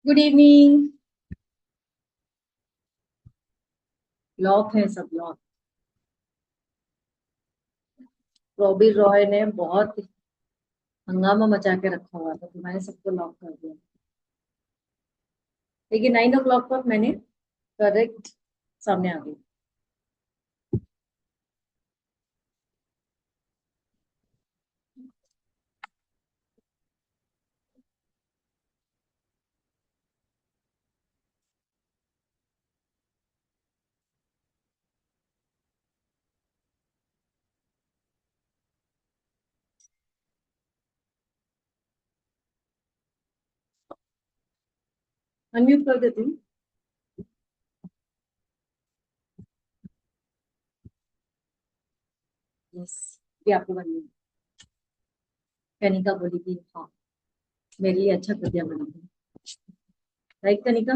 Good evening. Lock है सब lock. Robbie Roy ने बहुत हंगामा मचा के रखा हुआ था तो मैंने सबको लॉक कर दिया। लेकिन 9 o'clock पर मैंने करेक्ट सामने आ गई। अनम्यूट कर देती हूँ। यस, ये आपको करनी है। कनिका बोली कि हाँ, मेरे लिए अच्छा कर दिया मैंने। राइट कनिका।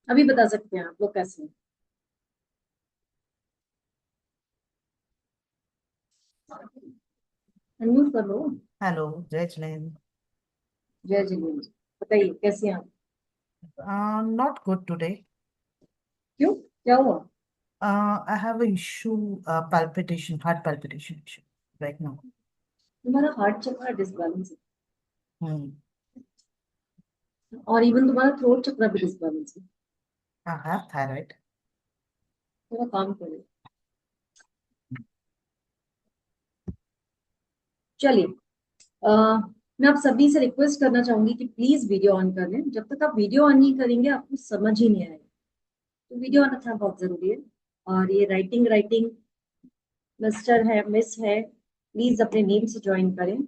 अभी बता सकते हैं आप लोग कैसे हैं। अनम्यूट कर लो। हेलो। जय जिनेंद्र। जय जिनेन्द्र जी। बताइए कैसे हैं आप। Not good today. क्यों, क्या हुआ। I have a issue, palpitation, heart palpitation issue right now. तुम्हारा हार्ट चक्र डिसबैलेंस Hmm. है और इवन तुम्हारा थ्रोट चक्र भी डिसबैलेंस है। I have thyroid. थोड़ा काम करो। चलिए, मैं आप सभी से रिक्वेस्ट करना चाहूंगी कि प्लीज वीडियो ऑन कर लें। जब तक आप वीडियो ऑन नहीं करेंगे आपको समझ ही नहीं आएगा। तो वीडियो ऑन रखना बहुत जरूरी है। और ये राइटिंग राइटिंग मिस्टर है मिस है, प्लीज अपने नेम से ज्वाइन करें।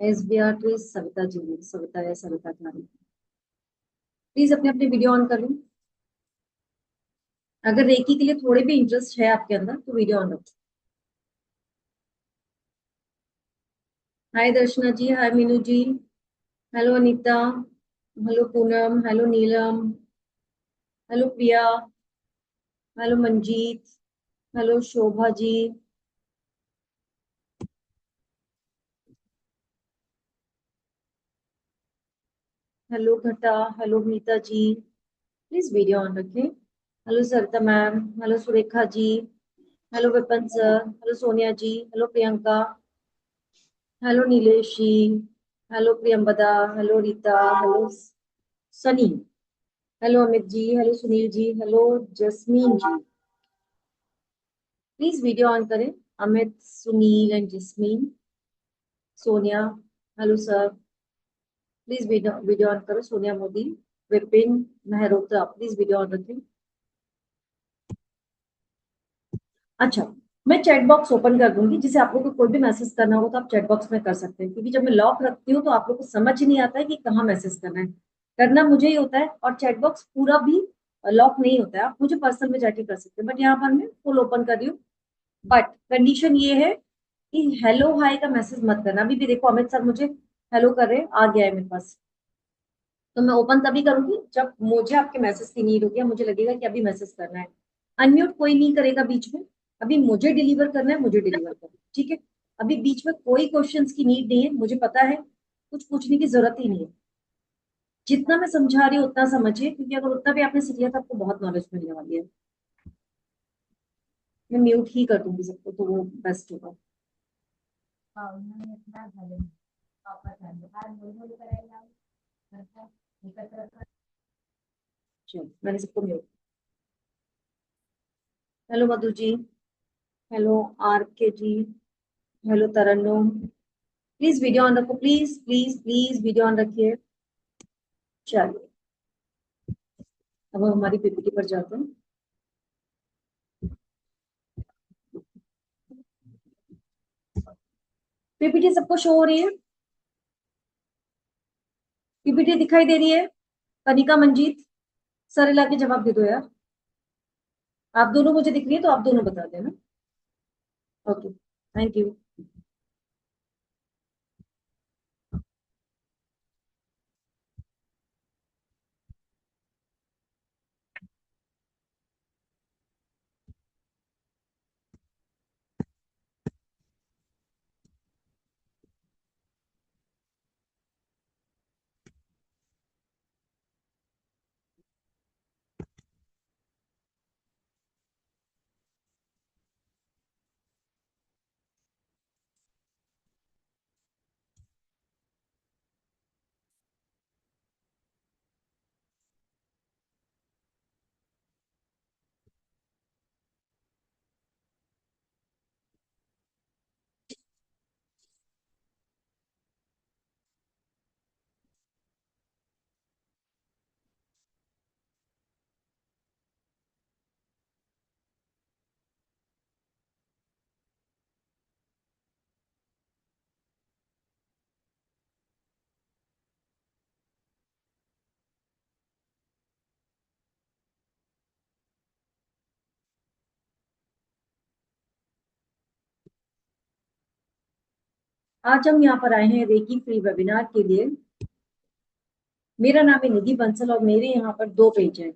एस बी आर तो सविता जी ने, सविता है सविता खान। प्लीज अपने अपने वीडियो ऑन कर लें। अगर रेकी के लिए थोड़े भी इंटरेस्ट है आपके अंदर तो वीडियो ऑन रखें। Hi Darshana ji, hi Meenu ji, hello Anita, hello Poonam, hello Neelam, hello Priya, hello Manjeet, hello Shobha ji. Hello Ghata, hello Meeta ji. Please video on रखें। Hello Sarita ma'am, hello Surekha ji, hello Vipin sir, hello Sonia ji, hello Priyanka, hello Nilesh ji, hello Priyambada, hello Rita, hello Sunny, hello Amit ji, hello Sunil ji, hello Jasmeen ji. Please video on करें। Amit, Sunil and Jasmeen, Sonia, hello sir. Please video video on करो। Sonia Modi, Vipin Mehrotra, please video on रखें। अच्छा, मैं chat box open कर दूंगी, जिसे आप लोग को कोई भी मैसेज करना हो तो आप चैट बॉक्स में कर सकते हैं, क्योंकि जब मैं लॉक रखती हूँ तो आप लोग को समझ ही नहीं आता है कि कहाँ मैसेज करना है। करना मुझे ही होता है और चैट बॉक्स पूरा भी लॉक नहीं होता है। आप मुझे पर्सनल में जाके कर सकते हैं, बट यहाँ पर मैं फुल ओपन कर रही हूँ। बट कंडीशन ये है कि हेलो हाय का मैसेज मत करना। अभी भी देखो अमित सर मुझे हेलो कर रहे हैं, आ गया है मेरे पास। तो मैं ओपन तभी करूंगी जब मुझे आपके मैसेज की नीड होगी, मुझे लगेगा कि अभी मैसेज करना है। अनम्यूट कोई नहीं करेगा बीच में। अभी मुझे डिलीवर करना है, मुझे डिलीवर करना है, ठीक है। अभी बीच में कोई क्वेश्चंस की नीड नहीं है, मुझे पता है। कुछ पूछने की जरूरत ही नहीं है। जितना मैं समझा रही हूँ उतना समझिए, क्योंकि अगर उतना भी आपने सीख लिया तो आपको बहुत नॉलेज मिलने वाली है। मैं म्यूट ही कर दूंगी सबको तो वो बेस्ट होगा। चलो मैंने सबको mute. Hello Madhu ji, hello R K ji, hello Tarannum. Please video on रखो, please please please video on रखिए। चलिए, अब हम हमारी पीपीटी पर जाते हैं। पीपीटी सबको शो हो रही है। पीपीटी दिखाई दे रही है। कनिका, मंजीत, सर हिला के जवाब दे दो यार। आप दोनों मुझे दिख रही है तो आप दोनों बता देना। Okay, thank you. आज हम यहाँ पर आए हैं रेकी फ्री वेबिनार के लिए। मेरा नाम है निधि बंसल और मेरे यहाँ पर दो पेज हैं,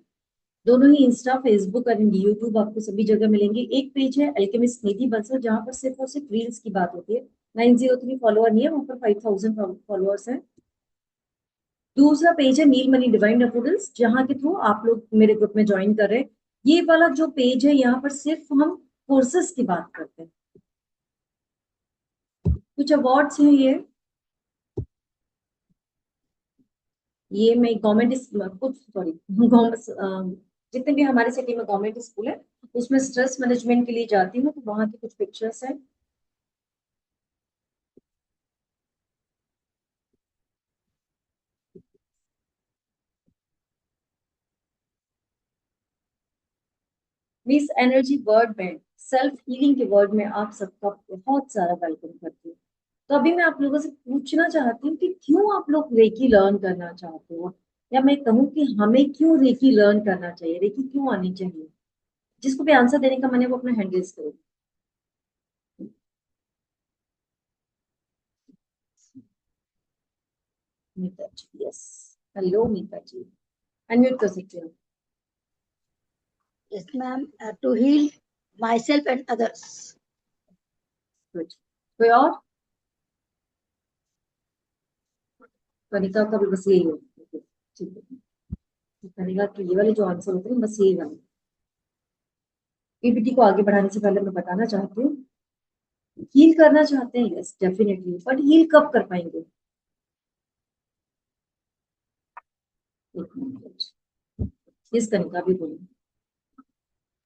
दोनों ही इंस्टा, फेसबुक और यूट्यूब आपको सभी जगह मिलेंगे। एक पेज है अल्केमिस्ट निधि बंसल, जहाँ पर सिर्फ और सिर्फ रील्स की बात होती है। 903 फॉलोअर नहीं है, वहाँ पर 5000 फॉलोअर्स हैं। दूसरा पेज है नीलमणि डिवाइन रेफरल्स, जहाँ के थ्रू आप लोग मेरे ग्रुप में ज्वाइन कर रहे हैं। ये वाला जो पेज है, यहाँ पर सिर्फ हम कोर्सेस की बात करते हैं। कुछ अवार्ड्स हैं ये मैं गवर्नमेंट कुछ सॉरी गवर्नमेंट, जितने भी हमारे सिटी में गवर्नमेंट स्कूल है उसमें स्ट्रेस मैनेजमेंट के लिए जाती हूँ, तो वहां की कुछ पिक्चर्स हैं। मिस एनर्जी वर्ड में, सेल्फ हीलिंग के वर्ड में आप सबका बहुत सारा वेलकम करती हूँ। तो अभी मैं आप लोगों से पूछना चाहती हूँ कि क्यों आप लोग रेकी लर्न करना चाहते हो, या मैं कहूँ कि हमें क्यों रेकी लर्न करना चाहिए, रेकी क्यों आनी चाहिए। जिसको भी आंसर देने का मन है वो अपना हैंड रेज करो। मीता जी, यस। हेलो मीता जी, अनम्यूट कर सकते हो। Yes, ma'am. To heal myself and others. Good. कोई और? कनिका का भी बस यही है। ठीक है, कनिका की ये वाले जो आंसर होते हैं बस यही वाले। पीपीटी को आगे बढ़ाने से पहले मैं बताना चाहती हूँ, हील करना चाहते हैं यस डेफिनेटली, बट हील कब कर पाएंगे? एक मिनट, यस कनिका भी बोली।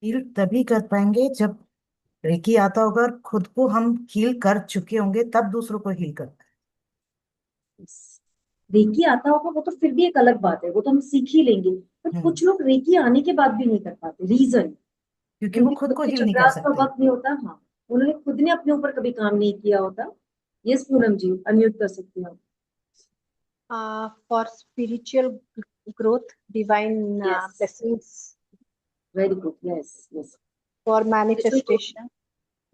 हील तभी कर पाएंगे जब रेकी आता होगा और खुद को हम हील कर चुके होंगे, तब दूसरों को हील करना रेकी आता होगा वो तो फिर भी एक अलग बात है, वो तो हम सीख ही लेंगे। बट है। कुछ लोग रेकी आने के बाद भी नहीं कर पाते, रीजन क्योंकि वो उनके खुद खुद को के हील नहीं कर चक्रास का सकते। वक्त नहीं होता। हाँ, उन्होंने खुद ने अपने ऊपर कभी काम नहीं किया होता। यस पूनम जी, अनम्यूट कर सकती हो आप। For spiritual growth, divine Yes. blessings, very good, yes yes. for manifestation.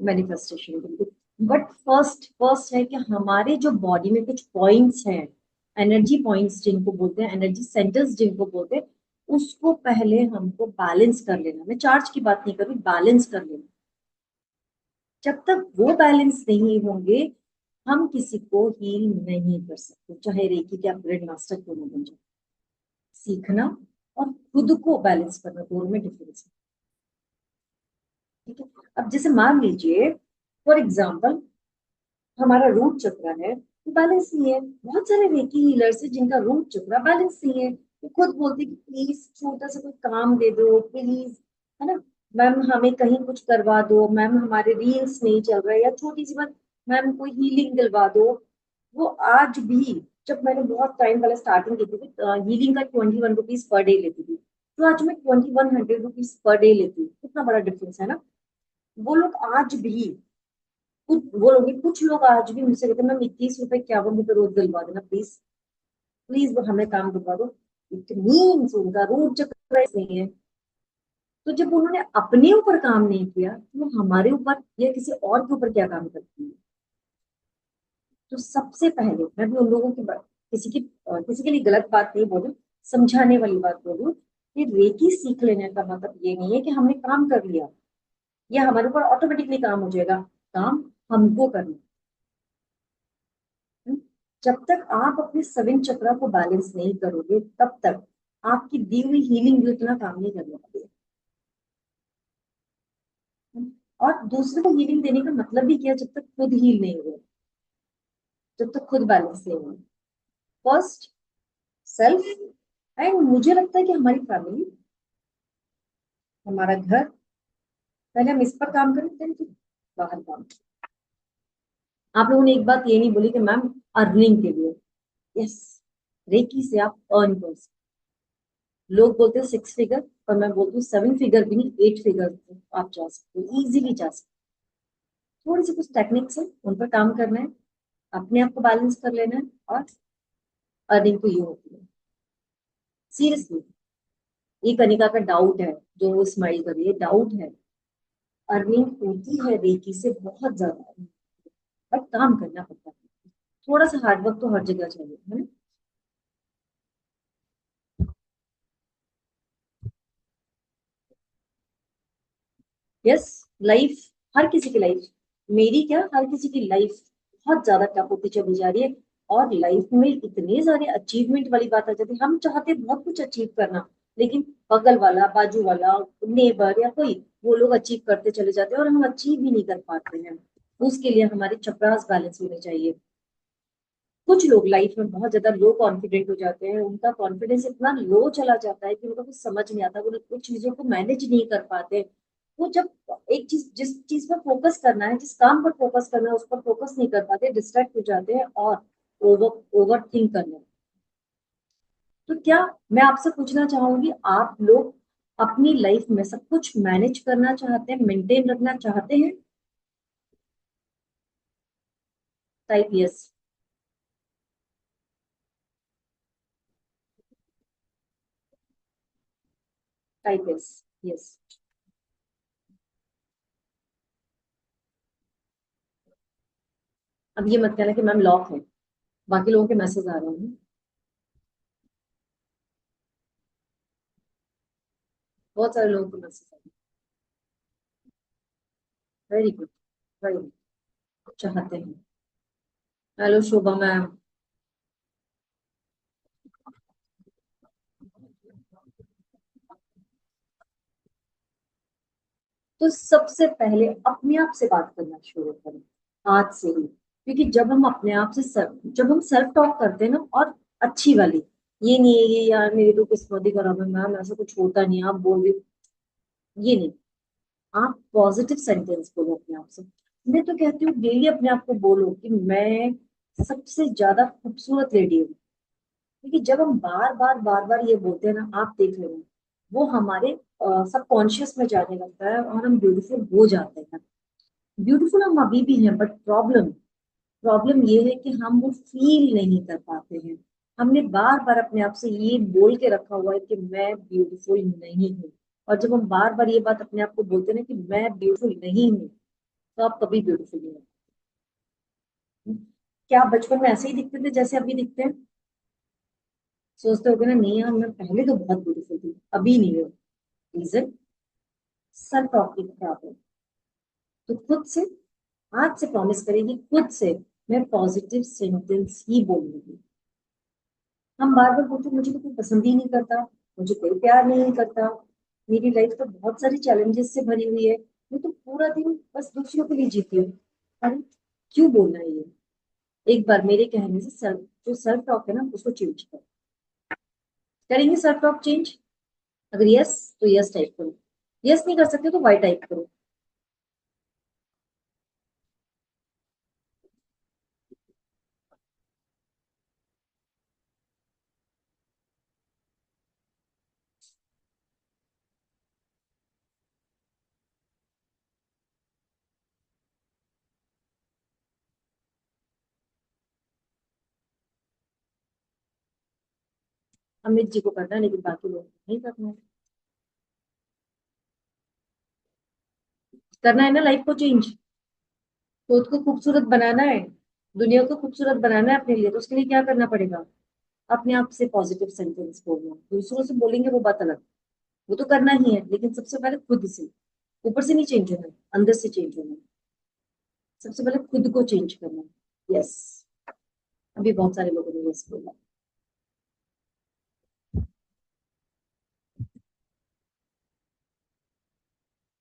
Manifestation, बिल्कुल। बट फर्स्ट फर्स्ट है कि हमारे जो बॉडी में कुछ पॉइंट्स हैं, एनर्जी पॉइंट्स जिनको बोलते हैं, एनर्जी सेंटर्स जिनको बोलते हैं, उसको पहले हमको बैलेंस कर लेना। मैं चार्ज की बात नहीं कर रही, बैलेंस कर लेना। जब तक वो बैलेंस नहीं होंगे हम किसी को हील नहीं कर सकते, चाहे रेकी के आप ग्रेड मास्टर क्यों ना बन जाए। सीखना और खुद को बैलेंस करना, दोनों में डिफरेंस है। ठीक है, अब जैसे मान लीजिए फॉर एग्जाम्पल हमारा रूट चक्र है वो बैलेंस नहीं है। बहुत सारे रेकी हीलर्स हैं जिनका रूट चक्र बैलेंस नहीं है। वो खुद बोलते कि प्लीज छोटा सा कोई काम दे दो प्लीज, है ना, मैम हमें कहीं कुछ करवा दो, मैम हमारे रील्स नहीं चल रहे, या छोटी सी बात, मैम कोई हीलिंग दिलवा दो। वो आज भी, जब मैंने बहुत टाइम पहले स्टार्टिंग की थी हीलिंग का 21 रुपीज पर डे लेती थी, तो आज मैं 2100 रुपीज पर डे लेती हूँ। कितना बड़ा डिफरेंस है ना। वो लोग आज भी, कुछ वो लोग, कुछ लोग आज भी मुझसे कहते हैं मैम 21 रुपए 51 रुपए रोज दिलवा देना प्लीज, प्लीज वो हमें काम दिलवा दो। इतनी उनका रूट चक्र नहीं है। तो जब उन्होंने अपने ऊपर काम नहीं किया तो वो हमारे ऊपर या किसी और के ऊपर क्या काम करती है। तो सबसे पहले मैं भी उन लोगों की किसी के लिए गलत बात नहीं बोलूं, समझाने वाली बात बोलूं कि रेकी सीख लेने का मतलब ये नहीं है कि हमने काम कर लिया या हमारे ऊपर ऑटोमेटिकली काम हो जाएगा। काम हमको करना है। जब तक आप अपने 7 चक्रा को बैलेंस नहीं करोगे तब तक आपकी दी हुई हीलिंग भी उतना काम नहीं करने वाली है। और दूसरे को हीलिंग देने का मतलब भी क्या, जब तक खुद हील नहीं हुए, जब तक खुद बैलेंस नहीं हुए। फर्स्ट सेल्फ, एंड मुझे लगता है कि हमारी फैमिली, हमारा घर, पहले हम इस पर काम करें देन फिर बाहर काम। आप लोगों ने एक बात ये नहीं बोली कि मैम अर्निंग के लिए, यस, रेकी से आप अर्न कर सकते। लोग बोलते हैं 6 फिगर, पर मैं बोलती हूँ 7 फिगर भी नहीं, 8 फिगर आप जा सकते हो, इजीली जा सकते हो। थोड़ी सी कुछ टेक्निक्स है, उन पर काम करना है, अपने आप को बैलेंस कर लेना है, और अर्निंग तो ये होती है। सीरियसली, ये कनिका का डाउट है जो वो स्माइल कर रही है, डाउट है। अर्निंग होती है रेकी से बहुत ज्यादा, बट काम करना पड़ता है। थोड़ा सा हार्डवर्क तो हर जगह चाहिए, है ना। यस, लाइफ, हर किसी की लाइफ, मेरी क्या, हर किसी की लाइफ बहुत ज्यादा टफ होती चली जा रही है। और लाइफ में इतने सारे अचीवमेंट वाली बात आ जाती है, हम चाहते हैं बहुत कुछ अचीव करना, लेकिन बगल वाला, बाजू वाला, नेबर या कोई, वो लोग अचीव करते चले जाते हैं और हम अचीव ही नहीं कर पाते हैं। उसके लिए हमारी चपरास बैलेंस होने चाहिए। कुछ लोग लाइफ में बहुत ज्यादा लो कॉन्फिडेंट हो जाते हैं, उनका कॉन्फिडेंस इतना लो चला जाता है कि उनको कुछ समझ नहीं आता, वो कुछ चीजों को मैनेज नहीं कर पाते। वो जब एक चीज, जिस चीज पर फोकस करना है, जिस काम पर फोकस करना है, उस पर फोकस नहीं कर पाते, डिस्ट्रैक्ट हो जाते हैं और ओवर ओवर थिंक करने लगते हैं। तो क्या, मैं आपसे पूछना चाहूंगी, आप लोग अपनी लाइफ में सब कुछ मैनेज करना चाहते हैं, मेंटेन रखना चाहते हैं? Type yes. Type yes. Yes. अब ये मत कहना कि मैम लॉक है, बाकी लोगों के मैसेज आ रहे हैं। बहुत सारे लोगों को मैसेज आ रहे हैं। Very good. Very good. चाहते हैं। हेलो शोभा मैम। तो सबसे पहले अपने आप से बात करना शुरू करें, आज से ही। क्योंकि जब हम अपने आप से जब हम सेल्फ टॉक करते हैं ना, और अच्छी वाली, ये नहीं है ये यार मेरी तो किस्मत ही खराब है मैम, ऐसा कुछ होता नहीं है, आप बोल रही हो, ये नहीं। आप पॉजिटिव सेंटेंस बोलो अपने आप से। मैं तो कहती हूँ डेली अपने आप को बोलो कि मैं सबसे ज्यादा खूबसूरत लेडी हूँ। क्योंकि जब हम बार बार बार बार ये बोलते हैं ना, आप देख लेना, वो हमारे सबकॉन्शियस में जाने लगता है और हम ब्यूटीफुल हो जाते हैं। ब्यूटीफुल हम अभी भी हैं, बट प्रॉब्लम प्रॉब्लम ये है कि हम वो फील नहीं कर पाते हैं। हमने बार बार अपने आप से ये बोल के रखा हुआ है कि मैं ब्यूटीफुल नहीं हूँ। और जब हम बार बार ये बात अपने आप को बोलते हैं ना कि मैं ब्यूटीफुल नहीं हूँ, तो आप कभी ब्यूटीफुल नहीं हो। क्या आप बचपन में ऐसे ही दिखते थे जैसे अभी दिखते हैं? सोचते हो ना, नहीं यार मैं पहले तो बहुत ब्यूटीफुल थी, अभी नहीं हो। रीजन, सेल्फ टॉक की खराब है। तो खुद से, आज से प्रॉमिस करेगी खुद से, मैं पॉजिटिव सेंटेंस ही बोलूंगी। हम बार बार बोलते हैं, मुझे तो कोई पसंद ही नहीं करता, मुझे कोई प्यार नहीं करता, मेरी लाइफ तो बहुत सारी चैलेंजेस से भरी हुई है, मैं तो पूरा दिन बस दूसरों के लिए जीती हूँ। अरे, क्यों बोलना है ये? एक बार मेरे कहने से जो सेल्फ टॉक है ना, उसको चेंज करो। करेंगे सेल्फ टॉक चेंज? अगर यस, तो यस टाइप करो। यस नहीं कर सकते तो वाई टाइप करो। अमित जी को करना है, लेकिन बाकी लोग नहीं करना है। करना है ना लाइफ को चेंज, खुद को खूबसूरत बनाना है, दुनिया को खूबसूरत बनाना है अपने लिए, तो उसके लिए क्या करना पड़ेगा? अपने आप से पॉजिटिव सेंटेंस बोलना। दूसरों से बोलेंगे वो बात अलग, वो तो करना ही है, लेकिन सबसे पहले खुद से। ऊपर से नहीं चेंज होना है, अंदर से चेंज होना है। सबसे पहले खुद को चेंज करना है। यस। अभी बहुत सारे लोगों ने यस बोला।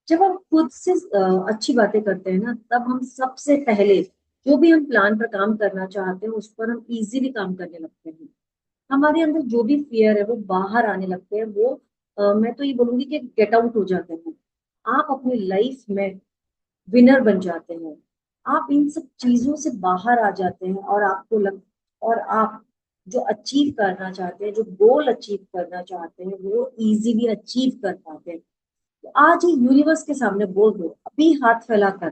जब हम खुद से अच्छी बातें करते हैं ना, तब हम सबसे पहले जो भी हम प्लान पर काम करना चाहते हैं, उस पर हम इजीली काम करने लगते हैं। हमारे अंदर जो भी फियर है वो बाहर आने लगते हैं, वो मैं तो ये बोलूंगी कि गेट आउट हो जाते हैं। आप अपनी लाइफ में विनर बन जाते हैं। आप इन सब चीजों से बाहर आ जाते हैं और आपको और आप जो अचीव करना चाहते हैं, जो गोल अचीव करना चाहते हैं, वो इजीली अचीव कर पाते हैं। तो आज ही यूनिवर्स के सामने बोल दो, अभी हाथ फैलाकर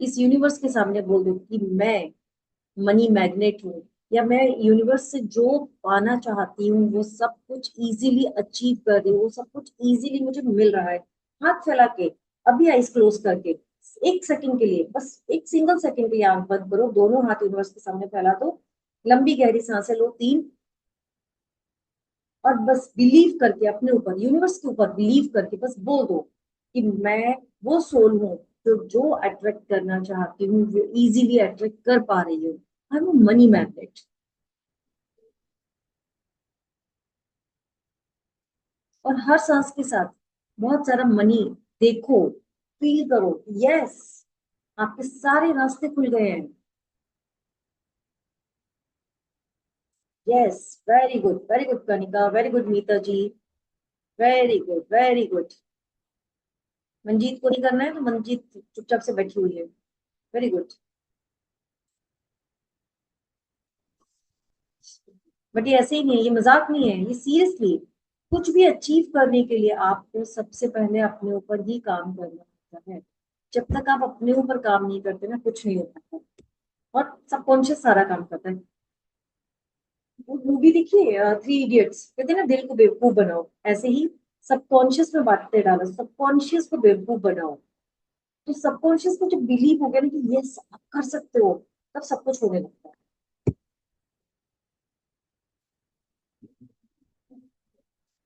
इस यूनिवर्स के सामने बोल दो कि मैं मनी मैग्नेट हूँ, या मैं यूनिवर्स से जो पाना चाहती हूँ वो सब कुछ इजीली अचीव कर रही हूँ, वो सब कुछ इजीली मुझे मिल रहा है। हाथ फैला के, अभी आइस क्लोज करके एक सेकंड के लिए, बस एक सिंगल सेकंड के लिए आंख बंद करो, दोनों हाथ यूनिवर्स के सामने फैला दो, लंबी गहरी सांसें लो 3, और बस बिलीव करके अपने ऊपर, यूनिवर्स के ऊपर बिलीव करके बस बोल दो कि मैं वो सोल हूँ जो अट्रैक्ट करना चाहती हूँ, जो इजीली अट्रैक्ट कर पा रही हूँ। I am money magnet. और हर सांस के साथ बहुत सारा मनी देखो, फील करो, यस आपके सारे रास्ते खुल गए हैं। Yes, very good Kanika, very good Meeta ji, very good very good. Manjeet को नहीं करना है तो मंजीत चुपचाप से बैठी हुई है, वेरी गुड। बट ये ऐसे ही नहीं है, ये मजाक नहीं है, ये सीरियसली। कुछ भी अचीव करने के लिए आपको सबसे पहले अपने ऊपर ही काम करना होता है। जब तक आप अपने ऊपर काम नहीं करते ना, कुछ नहीं हो पाता, और सबकॉन्शियस सारा काम करता है। वो मूवी देखिए 3 इडियट्स, कहते हैं ना दिल को बेवकूफ बनाओ, ऐसे ही सबकॉन्शियस में बातें डालो, सबकॉन्शियस को बेवकूफ बनाओ। तो सबकॉन्शियस को जब बिलीव हो गया ना कि यस आप कर सकते हो, तब सब कुछ होने लगता है।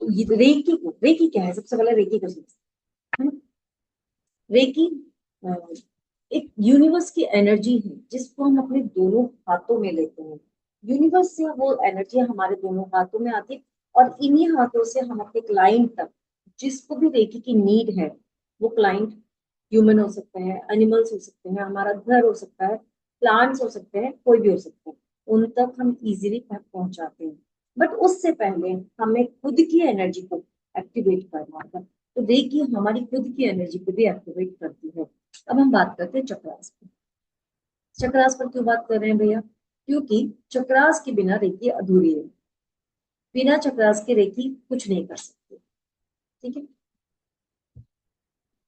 तो ये रेकी क्या है, सबसे पहले रेकी को समझते हैं। रेकी अ, एक यूनिवर्स की एनर्जी है जिसको हम अपने दोनों हाथों में लेते हैं। यूनिवर्स से वो एनर्जी हमारे दोनों हाथों में आती है, और इन्हीं हाथों से हम अपने क्लाइंट तक, जिसको भी रेकी की नीड है, वो क्लाइंट ह्यूमन हो सकते हैं, एनिमल्स हो सकते हैं, हमारा घर हो सकता है, प्लांट्स हो सकते हैं, कोई भी हो सकता है, उन तक हम इजीली पहुंचाते हैं। बट उससे पहले हमें खुद की एनर्जी को एक्टिवेट करना होगा। तो रेकी हमारी खुद की एनर्जी को भी एक्टिवेट करती है। अब हम बात करते हैं चक्रास पर। चक्रास पर क्यों बात कर रहे हैं भैया? क्योंकि चक्रास के बिना रेकी अधूरी है। बिना चक्रास के रेकी कुछ नहीं कर सकते, ठीक है।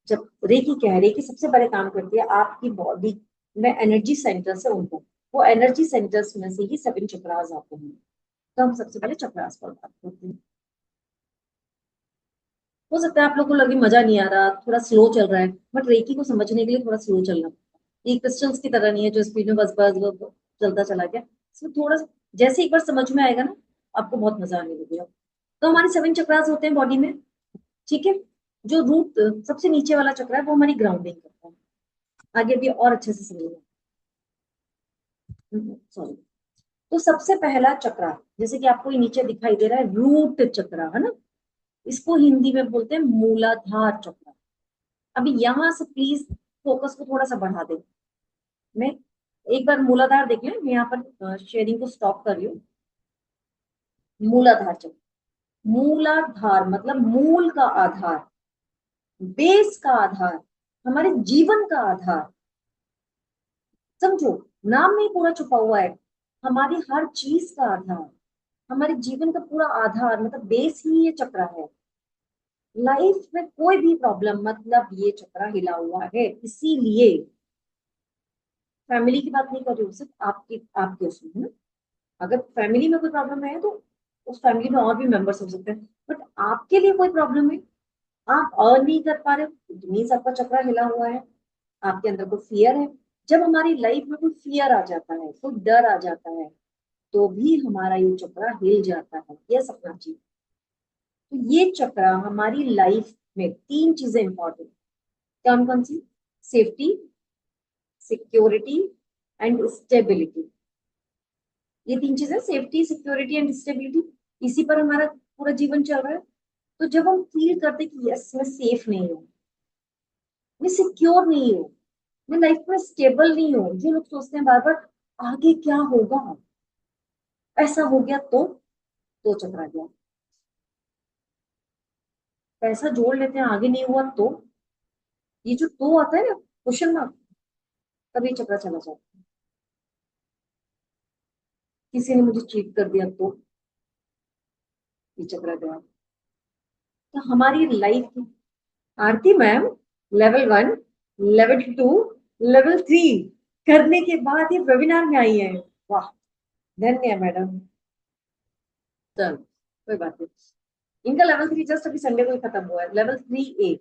जब रेकी क्या है, रेकी सबसे बड़े काम करती है आपकी बॉडी में एनर्जी सेंटर से उनको, वो एनर्जी सेंटर्स में से ही 7 चक्रास आते हैं। तो हम सबसे पहले चक्रास पर बात करते हैं। हो सकता है आप लोगों को लगे मजा नहीं आ रहा, थोड़ा स्लो चल रहा है, बट रेकी को समझने के लिए थोड़ा स्लो चलना पड़ता है। ये क्रिस्टल्स की तरह नहीं है जो स्पीड में बस बस वो चलता चला गया। इसमें थोड़ा सा, जैसे एक बार समझ में आएगा ना, आपको बहुत मजा आने लगेगा। तो हमारे 7 चक्रास होते हैं बॉडी में, ठीक है। जो रूट सबसे नीचे वाला चक्र है वो हमारी ग्राउंडिंग करता है। आगे भी और अच्छे से समझिए, सॉरी। तो सबसे पहला चक्र, जैसे कि आपको ये नीचे दिखाई दे रहा है, रूट चक्र है ना, इसको हिंदी में बोलते हैं मूलाधार चक्र। अभी यहां से प्लीज फोकस को थोड़ा सा बढ़ा दें। मैं एक बार मूलाधार देख लें, मैं यहाँ पर शेयरिंग को स्टॉप कर रही हूँ। मूलाधार चक्र, मूलाधार मतलब मूल का आधार, बेस का आधार, हमारे जीवन का आधार। समझो, नाम में ही पूरा छुपा हुआ है, हमारी हर चीज का आधार, हमारे जीवन का पूरा आधार मतलब बेस ही ये चक्र है। लाइफ में कोई भी प्रॉब्लम मतलब ये चक्र हिला हुआ है। इसीलिए फैमिली की बात नहीं कर रही हूँ, सिर्फ आपके उसमें है ना। अगर फैमिली में कोई प्रॉब्लम है तो उस फैमिली में और भी मेंबर्स हो सकते हैं, बट आपके लिए कोई प्रॉब्लम है, आप अर्न नहीं कर पा रहे हो, तो मीन्स आपका चक्र हिला हुआ है, आपके अंदर कोई फियर है। जब हमारी लाइफ में कोई फियर आ जाता है, कोई डर आ जाता है, तो भी हमारा ये चक्र हिल जाता है, ये सपना चाहिए। तो ये चक्र हमारी लाइफ में 3 चीजें इंपॉर्टेंट, कौन कौन सी? Safety, security and stability. ये 3 चीजें, सेफ्टी, सिक्योरिटी एंड स्टेबिलिटी, इसी पर हमारा पूरा जीवन चल रहा है। तो जब हम फील करते कि यस मैं सेफ नहीं हूँ, मैं सिक्योर नहीं हूँ, मैं लाइफ में स्टेबल नहीं हूँ, जो लोग सोचते हैं बार बार आगे क्या होगा, ऐसा हो गया तो चकरा गया, पैसा जोड़ लेते हैं आगे नहीं हुआ तो, ये जो तो आता है ना क्वेश्चन मार्क, तभी चक्रा चला जाता है। किसी ने मुझे चीट कर दिया तो ये चक्रा गया। तो हमारी लाइफ की, आरती मैम लेवल 1, लेवल 2, लेवल 3 करने के बाद ये वेबिनार में आई है, वाह धन्य मैडम। चलो कोई बात नहीं, इनका लेवल 3 जस्ट अभी संडे को ही खत्म हुआ है, लेवल 3A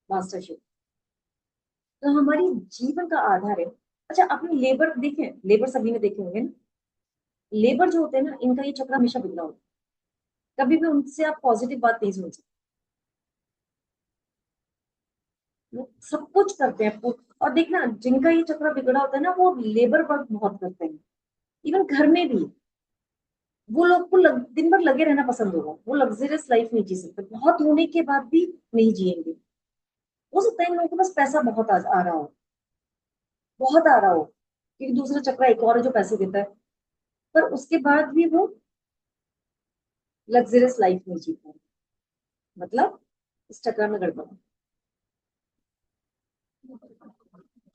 मास्टरशिप। तो हमारी जीवन का आधार है। अच्छा, आपने लेबर देखे, लेबर सभी ने देखे होंगे ना। लेबर जो होते हैं ना, इनका ये चक्र हमेशा बिगड़ा होता है, कभी भी उनसे आप पॉजिटिव बात नहीं सुन सकते। वो सब कुछ करते हैं और देखना, जिनका ये चक्र बिगड़ा होता है ना, वो लेबर वर्क बहुत करते हैं। इवन घर में भी वो लोग को दिन भर लगे रहना पसंद होगा, वो लग्जरियस लाइफ नहीं जी सकते, बहुत होने के बाद भी नहीं जिएंगे। हो सकता है इन लोगों के पास पैसा बहुत आ रहा हो, बहुत आ रहा हो, क्योंकि दूसरा चक्र एक और है जो पैसे देता है, पर उसके बाद भी वो लग्जरियस लाइफ नहीं जी पाए। मतलब इस चक्र में गड़बड़ है।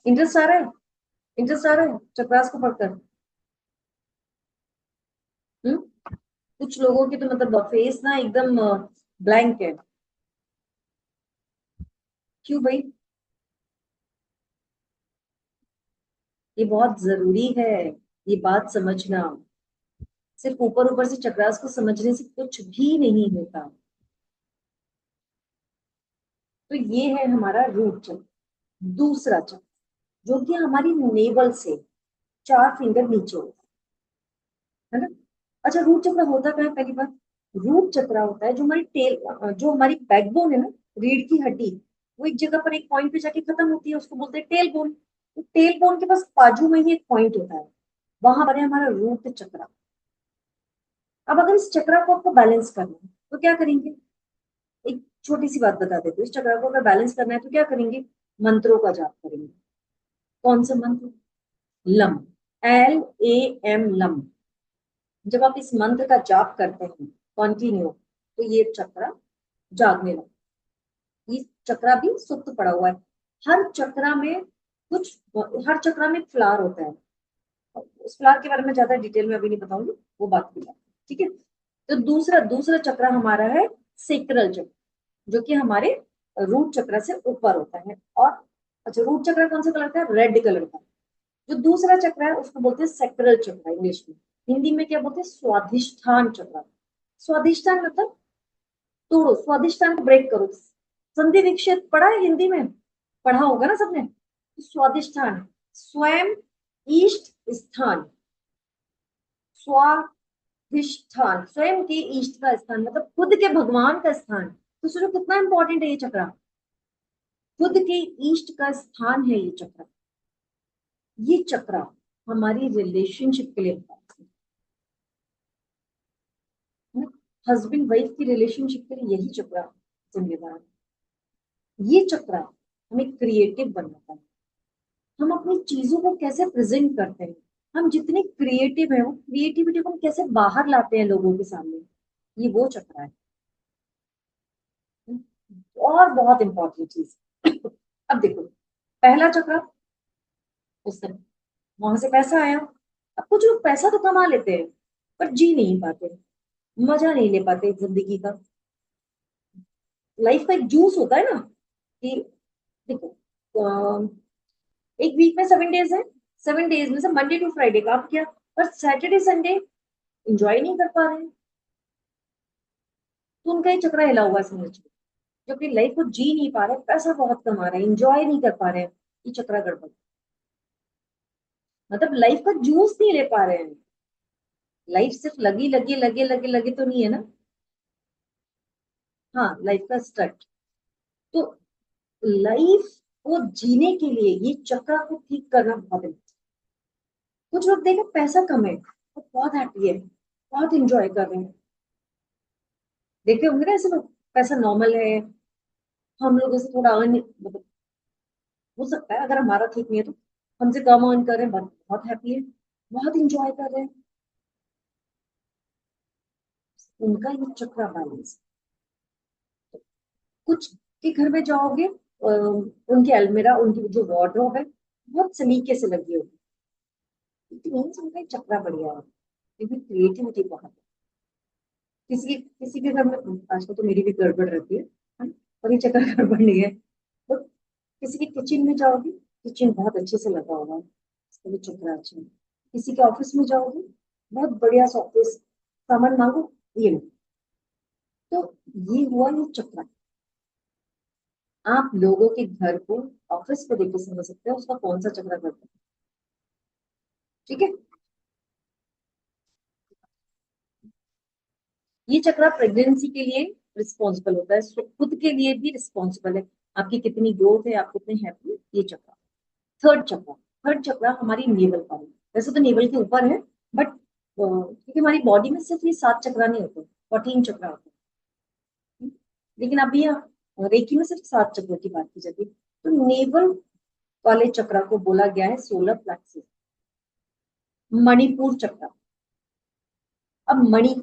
इंटरेस्ट आ रहा है, इंटरेस्ट आ रहा है चक्रास को पढ़कर। हम्म। कुछ लोगों की तो मतलब फेस ना एकदम ब्लैंक है। क्यों भाई? ये बहुत जरूरी है, ये बात समझना। सिर्फ ऊपर ऊपर से चक्रास को समझने से कुछ भी नहीं होता। तो ये है हमारा रूट चक्र। दूसरा चक्र जो कि हमारी नेवल से 4 फिंगर नीचे होता है ना। अच्छा, रूट चक्र होता क्या है? पहली बात, रूट चक्र होता है जो हमारी जो हमारी बैकबोन है ना, रीढ़ की हड्डी, वो एक जगह पर एक पॉइंट पे जाके खत्म होती है, उसको बोलते हैं टेल बोन। तो टेल बोन के पास बाजू में ही एक पॉइंट होता है, वहां पर है हमारा रूट चक्र। अब अगर इस चक्र को आपको बैलेंस करना है तो क्या करेंगे? एक छोटी सी बात बता देती हूँ, इस चक्र को अगर बैलेंस करना है तो क्या करेंगे? मंत्रों का जाप करेंगे। कौन सा मंत्र? Lump, LAM, lump. जब आप इस मंत्र का जाप करते हैं कंटिन्यू, तो ये चक्र जागने लगता है। ये चक्र भी सुप्त पड़ा हुआ है। हर चक्र में कुछ, हर चक्र में फ्लावर होता है। उस फ्लावर के बारे में ज्यादा डिटेल में अभी नहीं बताऊंगी, वो बात की बात, ठीक है। तो दूसरा दूसरा चक्र हमारा है सेक्रल चक्र, जो कि हमारे रूट चक्र से ऊपर होता है। और अच्छा, रूट चक्र कौन सा कलर का है? रेड कलर का। जो दूसरा चक्र है उसको बोलते हैं सेक्रल चक्र इंग्लिश में। हिंदी में क्या बोलते हैं? स्वाधिष्ठान चक्र। स्वाधिष्ठान मतलब तोड़ो, स्वाधिष्ठान को ब्रेक करो। संधि विच्छेद पढ़ा है हिंदी में? पढ़ा होगा ना सबने। तो स्वाधिष्ठान, स्वयं ईष्ट स्थान, स्वाधिष्ठान स्वयं के ईष्ट का स्थान, मतलब खुद के भगवान का स्थान। तो सोचो कितना इंपॉर्टेंट है ये चक्र। खुद के ईष्ट का स्थान है ये चक्र। ये चक्र हमारी रिलेशनशिप के लिए, हस्बैंड वाइफ की रिलेशनशिप के लिए यही चक्र जिम्मेदार है। ये चक्र हमें क्रिएटिव बनाता है। हम अपनी चीजों को कैसे प्रेजेंट करते हैं, हम जितने क्रिएटिव है, वो क्रिएटिविटी को हम कैसे बाहर लाते हैं लोगों के सामने, ये वो चक्र है। और बहुत इंपॉर्टेंट चीज, अब देखो, पहला चक्र, उससे वहां से पैसा आया। अब कुछ लोग पैसा तो कमा लेते हैं पर जी नहीं पाते, मजा नहीं ले पाते जिंदगी का। लाइफ का एक जूस होता है ना, कि देखो, एक वीक में 7 डेज है, 7 डेज में से मंडे टू फ्राइडे काम किया, पर सैटरडे संडे एंजॉय नहीं कर पा रहे हैं। तो उनका ये चक्र हिला हुआ है, समझ लो। जो अपनी लाइफ को जी नहीं पा रहे, पैसा बहुत कमा रहे हैं, एंजॉय नहीं कर पा रहे हैं, ये चक्र गड़बड़। मतलब लाइफ का जूस नहीं ले पा रहे हैं। लाइफ सिर्फ लगी लगी लगे लगे लगे तो नहीं है ना। हाँ, लाइफ का स्ट्रक्ट। तो लाइफ को जीने के लिए ये चक्र को ठीक करना बहुत है। कुछ लोग देखे पैसा कम है तो बहुत हैप्पी है, बहुत इंजॉय कर रहे हैं। देखे होंगे ना ऐसे लोग, पैसा नॉर्मल है, हम लोगों से थोड़ा अर्न, मतलब हो सकता है अगर हमारा ठीक नहीं है तो हमसे कम अर्न कर रहे हैं, बहुत हैप्पी है, बहुत इंजॉय कर रहे हैं। उनका ये चक्र बैलेंस। कुछ के घर में जाओगे, उनकी अलमीरा, उनकी जो वार्डरोब है, बहुत सलीके से लगी होगी। इट मीन्स उनका चक्र बढ़िया है, क्योंकि क्रिएटिविटी बहुत है। किसी के घर में, आजकल तो मेरी भी गड़बड़ रहती है, पर ये चक्कर गड़बड़ नहीं है। तो किसी के किचन में जाओगी, किचन बहुत अच्छे से लगा हुआ है, इसका भी चक्र अच्छा है। किसी के ऑफिस में जाओगी, बहुत बढ़िया सा ऑफिस, सामान मांगो, ये लो। तो ये हुआ ये चक्र। आप लोगों के घर को, ऑफिस को देख के समझ सकते हो उसका कौन सा चक्र करता है। ठीक है, ये चक्र प्रेगनेंसी के लिए रिस्पॉन्सिबल होता है, खुद के लिए भी रिस्पॉन्सिबल है। आपकी कितनी ग्रोथ है, आप कितने हैप्पी, ये चक्र। थर्ड चक्र हमारी नेवल का है। वैसे तो नेवल के ऊपर है, बट क्योंकि हमारी बॉडी में सिर्फ ये 7 चक्र नहीं होते, 14 चक्र होते हैं। लेकिन अभी रेकी में सिर्फ 7 चक्रों की बात की जाती है। तो नेवल वाले चक्र को बोला गया है सोलर प्लेक्सस, मणिपुर चक्र। अब मणि,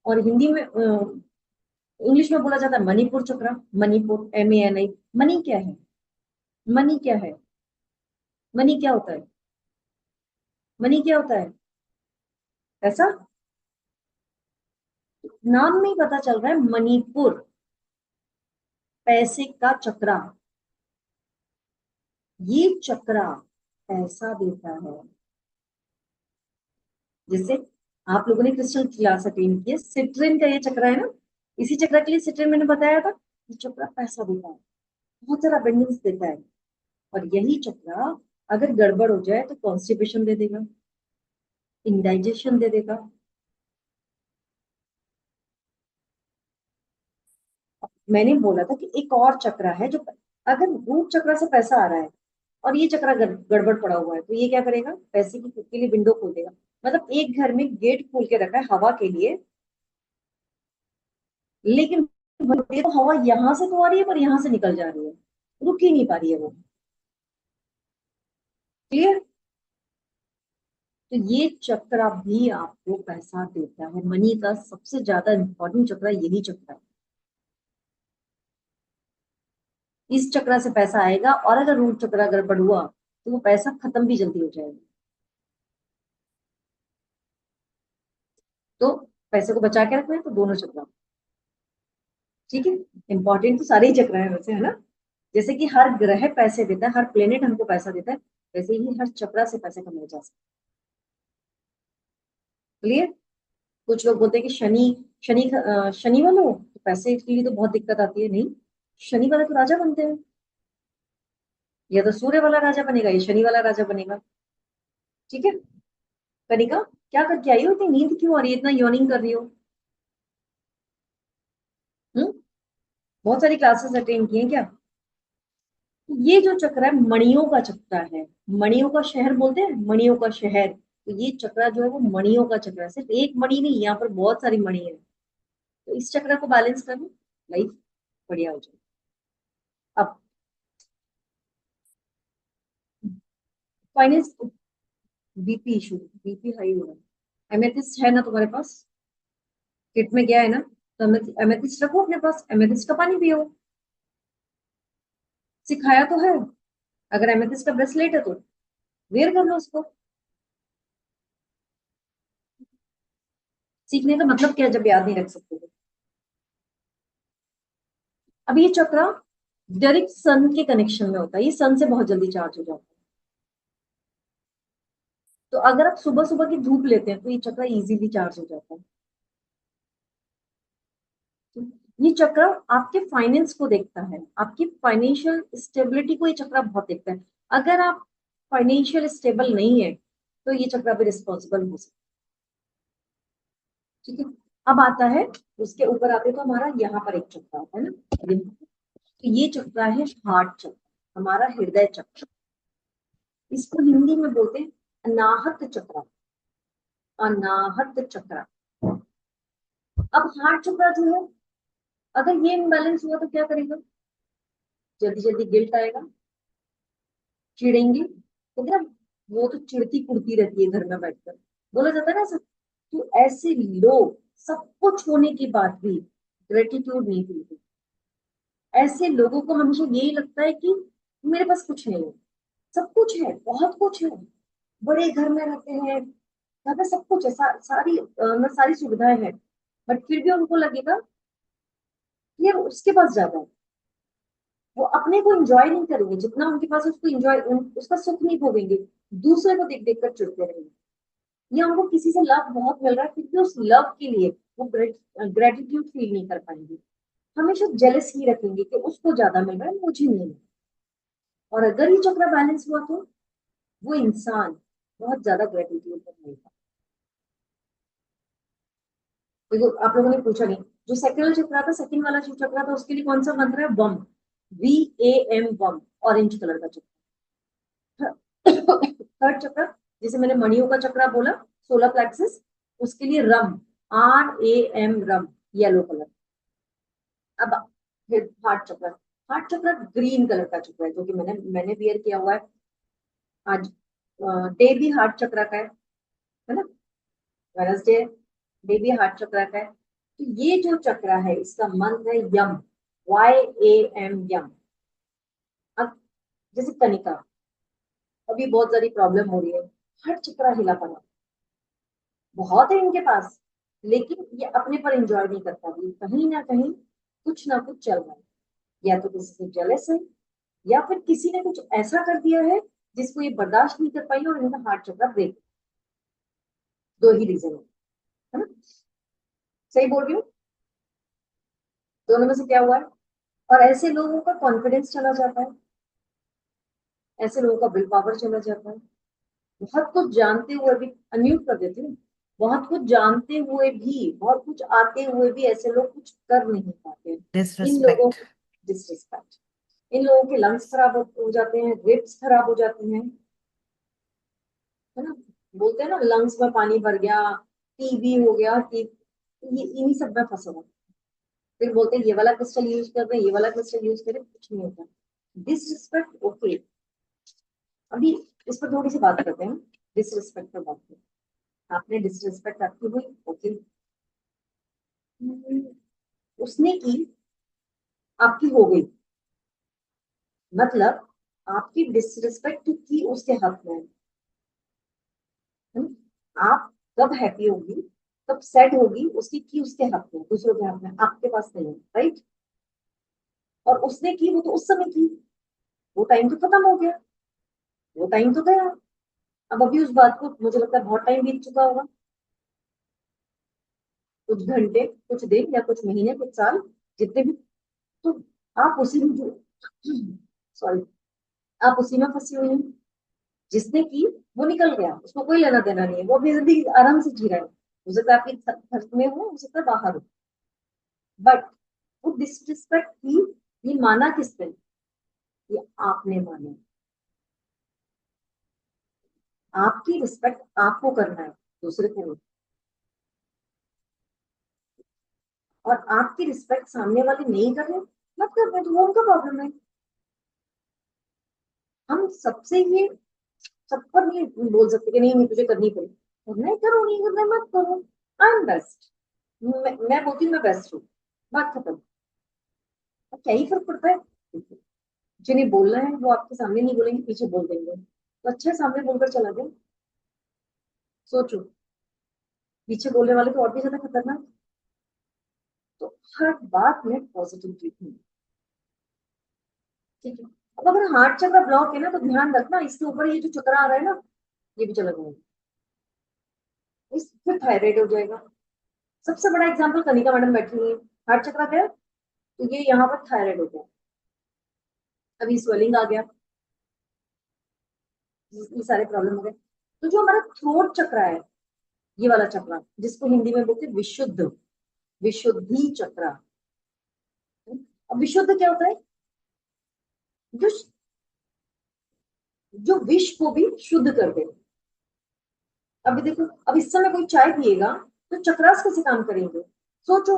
और हिंदी में इंग्लिश में बोला जाता है मणिपुर चक्र, मणिपुर, MANI। मनी क्या है? मनी क्या है? मनी क्या होता है? मनी क्या होता है? ऐसा नाम में ही पता चल रहा है, मणिपुर, पैसे का चक्रा। ये चक्रा पैसा देता है। जैसे आप लोगों ने क्रिस्टल क्लास अटेंड किया, सिट्रिन का ये चक्र है ना, इसी चक्र के लिए सिट्रिन मैंने बताया था। ये चक्र पैसा देता है, बहुत सारा अबंडेंस देता है। और यही चक्र अगर गड़बड़ हो जाए तो कॉन्स्टिपेशन दे देगा, इंडाइजेशन दे देगा। मैंने बोला था कि एक और चक्र है जो, अगर रूट चक्र से पैसा आ रहा है और ये चक्र गड़बड़ पड़ा हुआ है, तो ये क्या करेगा? पैसे की खुद के लिए विंडो खोल देगा। मतलब एक घर में गेट खोल के रखा है हवा के लिए, लेकिन ये तो हवा यहां से तो आ रही है पर यहां से निकल जा रही है, रुक ही नहीं पा रही है वो। क्लियर? तो ये चक्र भी आपको पैसा देता है। मनी का सबसे ज्यादा इंपॉर्टेंट चक्र यही चक्र है। इस चक्र से पैसा आएगा, और अगर रूट चक्र गड़बड़ हुआ तो वो पैसा खत्म भी जल्दी हो जाएगा। तो पैसे को बचा के रखना है तो दोनों चक्र, ठीक है। इंपॉर्टेंट तो सारे ही चक्र है वैसे, है ना। जैसे कि हर ग्रह पैसे देता है, हर प्लेनेट हमको पैसा देता है, वैसे ही हर चक्र से पैसे कमाए जा सकते हैं। क्लियर? कुछ लोग बोलते हैं कि शनि, शनि वाला हो तो पैसे के लिए तो बहुत दिक्कत आती है। नहीं, शनि वाला तो राजा बनते हैं। या तो सूर्य वाला राजा बनेगा या शनि वाला राजा बनेगा। ठीक है। कनिका, क्या करके आई हो? इतनी नींद क्यों आ रही है, इतना यॉर्निंग कर रही हो? हम्म, बहुत सारी क्लासेस अटेंड की हैं क्या? ये जो चक्र है मणियों का चक्र है। मणियों का शहर बोलते हैं, मणियों का शहर। तो ये चक्र जो है वो मणियों का चक्र है। सिर्फ एक मणि नहीं, यहाँ पर बहुत सारी मणि है। तो इस चक्र को बैलेंस कर लो, लाइफ बढ़िया हो जाए। अब finance, BP issue, BP high हो रहा है। एमेथिस्ट है ना तुम्हारे पास? किट में गया है ना? तो एमेथिस्ट रखो अपने पास, एमेथिस्ट का पानी पियो। सिखाया तो है। अगर एमेथिस्ट का ब्रेसलेट है तो वेयर कर लो उसको। सीखने का मतलब क्या है जब याद नहीं रख सकते तो? अब ये चक्र डायरेक्ट सन के कनेक्शन में होता है, ये सन से बहुत जल्दी चार्ज हो जाता है। तो अगर आप सुबह सुबह की धूप लेते हैं तो ये चक्र इजीली चार्ज हो जाता है। ये चक्र आपके फाइनेंस को देखता है, आपकी फाइनेंशियल स्टेबिलिटी को ये चक्र बहुत देखता है। अगर आप फाइनेंशियल स्टेबल नहीं है तो ये चक्र भी रिस्पॉन्सिबल हो सकता है। ठीक है। अब आता है, उसके ऊपर आते तो हमारा यहाँ पर एक चक्र आता है ना, तो ये चक्र है हार्ट चक्र, हमारा हृदय चक्र। इसको हिंदी में बोलते हैं अनाहत चक्र। अनाहत चक्र। अब हार्ट चक्र जो है, अगर ये इम्बैलेंस हुआ तो क्या करेगा? जल्दी जल्दी गिल्ट आएगा, चिढ़ेंगे, तो क्या, वो तो चिढ़ती कुड़ती रहती है घर में बैठकर, बोला जाता है ना ऐसा। तो ऐसे लोग सब कुछ होने के बाद भी ग्रेटिट्यूड नहीं फील, ऐसे लोगों को हमेशा यही लगता है कि मेरे पास कुछ नहीं है। सब कुछ है, बहुत कुछ है, बड़े घर में रहते हैं, यहाँ पे सब कुछ है, सारी सुविधाएं हैं, बट फिर भी उनको लगेगा कि यार उसके पास ज्यादा है। वो अपने को एंजॉय नहीं करेंगे जितना उनके पास, उसको एंजॉय, उसका सुख नहीं भोगेंगे, दूसरे को देख देख कर चिढ़ते रहेंगे। या उनको किसी से लव बहुत मिल रहा है फिर भी उस लव के लिए वो ग्रेटिट्यूड फील नहीं कर पाएंगे। हमेशा जेलस ही रखेंगे कि उसको ज्यादा मिल रहा है, मुझे नहीं मिल रहा। और अगर ये चक्र बैलेंस हुआ तो वो इंसान बहुत ज्यादा ग्रेटिट्यूड रहेगा। देखो आप लोगों ने पूछा नहीं, जो सेकंड चक्र था, सेकंड वाला जो चक्र था, उसके लिए कौन सा मंत्र है? वम, VAM, वम, ऑरेंज कलर का चक्र। थर्ड चक्र, जिसे मैंने मणियों का चक्र बोला, सोलर प्लेक्सिस, उसके लिए रम, RAM, रम, येलो कलर। अब फिर हार्ट चक्र, हार्ट चक्र ग्रीन कलर का चक्र है, जो कि मैंने वियर किया हुआ है आज। डे भी हार्ट चक्र का है ना, वेनसडे डे भी हार्ट चक्र का है। तो ये जो चक्र है इसका मंत्र है यम, YAM, यम। अब जैसे कनिका, अभी बहुत सारी प्रॉब्लम हो रही है, हार्ट चक्र हिला पड़ा, बहुत है इनके पास, लेकिन ये अपने पर एंजॉय नहीं करता, ये कहीं ना कुछ चल रहा है, या तो किसी से जेलस है, या फिर किसी ने कुछ ऐसा कर दिया है जिसको ये बर्दाश्त नहीं कर पाई और इनका हार्ट चक्र ब्रेक। दो ही रीजन है ना, सही बोल रही हूँ? दोनों में से क्या हुआ है? और ऐसे लोगों का कॉन्फिडेंस चला जाता है, ऐसे लोगों का विल पावर चला जाता है। बहुत कुछ जानते हुए भी, अनम्यूट कर देते हैं, बहुत कुछ जानते हुए भी, बहुत कुछ आते हुए भी ऐसे लोग कुछ कर नहीं पाते। इन लोगों डिसरिस्पेक्ट। डिसरिस्पेक्ट, इन लोगों के लंग्स खराब हो जाते हैं, रिब्स खराब हो जाती हैं, है ना। बोलते हैं ना लंग्स में पानी भर गया, टीबी हो गया, ये इन्हीं सब में फंसा हुआ। फिर बोलते हैं ये वाला क्रिस्टल यूज कर रहे हैं, ये वाला क्रिस्टल यूज करें, कुछ नहीं होता। डिसरिस्पेक्ट, ओके, अभी इस पर थोड़ी सी बात करते हैं। डिसरिस्पेक्ट पर बात करते हैं। आपने डिसरिस्पेक्ट आपकी हुई, ओके, उसने की, आपकी हो गई, मतलब आपकी डिसरिस्पेक्ट की उसके हक में है ना? आप कब हैप्पी होगी, कब सैड होगी, उसकी की उसके हक में, दूसरों के हक में, आपके पास नहीं है, राइट। और उसने की, वो तो उस समय की, वो टाइम तो खत्म हो गया, वो टाइम तो गया। अब अभी उस बात को मुझे लगता है बहुत टाइम बीत चुका होगा, कुछ घंटे, कुछ दिन, या कुछ महीने, कुछ साल, जितने भी। तो आप उसी में जो सॉरी, आप उसी में फंसी हुई हैं। जिसने की वो निकल गया, उसको कोई लेना देना नहीं है, वो अपनी जिंदगी आराम से जी रहा है। हो सकता है आपके घर में हो सकता है बाहर हो, बट वो डिसरिस्पेक्ट की, ये माना किसने? ये आपने माना। आपकी रिस्पेक्ट आपको करना है, दूसरे को नहीं। और आपकी रिस्पेक्ट सामने वाले नहीं कर रहे, मत कर रहे, तो वो उनका प्रॉब्लम है। हम सबसे ये, सब पर नहीं बोल सकते कि नहीं नहीं तुझे करनी पड़ेगी, करना है करो, नहीं करना है मत करो। आई एम बेस्ट, मैं बोलती हूँ मैं बेस्ट हूँ, बात खत्म। अब क्या ही फर्क पड़ता है? जिन्हें बोलना है वो आपके सामने नहीं बोलेंगे, पीछे बोल देंगे, तो अच्छा है सामने बोलकर चला गया। सोचो, पीछे बोलने वाले तो और भी ज्यादा खतरनाक। तो हर बात में पॉजिटिव ट्रीटमेंट, ठीक है। अब अगर हार्ट चक्र ब्लॉक है ना, तो ध्यान रखना इसके ऊपर ये जो चक्र आ रहा है ना, ये भी चला जाएगा, इस फिर थायराइड हो जाएगा। सबसे बड़ा एग्जाम्पल कनिका मैडम बैठी हुई है, हार्ट चक्र गया तो ये यहाँ पर थायराइड हो गया, अभी स्वेलिंग आ गया, ये सारे प्रॉब्लम हो गए। तो जो हमारा थ्रोट चक्र है, ये वाला चक्र, जिसको हिंदी में बोलते हैं विशुद्ध, विशुद्धि चक्र। अब विशुद्ध क्या होता है? जो जो विष को भी शुद्ध कर दे। अभी देखो, अब इस समय कोई चाय पिएगा तो चक्रास कैसे काम करेंगे? सोचो,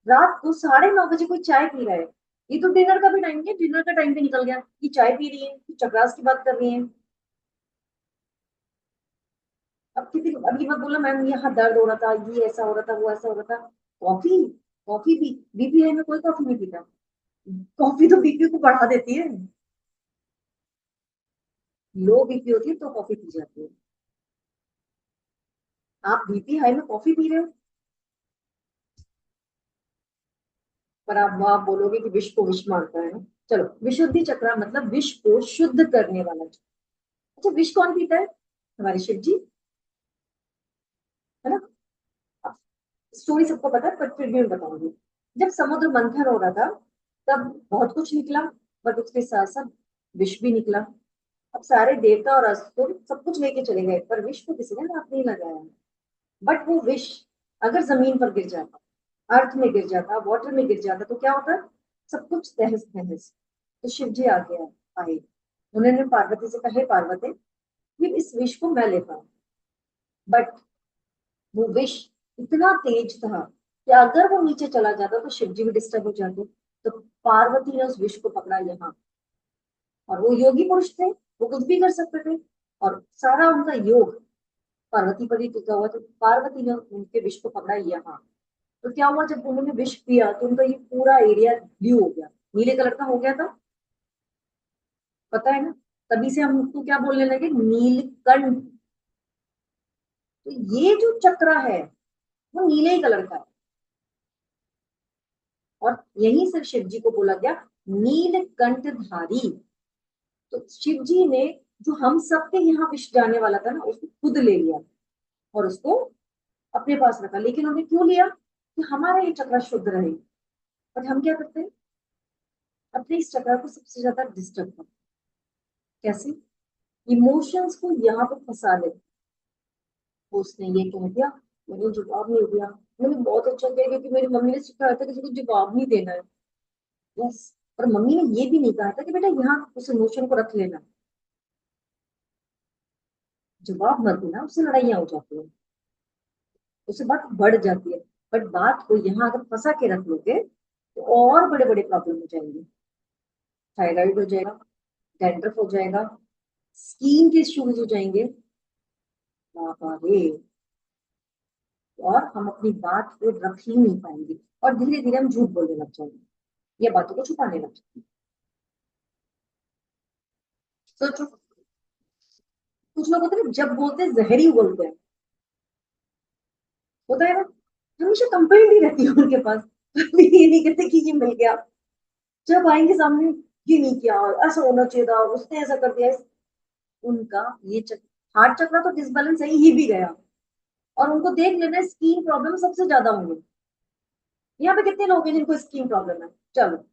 रात को 9:30 बजे कोई चाय पी रहा है, ये तो डिनर का भी टाइम है, डिनर का टाइम भी निकल गया, ये चाय पी रही है, चक्रास की बात कर रही है। अब किसी, अब ये मत बोला मैम यहाँ दर्द हो रहा था, ये ऐसा हो रहा था, वो ऐसा हो रहा था। कॉफी, कॉफी भी, बीपी है में कोई कॉफी नहीं पीता, कॉफी तो बीपी को बढ़ा देती है। लो बीपी होती है तो कॉफी पी जाती है, आप बीपी हाई में कॉफी पी रहे हो, पर आप बोलोगे कि विष को विष मारता है ना। चलो, विशुद्धि चक्र मतलब विष को शुद्ध करने वाला चक्र। अच्छा, विष कौन पीता है? हमारे शिव जी, है ना। स्टोरी सबको पता है, पर फिर भी मैं बताऊंगी। जब समुद्र मंथन हो रहा था तब बहुत कुछ निकला, बट उसके साथ साथ विष भी निकला। अब सारे देवता और असुर सब कुछ लेके चले गए, पर विष को किसी ने हाथ नहीं लगाया। बट वो विष अगर जमीन पर गिर जाता, अर्थ में गिर जाता, वाटर में गिर जाता, तो क्या होता? सब कुछ तहस नहस। तो शिव जी आ गया आए, उन्होंने पार्वती से कहा, "हे पार्वती, ये इस विष को मैं लेता हूँ।" बट वो विष इतना तेज था कि अगर वो नीचे चला जाता तो शिव जी भी डिस्टर्ब हो जाते। तो पार्वती ने उस विष को पकड़ा यहाँ, और वो योगी पुरुष थे, वो कुछ भी कर सकते थे, और सारा उनका योग पार्वती पर ही टिका हुआ। तो पार्वती ने उनके विष को पकड़ा यहाँ। तो क्या हुआ, जब उन्होंने विष पिया तो उनका ये पूरा एरिया ब्लू हो गया, नीले कलर का हो गया था, पता है ना? तभी से हम उसको क्या बोलने लगे, नीलकंठ। तो ये जो चक्र है वो नीले ही कलर का है, और यहीं से शिव जी को बोला गया नीलकंठधारी। तो शिव जी ने जो हम सबके यहाँ विष जाने वाला था ना, उसको खुद ले लिया और उसको अपने पास रखा। लेकिन उन्हें क्यों लिया? कि हमारा ये चक्र शुद्ध रहे। बट हम क्या करते हैं, अपने इस चक्र को सबसे ज्यादा डिस्टर्ब करते हैं। कैसे? इमोशंस को यहाँ पे फंसा लेते। उसने ये कह दिया, मैंने जवाब नहीं दिया, मैंने बहुत अच्छा किया क्योंकि मेरी मम्मी ने सिखाया था किसी को जवाब नहीं देना है। यस। और मम्मी ने ये भी नहीं कहा था कि बेटा यहाँ उस इमोशन को रख लेना, जवाब मत देना, उससे लड़ाइयाँ हो जाती है, उससे बात बढ़ जाती है। बट बात को यहाँ अगर फंसा के रख लोगे तो और बड़े बड़े प्रॉब्लम हो जाएंगे। थायराइड हो जाएगा, डैंड्रफ हो जाएगा, स्किन के इश्यूज हो जाएंगे, बाबा रे। और हम अपनी बात को रख ही नहीं पाएंगे, और धीरे धीरे हम झूठ बोलने लग जाएंगे या बातों को छुपाने लग जाएंगे। सोचो, कुछ लोग होते हैं जब बोलते हैं जहरी बोलते हैं, होता है ना, हमेशा कंप्लेंट ही रहती है उनके पास। कभी ये नहीं कहते कि ये मिल गया, जब आएंगे सामने, ये नहीं किया, ऐसा होना चाहिए था, उसने ऐसा कर दिया। उनका ये हार्ट चक्र तो डिसबैलेंस है ही भी गया, और उनको देख लेना स्किन प्रॉब्लम सबसे ज्यादा होंगे। यहाँ पे कितने लोग हैं जिनको स्किन प्रॉब्लम है? चलो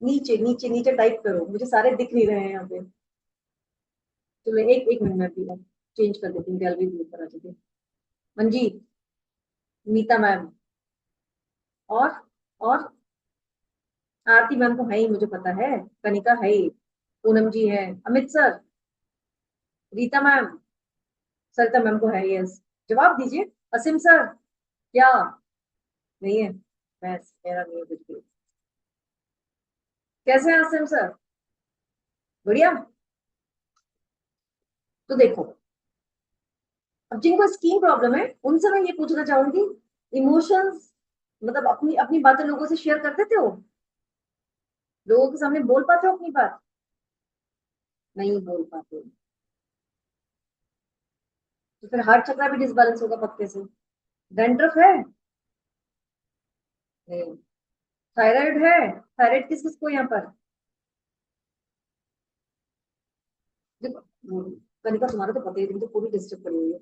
नीचे नीचे नीचे टाइप करो, मुझे सारे दिख नहीं रहे हैं यहाँ पे। चलो एक एक मिनट में भी चेंज कर देती हूँ, गैलरी व्यू पर आ जाती हूँ। मंजीत, नीता मैम, और आरती मैम तो है ही, मुझे पता है, कनिका है ही, पूनम जी है, अमित सर, रीता मैम, सरिता मैम को है, यस। जवाब दीजिए। असीम सर, क्या नहीं है? मैं, मेरा नहीं है कुछ भी। कैसे हैं असीम सर? बढ़िया। तो देखो, अब जिनको स्किन प्रॉब्लम है उनसे मैं ये पूछना चाहूंगी, इमोशंस मतलब अपनी अपनी बातें लोगों से शेयर कर देते हो? लोगों के सामने बोल पाते हो अपनी बात? नहीं बोल पाते। तो फिर हार्ट चक्र भी डिसबैलेंस होगा पक्के से। डैंड्रफ है? नहीं। थायराइड है? थायराइड किस किस को यहाँ पर? देखो, कनिका तुम्हारा तो पता ही है, तुम तो पूरी डिस्टर्ब करी हुई है।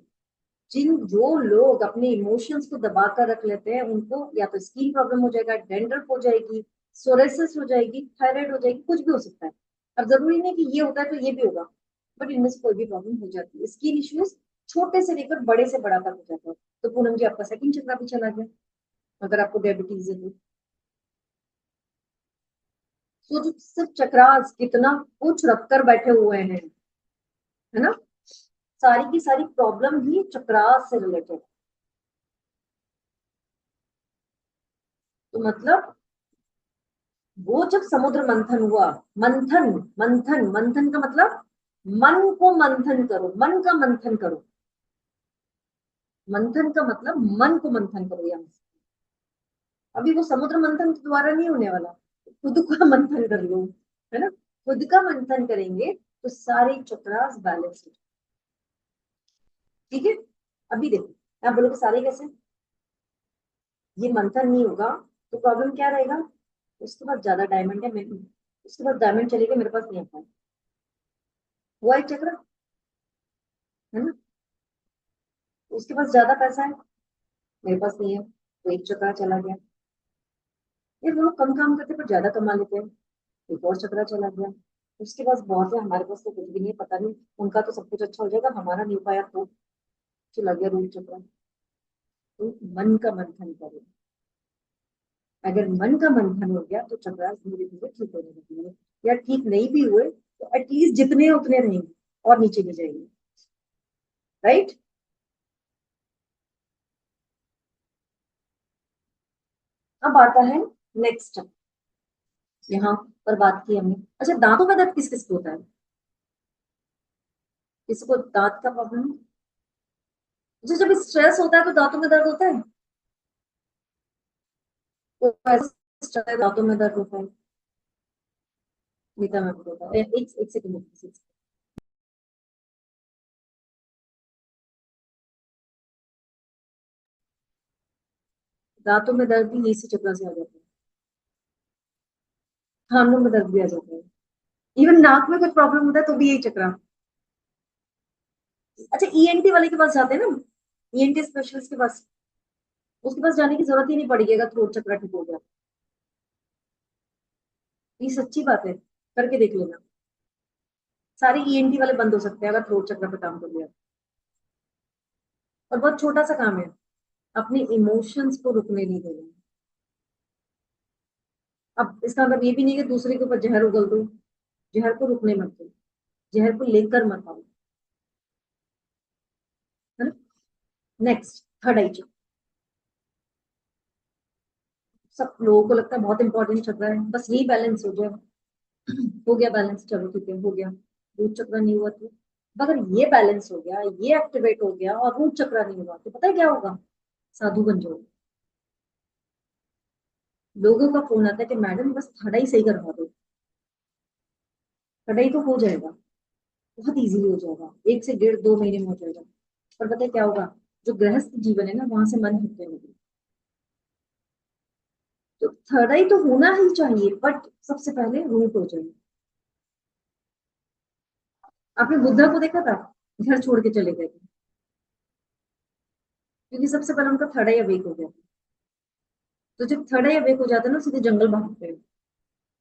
जो लोग अपने इमोशंस को दबा कर रख लेते हैं उनको या तो स्किन प्रॉब्लम हो जाएगा, डेंड्रफ हो जाएगी, सोरेसिस हो जाएगी, थायराइड हो जाएगी, कुछ भी हो सकता है। अब जरूरी नहीं कि ये होता है तो ये भी होगा, बट इनमें से कोई भी प्रॉब्लम हो जाती है। स्किन इश्यूज छोटे से लेकर बड़े से बड़ा तक हो जाता है। तो पूनम जी, आपका सेकंड चक्रा भी चला गया अगर आपको डायबिटीज है तो। सोचो, सिर्फ चक्रास कितना कुछ रखकर बैठे हुए हैं, है ना? सारी की सारी प्रॉब्लम ही चक्रास से रिलेटेड। तो मतलब वो जब समुद्र मंथन हुआ, मंथन मंथन मंथन का मतलब मन को मंथन करो, मन का मंथन करो। मंथन का मतलब मन को मंथन करो यहाँ से। अभी वो समुद्र मंथन के द्वारा नहीं होने वाला, खुद का मंथन कर लो, है ना? खुद का मंथन करेंगे तो सारे चक्रास बैलेंस हो। ठीक है, अभी देखो, आप बोलोगे सारे कैसे? ये मंथन नहीं होगा तो प्रॉब्लम क्या रहेगा? उसके बाद ज्यादा डायमंड है मेरे, उसके बाद डायमंड चलेगा मेरे पास नहीं आता है, वो एक चक्र, है ना? उसके पास ज्यादा पैसा है, मेरे पास नहीं है तो एक चक्रा चला गया। ये वो लोग कम काम करते पर ज्यादा कमा लेते हैं, एक और चक्रा चला गया। उसके पास बहुत है, हमारे पास तो कुछ भी नहीं है, पता नहीं उनका तो सब कुछ अच्छा हो जाएगा, हमारा नहीं हो पाया तो चला गया रूप चक्रा। तो मन का मंथन करो। अगर मन का मंथन हो गया तो चक्रा धीरे धीरे ठीक होने लगेंगे, या ठीक नहीं भी हुए तो एटलीस्ट जितने हैं उतने रहेंगे और नीचे नहीं जाएंगे। राइट। अब आता है नेक्स्ट। यहाँ पर बात की हमने, अच्छा दांतों में दर्द किस किस को होता है? किसी को दांत का प्रॉब्लम है? अच्छा, जब स्ट्रेस होता है तो दांतों में दर्द होता है? तो ऐसा stress है, दांतों में दर्द होता है? मीठा में होता है। एक सेकंड। दांतों में दर्द भी इसी चक्कर से आ जाता है, कानों में दर्द भी आ जाता है, इवन नाक में कुछ प्रॉब्लम होता है तो भी यही चक्कर। अच्छा, ईएनटी वाले के पास जाते हैं ना, ईएनटी स्पेशलिस्ट के पास, उसके पास जाने की जरूरत ही नहीं पड़ेगी अगर थ्रोट चक्कर ठीक हो गया। ये सच्ची बात है, करके देख लेना। सारे ईएनटी वाले बंद हो सकते हैं अगर थ्रोट चक्कर पे काम कर लिया। और बहुत छोटा सा काम है, अपने इमोशंस को रुकने नहीं देना। अब इसका मतलब ये भी नहीं कि दूसरे के ऊपर जहर उगल दो, जहर को रुकने मत दो, जहर को लेकर मत आओ, है ना। नेक्स्ट, थर्ड आई चक्र। सब लोगों को लगता है बहुत इंपॉर्टेंट चक्र है, बस यही बैलेंस हो जाए। हो गया बैलेंस, चलो ठीक है, हो गया। रूट चक्र नहीं हुआ तो, अगर ये बैलेंस हो गया, ये एक्टिवेट हो गया और रूट चक्र नहीं हुआ तो पता है क्या होगा? साधु बन जाओगे। लोगों का फोन आता है कि मैडम बस थर्ड आई सही करवा दो। थर्ड आई तो हो जाएगा, बहुत इजीली हो जाएगा, 1 से 1.5 2 महीने में हो जाएगा। पर पता है क्या होगा? जो गृहस्थ जीवन है ना, वहां से मन हटने लगेगा। तो थर्ड आई तो होना ही चाहिए, बट सबसे पहले रूट हो जाए। आपने बुद्धा को देखा था, घर छोड़ के चले गए थे, क्योंकि सबसे पहले उनका थर्ड आई अवेक हो गया। तो जब थर्ड आई अवेक हो जाता है ना, सीधे जंगल भागते हैं।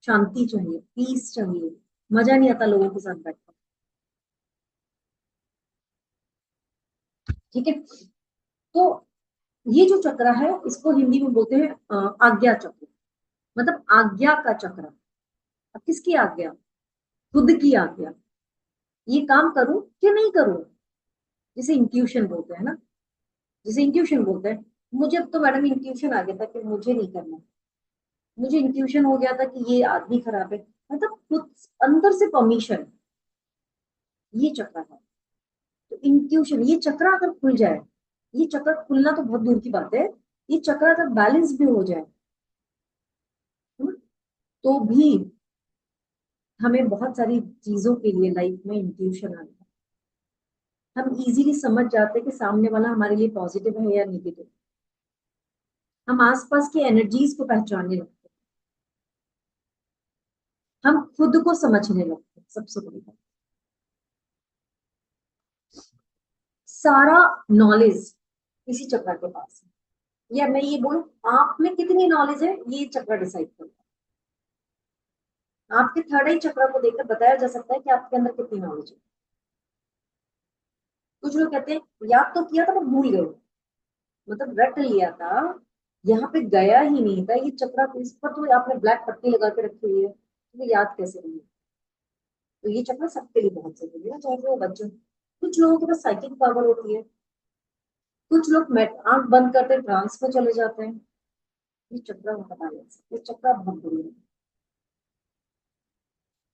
शांति चाहिए, पीस चाहिए, मजा नहीं आता लोगों के साथ बैठकर। ठीक है। तो ये जो चक्र है इसको हिंदी में बोलते हैं आज्ञा चक्र, मतलब आज्ञा का चक्र। अब किसकी आज्ञा? खुद की आज्ञा। ये काम करूं कि नहीं करूं, जिसे इंट्यूशन बोलते हैं ना, जिसे इंट्यूशन बोलते हैं। मुझे अब तो मैडम इंट्यूशन आ गया था कि मुझे नहीं करना। मुझे इंट्यूशन हो गया था कि ये आदमी खराब है, मतलब खुद अंदर से परमिशन। ये चक्र है। तो इंट्यूशन, ये चक्र अगर खुल जाए, ये चक्र खुलना तो बहुत दूर की बात है, ये चक्र अगर बैलेंस भी हो जाए, हम्म, तो भी हमें बहुत सारी चीजों के लिए लाइफ में इंट्यूशन आता है। हम इजीली समझ जाते हैं कि सामने वाला हमारे लिए पॉजिटिव है या निगेटिव। हम आसपास की एनर्जीज को पहचानने लगते हैं, हम खुद को समझने लगते हैं, सबसे बड़ी बात। सारा नॉलेज इसी चक्र के पास है, या मैं ये बोलूं, आप में कितनी नॉलेज है ये चक्र डिसाइड करता है। आपके थर्ड आई चक्र को देखकर बताया जा सकता है कि आपके अंदर कितनी नॉलेज है। कुछ लोग कहते हैं याद तो किया था पर भूल गए, मतलब रट लिया था, यहाँ पे गया ही नहीं था ये चक्र, इस पर तो आपने ब्लैक पट्टी लगा के रखी हुई है, तो याद कैसे नहीं? तो ये चक्र सबके लिए बहुत जरूरी है, चाहे वो बच्चों। कुछ लोगों के पास साइकिक पावर होती है, कुछ लोग आंख बंद करते ट्रांस में चले जाते हैं। ये चक्र हटा लें, ये चक्र बहुत बुरी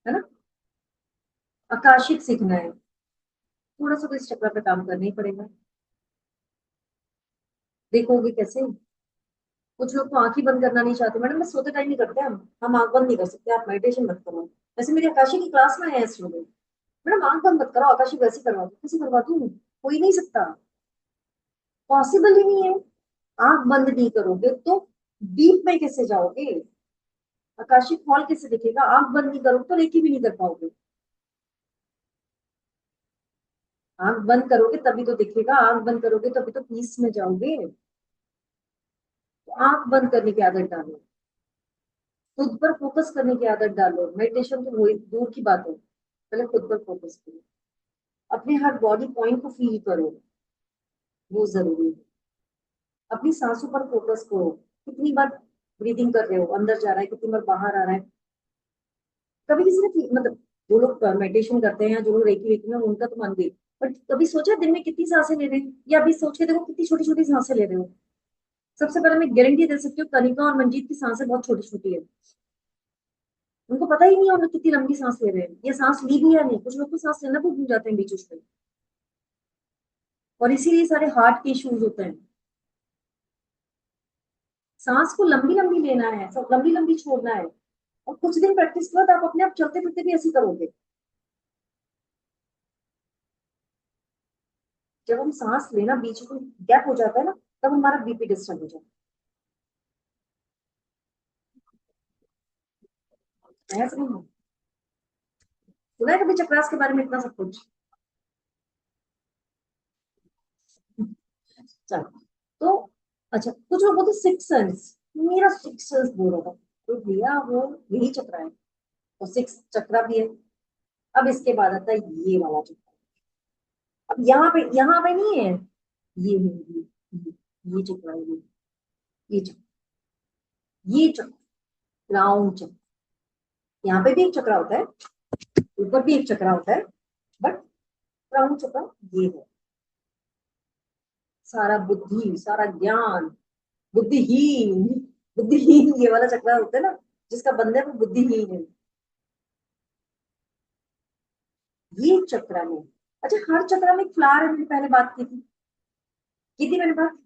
है ना। आकाशिक सीखना है, थोड़ा सा तो इस चक्र पे काम करना ही पड़ेगा। देखोगे कैसे? कुछ लोग तो आंख ही बंद करना नहीं चाहते, मैडम मैं सोते टाइम नहीं करते, हम आंख बंद नहीं कर सकते, आप मेडिटेशन मत करो। वैसे मेरी आकाशी की क्लास में है स्टूडेंट, मैडम आंख बंद मत करो, आकाशी वैसे करवा दो, कैसे करवा दूं? हो ही नहीं सकता, पॉसिबल ही नहीं है। आंख बंद नहीं करोगे तो डीप में कैसे जाओगे? आकाशिक हॉल कैसे दिखेगा? आंख बंद नहीं करोगे तो रेकी भी नहीं कर पाओगे। आंख बंद करोगे तभी तो दिखेगा, आंख बंद करोगे तभी तो पीस में जाओगे। तो आंख बंद करने की आदत डालो, खुद पर फोकस करने की आदत डालो। मेडिटेशन तो वही दूर की बात है, पहले खुद पर फोकस करो, अपने हर बॉडी पॉइंट को फील करो, वो जरूरी है। अपनी सांसों पर फोकस करो, कितनी बार ब्रीदिंग कर रहे हो, अंदर जा रहा है, कितनी बार बाहर आ रहा है। कभी किसी ने मतलब जो लोग मेडिटेशन करते हैं, जो लोग रेकी वेकी में, उनका तो मन भी, बट कभी सोचा दिन में कितनी सांसें ले रहे हैं, या अभी सोच के देखो कितनी छोटी छोटी सांसें ले रहे हो। सबसे पहले मैं गारंटी दे सकती हूँ, कनिका और मंजीत की सांसें बहुत छोटी छोटी है, उनको पता ही नहीं है हम लोग कितनी लंबी सांस ले रहे हैं, या सांस ली भी है नहीं। कुछ लोग तो सांस लेना भी भूल जाते हैं बीच उसमें, और इसीलिए सारे हार्ट के इश्यूज होते हैं। सांस को लंबी लंबी लेना है, सब लंबी लंबी छोड़ना है, और कुछ दिन प्रैक्टिस के बाद आप अपने आप चलते फिरते भी ऐसे करोगे। जब हम सांस लेना बीच में गैप हो जाता है ना, तब हमारा बीपी डिस्टर्ब हो जाता है। ऐसा नहीं सुना है कभी चक्रास के बारे में इतना सब कुछ? चलो, तो अच्छा, कुछ लोग बोलते सिक्स सेंस, मेरा सिक्स सेंस बोल रहा था, तो भैया वो यही चक्रा है, और सिक्स चक्रा भी है। अब इसके बाद आता है ये वाला चक्रा। अब यहाँ पे नहीं है, ये चक्रा है, ये चक्र, ये चक्र, क्राउन चक्र। यहाँ पे भी एक चक्रा होता है, ऊपर भी एक चक्रा होता है, बट क्राउन चक्र ये है। सारा बुद्धि, सारा ज्ञान, बुद्धिहीन, बुद्धिहीन ये वाला चक्र होता है ना, जिसका बंदा है वो बुद्धिहीन है, ये चक्र में। अच्छा, हर चक्र में एक फ्लावर है, मैंने पहले बात की थी मैंने बात।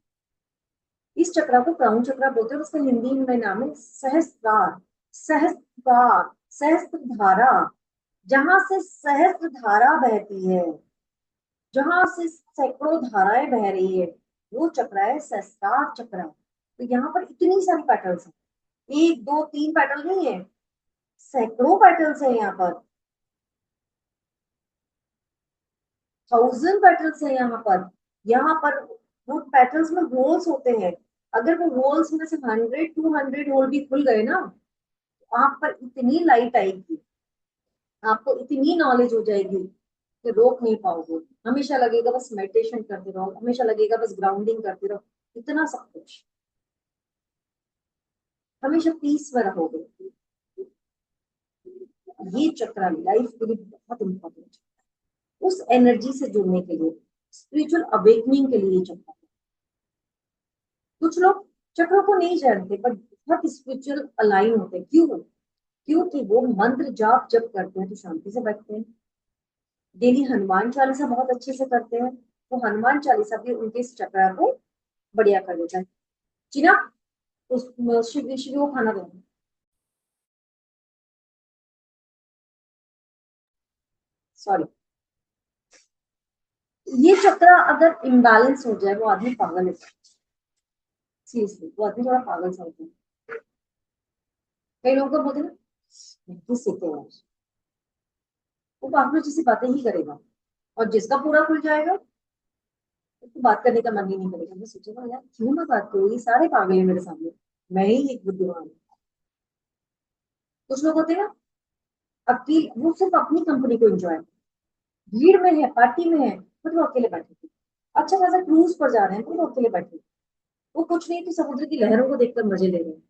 इस चक्र को क्राउन चक्र बोलते हैं, उसका हिंदी में नाम है सहस्त्रार। सहस्त्रार, सहस्त्र धारा, जहां से सहस्त्र धारा बहती है, जहां से सैकड़ों धाराएं बह रही है, वो चक्र है सहस्त्रार चक्र। तो यहाँ पर इतनी सारी पैटर्न्स है, एक दो तीन पैटर्न नहीं है, सैकड़ों पैटर्न्स है यहाँ पर, 1000 पेटल्स है यहाँ पर। यहाँ पर वो पेटल्स में होल्स होते हैं, अगर वो होल्स में से 100 200 होल भी खुल गए ना, तो आप पर इतनी लाइट आएगी, आपको इतनी नॉलेज हो जाएगी कि रोक नहीं पाओगे। हमेशा लगेगा बस मेडिटेशन करते रहो, हमेशा लगेगा बस ग्राउंडिंग करते रहो, इतना सब कुछ, हमेशा पीस में रहोगे। ये चक्र लाइफ के लिए बहुत इंपॉर्टेंट है, उस एनर्जी से जुड़ने के लिए, स्पिरिचुअल अवेकनिंग के लिए चक्र। कुछ लोग चक्रों को नहीं जानते, पर बहुत स्पिरिचुअल अलाइन होते हैं। क्यों? क्योंकि वो मंत्र जाप जब करते हैं तो शांति से बैठते हैं, डेली हनुमान चालीसा बहुत अच्छे से करते हैं, तो हनुमान चालीसा भी उनके इस चक्र को बढ़िया कर देता है। चिना, उस शिव शिव को खाना दो। सॉरी, ये चक्र अगर इम्बैलेंस हो जाए, वो आदमी पागल है, सीरियसली वो आदमी थोड़ा पागल सा होता है। कई लोगों को बोलते हैं ना, सीखते हैं, वो पागलों जैसी बातें ही करेगा, और जिसका पूरा खुल जाएगा तो बात करने का मन ही नहीं करेगा। मैं सोचूंगा यार क्यों मैं बात करूँ, ये सारे पागल है मेरे सामने, मैं ही एक बुद्धिमान हूँ। कुछ लोग होते हैं ना, अकेले, वो सिर्फ अपनी कंपनी को एंजॉय, भीड़ में है, पार्टी में है, बट वो अकेले बैठे थे, अच्छा खासा क्रूज पर जा रहे हैं, तो वो अकेले बैठे, वो कुछ नहीं तो समुद्र की लहरों को देखकर मजे ले रहे हैं,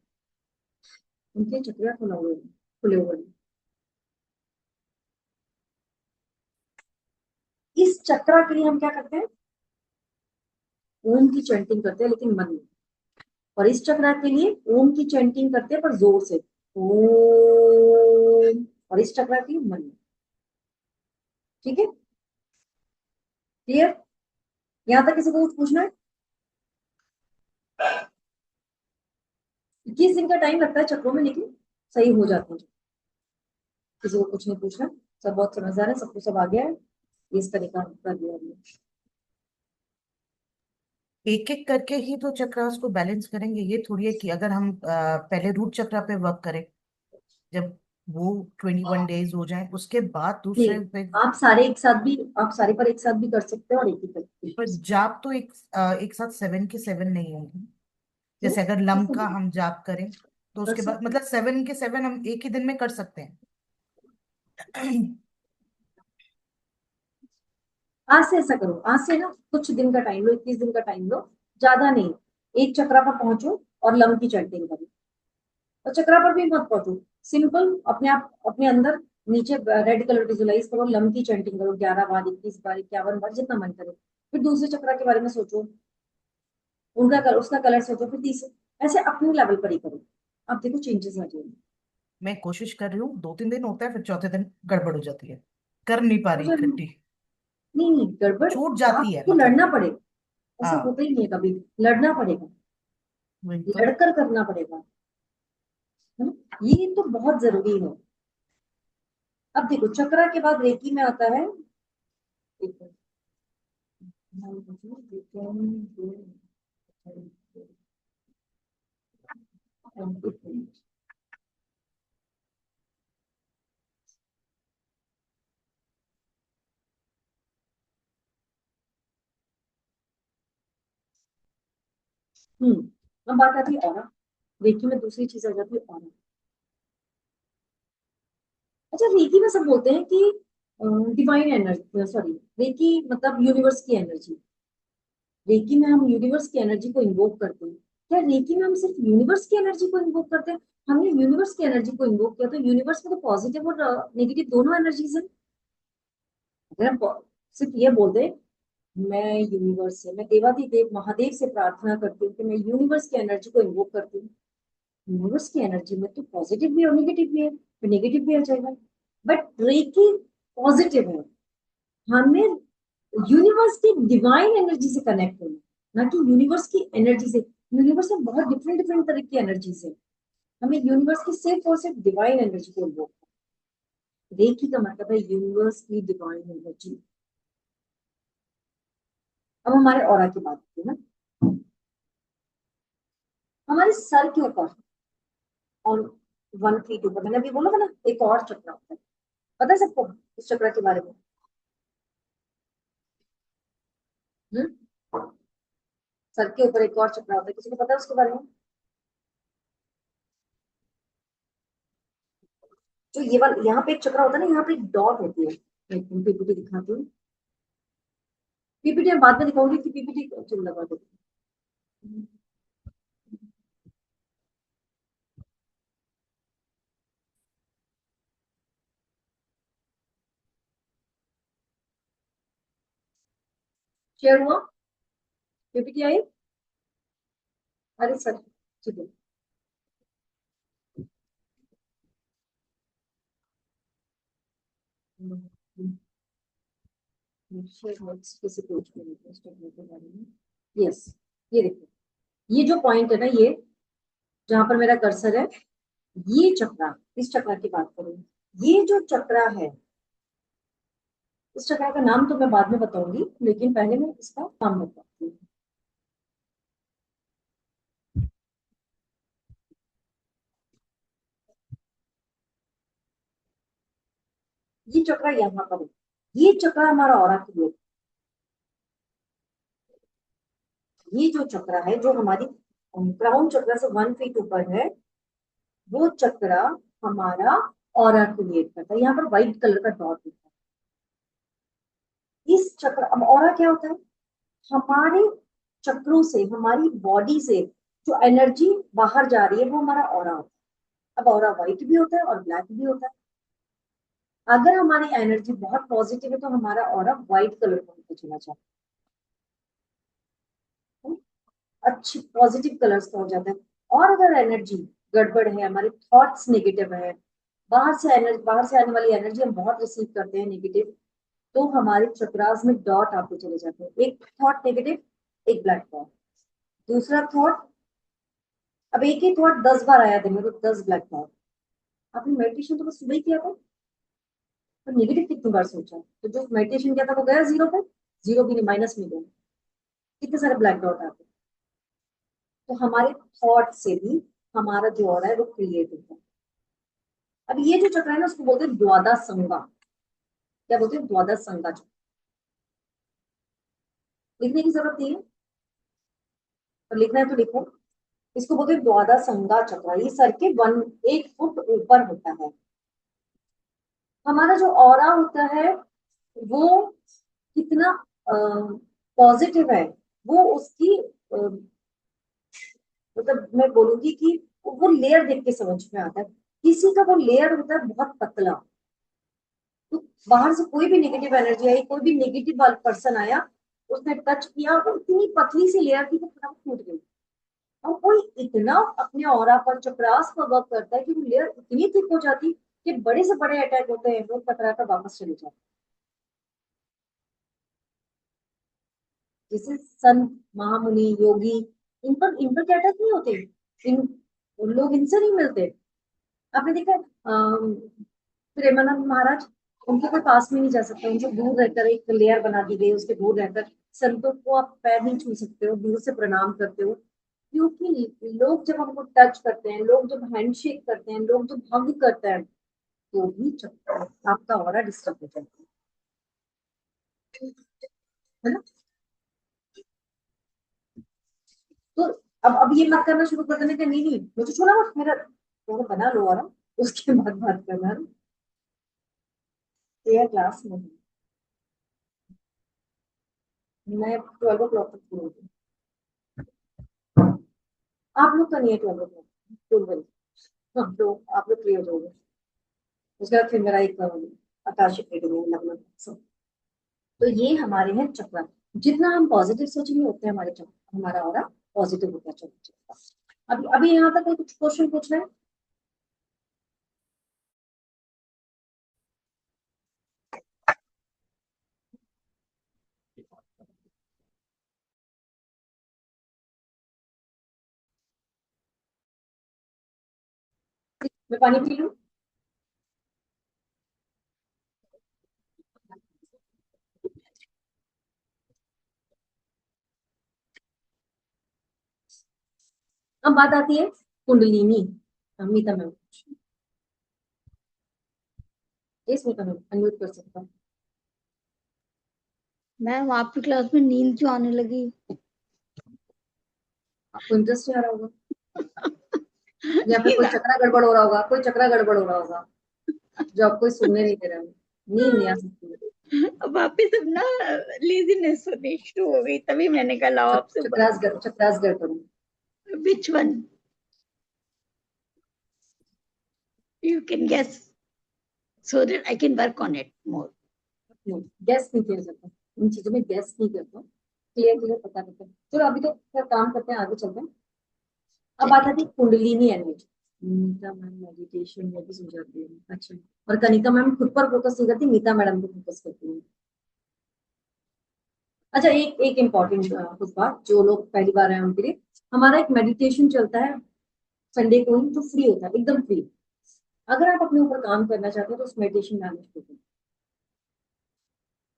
उनके चक्रिया खुले हुए हैं। इस चक्रा के लिए हम क्या करते हैं, ओम की चैंटिंग करते हैं, लेकिन मन में। और इस चक्रा के लिए ओम की चैंटिंग करते हैं, पर जोर से, ओम। और इस चक्रा के लिए मन में। ठीक है, क्लियर? यहाँ तक किसी को कुछ पूछना है? 21 दिन का टाइम लगता है चक्रों में, लेकिन सही हो जाते हैं। किसी को कुछ नहीं पूछना, सब बहुत समझदार है, सबको सब आ गया है, इस तरीका कर दिया हमने। एक एक करके ही तो चक्रास को बैलेंस करेंगे, ये थोड़ी है कि अगर हम पहले रूट चक्रा पे वर्क करें, जब वो 21 डेज हो जाए उसके बाद दूसरे नहीं, पे। आप सारे एक साथ भी, आप सारे पर एक साथ भी कर सकते हैं, और एक ही करके भी कर पर सकते जाप तो एक साथ 7 के 7 नहीं होंगे। जैसे अगर लम इसको का हम जाप करें तो कर उसके बाद सकते मतलब 7 के 7 हम एक ही दिन में कर सकते हैं। आज से ऐसा करो, आज से ना कुछ दिन का टाइम लो, 21 दिन का टाइम लो, ज्यादा नहीं, एक चक्रा पर पहुंचो और लम की चैंटिंग करो। और चक्रा पर भी मत पहुंचो, सिंपल अपने आप अपने अंदर नीचे रेड कलर विजुलाइज करो, लम की चैंटिंग करो 11 बार, 21 बार, 51 बार, जितना मन करे। फिर दूसरे चक्रा के बारे में सोचो, उनका कलर, उसका कलर सोचो, फिर तीसरे, ऐसे अपने लेवल पर ही करो। आप देखो चेंजेस आ जाएंगे। मैं कोशिश कर रही हूँ, 2-3 दिन होता है, फिर चौथे दिन गड़बड़ हो जाती है, कर नहीं पा रही मुझे इकट्ठी, नहीं नहीं, गड़बड़ छूट जाती है आपको मतलब। लड़ना पड़ेगा, ऐसा हाँ होता ही नहीं है कभी, लड़ना पड़ेगा, वही तो। लड़कर करना पड़ेगा, है ना? ये तो बहुत जरूरी है। अब देखो चक्रा के बाद रेकी में आता है, एक मिनट। अब बात आती है ऑरा। रेकी में दूसरी चीज आ जाती है ऑरा। अच्छा, रेकी में सब बोलते हैं कि डिवाइन एनर्जी, सॉरी, रेकी मतलब यूनिवर्स की एनर्जी। रेकी में हम यूनिवर्स की एनर्जी को इन्वोक करते हैं। क्या रेकी में हम सिर्फ यूनिवर्स की एनर्जी को इन्वोक करते हैं? हमने यूनिवर्स की एनर्जी को इन्वोक किया तो यूनिवर्स में तो पॉजिटिव और नेगेटिव दोनों एनर्जीज हैं। अगर हम सिर्फ ये बोल दे, मैं यूनिवर्स से, मैं देवाधिदेव महादेव से प्रार्थना करती हूँ कि मैं यूनिवर्स की एनर्जी को इन्वोक करती हूँ, यूनिवर्स की एनर्जी में तो पॉजिटिव भी और नेगेटिव भी है, तो नेगेटिव भी आ जाएगा। बट रेकी पॉजिटिव है, हमें यूनिवर्स की डिवाइन एनर्जी से कनेक्ट होना, ना कि यूनिवर्स की एनर्जी से। यूनिवर्स में बहुत डिफरेंट डिफरेंट तरह की एनर्जीज है, हमें यूनिवर्स की सिर्फ और सिर्फ डिवाइन एनर्जी को इन्वोक। रेकी का मतलब है यूनिवर्स की डिवाइन एनर्जी। अब हमारे ऑरा की बात करते हैं ना, हमारे सर के ऊपर और 1 फीट ऊपर, मैंने अभी बोला था ना एक और चक्र होता है, पता है सबको इस चक्र के बारे में? हम्म? सर के ऊपर एक और चक्र होता है, किसी को पता है उसके बारे में? जो ये वाला यहाँ पे एक चक्र होता है ना, यहाँ पे एक डॉट होती है, मैं पीपीटी दिखाती हूँ। पीपीटी मैं बाद में दिखाऊंगी कि पीपीटी चलो लगा दो। शेयर हुआ? पीपीटी आई? अरे सर, ठीक है। यस, ये देखो, ये जो पॉइंट है ना, ये जहां पर मेरा कर्सर है, ये चक्रा, इस चक्रा की बात करें, ये जो चक्रा है, इस चक्रा का नाम तो मैं बाद में बताऊंगी, लेकिन पहले मैं इसका नाम बताती हूँ। ये चक्रा यहाँ पर है, ये चक्रा हमारा ऑरा क्रिएट, ये जो चक्रा है जो हमारी क्राउन चक्रा से 1 फीट ऊपर है, वो चक्रा हमारा ऑरा क्रिएट करता है। यहाँ पर व्हाइट कलर का डॉट होता है इस चक्र। अब ऑरा क्या होता है? हमारे चक्रों से, हमारी बॉडी से जो एनर्जी बाहर जा रही है वो हमारा ऑरा होता है। अब ऑरा व्हाइट भी होता है और ब्लैक भी होता है। अगर हमारी एनर्जी बहुत पॉजिटिव है तो हमारा ऑरा व्हाइट कलर का होता चला जाता है, अच्छी पॉजिटिव कलर्स का हो जाता है। और अगर एनर्जी गड़बड़ है, हमारे थॉट्स नेगेटिव है, बाहर से एनर्जी, बाहर से आने वाली एनर्जी हम बहुत रिसीव करते हैं नेगेटिव, तो हमारे चक्रास में डॉट आते चले जाते हैं, एक थॉट नेगेटिव, एक ब्लैक डॉट, दूसरा थॉट। अब एक ही थॉट 10 बार आया दिन में तो 10 ब्लैक डॉट। आपने मेडिटेशन तो बस सुबह ही किया था, तो नेगेटिव कितनी बार सोचा? तो जो मेडिटेशन किया था वो गया जीरो पे, जीरो भी नहीं, माइनस में गया, कितने सारे ब्लैक डॉट आते। तो हमारे थॉट से भी हमारा जो हो रहा है वो क्रिएट होता है। अब ये जो चक्र है ना, उसको बोलते हैं द्वादश संगा। क्या बोलते हैं? द्वादश संगा चक्र। लिखने की जरूरत नहीं है, और लिखना है तो लिखो। इसको बोलते हैं द्वादशंगा चक्र। ये सर के 1 फुट ऊपर होता है। हमारा जो ऑरा होता है वो कितना पॉजिटिव है, वो उसकी मतलब मैं बोलूंगी कि वो लेयर देख के समझ में आता है। किसी का वो लेयर होता है बहुत पतला, तो बाहर से कोई भी नेगेटिव एनर्जी आई, कोई भी नेगेटिव पर्सन आया, उसने टच किया, वो इतनी पतली सी लेयर थी, वो फटाफट टूट गई। और कोई इतना अपने ऑरा पर चक्रास पर वर्क करता है कि वो लेयर इतनी थिक हो जाती कि बड़े से बड़े अटैक होते हैं, वो पतरा कर वापस चले जाते। जैसे संत, महामुनि, योगी, इन पर क्या अटैक नहीं होते, इन उन लोग इनसे नहीं मिलते। आपने देखा प्रेमानंद महाराज, उनके कोई पास में नहीं जा सकता, उनसे दूर रहकर एक लेयर बना दी गई, उसके दूर रहकर संतों को आप पैर नहीं छू सकते हो, दूर से प्रणाम करते हो। क्योंकि लोग जब हमको टच करते हैं, लोग जब हैंडशेक करते हैं, लोग जब हग करते हैं, तो भी आपका ऑरा डिस्टर्ब हो जाता है ना। तो अब ये मत करना शुरू कर देने का, नहीं नहीं मुझे छूना मत, मेरा थोड़ा बना लो ऑरा, उसके बाद बात करना। क्लियर क्लास में मैं 12 o'clock तक फ्री हूँ। आप लोग का नहीं है 12 o'clock, डोंट वरी, हाँ तो आप लोग फ्री हो जाओगे। उसके बाद फिर मेरा एक आकाशिक रीडिंग है लगभग सब। तो ये हमारे हैं चक्र। जितना हम पॉजिटिव सोचेंगे उतने हमारे चक्र, हमारा ऑरा पॉजिटिव होता चलता। अभी अभी यहाँ तक कोई कुछ क्वेश्चन पूछ रहे हैं? मैं पानी पी लूं? अब बात आती है kundalini. Amita ma'am, Smita ma'am unmute कर सकता हूँ? मैम आपकी क्लास में नींद क्यों आने लगी? आपको इंटरेस्ट आ रहा होगा, या फिर कोई चक्रा गड़बड़ हो रहा होगा, कोई चक्रा गड़बड़ हो रहा होगा जो आपको सुनने नहीं दे रहा है। नींद नहीं आ सकती है। अब वापिस अब ना लेजीनेस होनी शुरू हो गई, तभी मैंने कहा लाओ आपसे चक्रास गड़बड़। Which one you can guess so that I can work on it more. Guess नहीं किया जाता, इन चीजों में गैस नहीं करता, क्लियर क्लियर पता करते हैं। चलो अभी तो क्या काम करते हैं, आगे चलते हैं। अब बात आती है कुंडलिनी एनर्जी। मीता मैम मेडिटेशन में भी समझाती है, अच्छा। और कनिका मैम खुद पर फोकस नहीं करती, मीता मैडम को फोकस करती है। अच्छा, एक एक इम्पोर्टेंट कुछ बात, जो लोग पहली बार आए उनके लिए, हमारा एक मेडिटेशन चलता है संडे को ही, जो फ्री होता है, एकदम फ्री। अगर आप अपने ऊपर काम करना चाहते हैं तो उस मेडिटेशन में आना शुरू करें,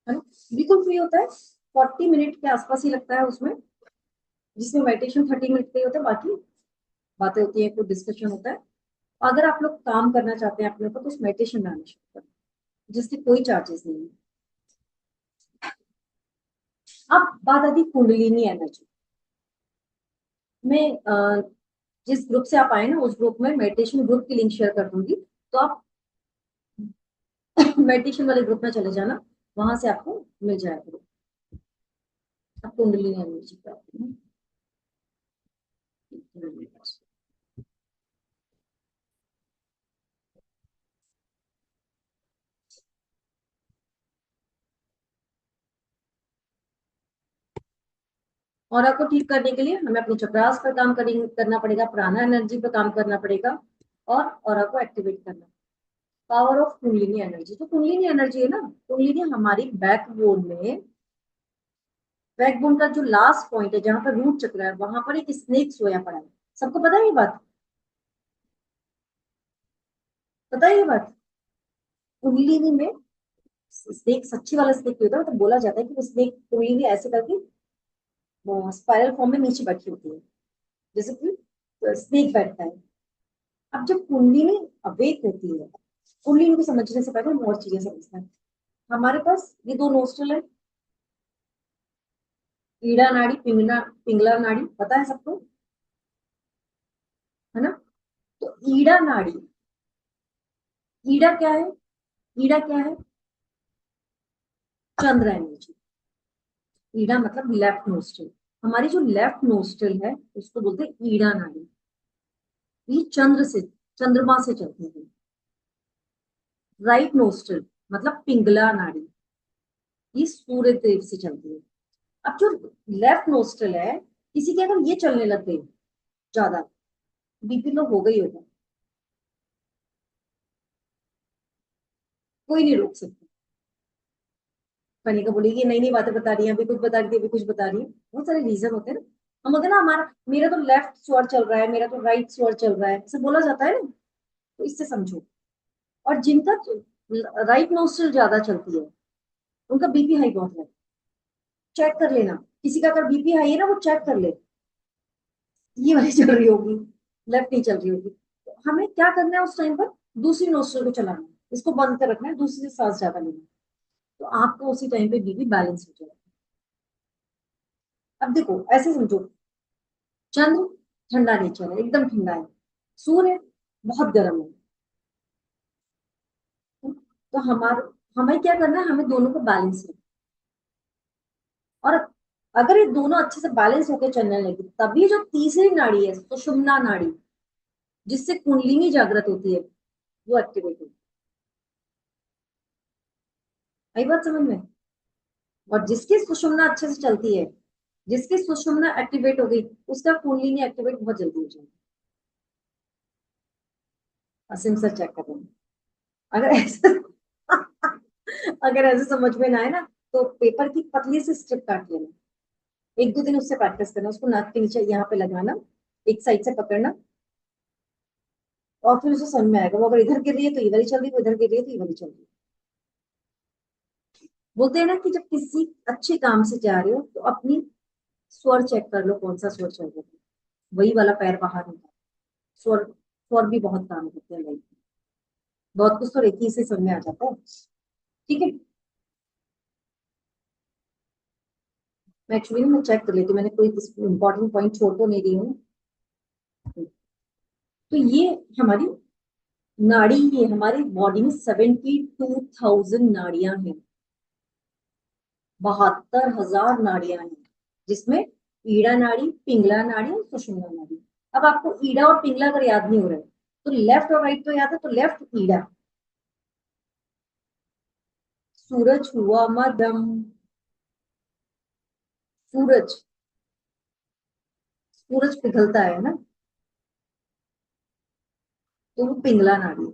है ना। बिल्कुल फ्री होता है, 40 मिनट के आसपास ही लगता है उसमें, जिसमें मेडिटेशन 30 मिनट का ही होता है, बाकी बातें होती है, कुछ डिस्कशन होता है। अगर आप लोग काम करना चाहते हैं अपने ऊपर तो उस मेडिटेशन में आना शुरू करें, जिसके कोई चार्जेस नहीं है। अब बात आती है कुंडलिनी एनर्जी में। जिस ग्रुप से आप आए ना, उस ग्रुप में मेडिटेशन ग्रुप की लिंक शेयर कर दूंगी, तो आप मेडिटेशन वाले ग्रुप में चले जाना, वहां से आपको मिल जाएगा। आप कुंडलिनी एनर्जी प्राप्त है। और आपको ठीक करने के लिए हमें अपने चक्रास पर काम करना पड़ेगा, प्राणा एनर्जी पर काम करना पड़ेगा, और आपको एक्टिवेट करना। पावर ऑफ कुंडलिनी एनर्जी, तो कुंडलिनी एनर्जी है ना, कुंडलिनी हमारी बैकबोन में, बैकबोन का जो लास्ट पॉइंट है जहां पर रूट चक्र है, वहां पर एक स्नेक सोया पड़ा है। सबको पता है ये बात? पता है ये बात? कुंडलिनी में स्नेक, सच्ची वाला स्नेक होता है, तो बोला जाता है कि वो स्नेक कुंडलिनी ऐसे करके स्पाइरल फॉर्म में नीचे बैठी होती है, जैसे कि स्नेक बैठता है। अब जब कुंडलिनी अवेक होती है, कुंडलिनी को समझने से पहले हम और चीजें समझते हैं। हमारे पास ये 2 नोस्ट्रल है, ईड़ा नाड़ी, पिंगला नाड़ी, पता है सबको? है ना। तो ईड़ा नाड़ी, ईड़ा क्या है, ईड़ा क्या है, चंद्र एनर्जी। ईड़ा मतलब लेफ्ट नोस्ट्रल, हमारी जो लेफ्ट नोस्ट्रल है उसको बोलते हैं ईड़ा नाड़ी। ये चंद्र से, चंद्रमा से चलती है। राइट नोस्ट्रल मतलब पिंगला नाड़ी, ये सूर्य देव से चलती है। अब जो लेफ्ट नोस्ट्रल है, किसी के अगर ये चलने लग गई ज्यादा, बीपी लो हो गई होगा, कोई नहीं रोक सकता। कनिका बोलेगी नई नई बातें बता रही है, अभी कुछ बता रही थी, अभी कुछ बता रही है। बहुत सारे रीजन होते हैं ना। हम बोलते हैं ना हमारा, मेरा तो लेफ्ट स्वर चल रहा है, मेरा तो राइट स्वर चल रहा है, ऐसे बोला जाता है ना। तो इससे समझो। और जिनका राइट नोस्ट्रल ज्यादा चलती है, उनका बीपी हाई बहुत है। चेक कर लेना, किसी का अगर बीपी हाई है ना, वो चेक कर ले, ये वाली चल रही होगी, लेफ्ट नहीं चल रही होगी। तो हमें क्या करना है उस टाइम पर, दूसरी नोस्ट्रल को चलाना है, इसको बंद कर रखना है, दूसरी से सांस ज्यादा लेना है। तो आपको उसी टाइम पे बीपी बैलेंस हो जाएगा। अब देखो ऐसे समझो, चंद्र ठंडा नेचर है, एकदम ठंडा है, सूर्य बहुत गर्म है। तो हमारे, हमें क्या करना है, हमें दोनों को बैलेंस रखना। और अगर ये दोनों अच्छे से बैलेंस होकर चलने लगे, तभी जो तीसरी नाड़ी है सुषुम्ना नाड़ी, जिससे कुंडलिनी जागृत होती है, वो एक्टिवेट होती है। आई बात समझ में। और जिसकी सुषुम्ना अच्छे से चलती है, जिसकी सुषुम्ना एक्टिवेट हो गई, उसका कुंडलिनी एक्टिवेट बहुत जल्दी हो जाएगा। असीम सर चेक कर लेना। अगर ऐसे अगर ऐसे समझ में ना आए ना, तो पेपर की पतली सी स्ट्रिप काट लेना। एक दो दिन उससे प्रैक्टिस करना, उसको नाक के नीचे यहाँ पे लगाना, एक साइड से पकड़ना, और फिर उसे समझ में आएगा। वो अगर इधर गिर रही है तो ये वाली चल रही है, वो इधर गिर रही है तो ये वाली चल रही है। बोलते हैं ना कि जब किसी अच्छे काम से जा रहे हो तो अपनी स्वर चेक कर लो, कौन सा स्वर चल रहा है, वही वाला पैर बाहर होता है। स्वर, स्वर भी बहुत काम करते हैं लाइफ में। बहुत कुछ तो रेखी से समझ में आ जाता है। ठीक है, मैं एक्चुअली मैं चेक कर लेती हूँ, मैंने कोई इंपॉर्टेंट पॉइंट छोड़ तो नहीं रही हूँ। तो ये हमारी नाड़ी, ये हमारी बॉडी में 72,000 नाड़ियां हैं, 72,000 नाड़ियां हैं, जिसमें ईड़ा नाड़ी, पिंगला नाड़ी और सुषुम्ना नाड़ी। अब आपको ईड़ा और पिंगला अगर याद नहीं हो रहा है, तो लेफ्ट और राइट तो याद है, तो लेफ्ट ईड़ा, सूरज हुआ मध्यम, सूरज, सूरज पिघलता है ना, तो वो पिंगला नाड़ी है।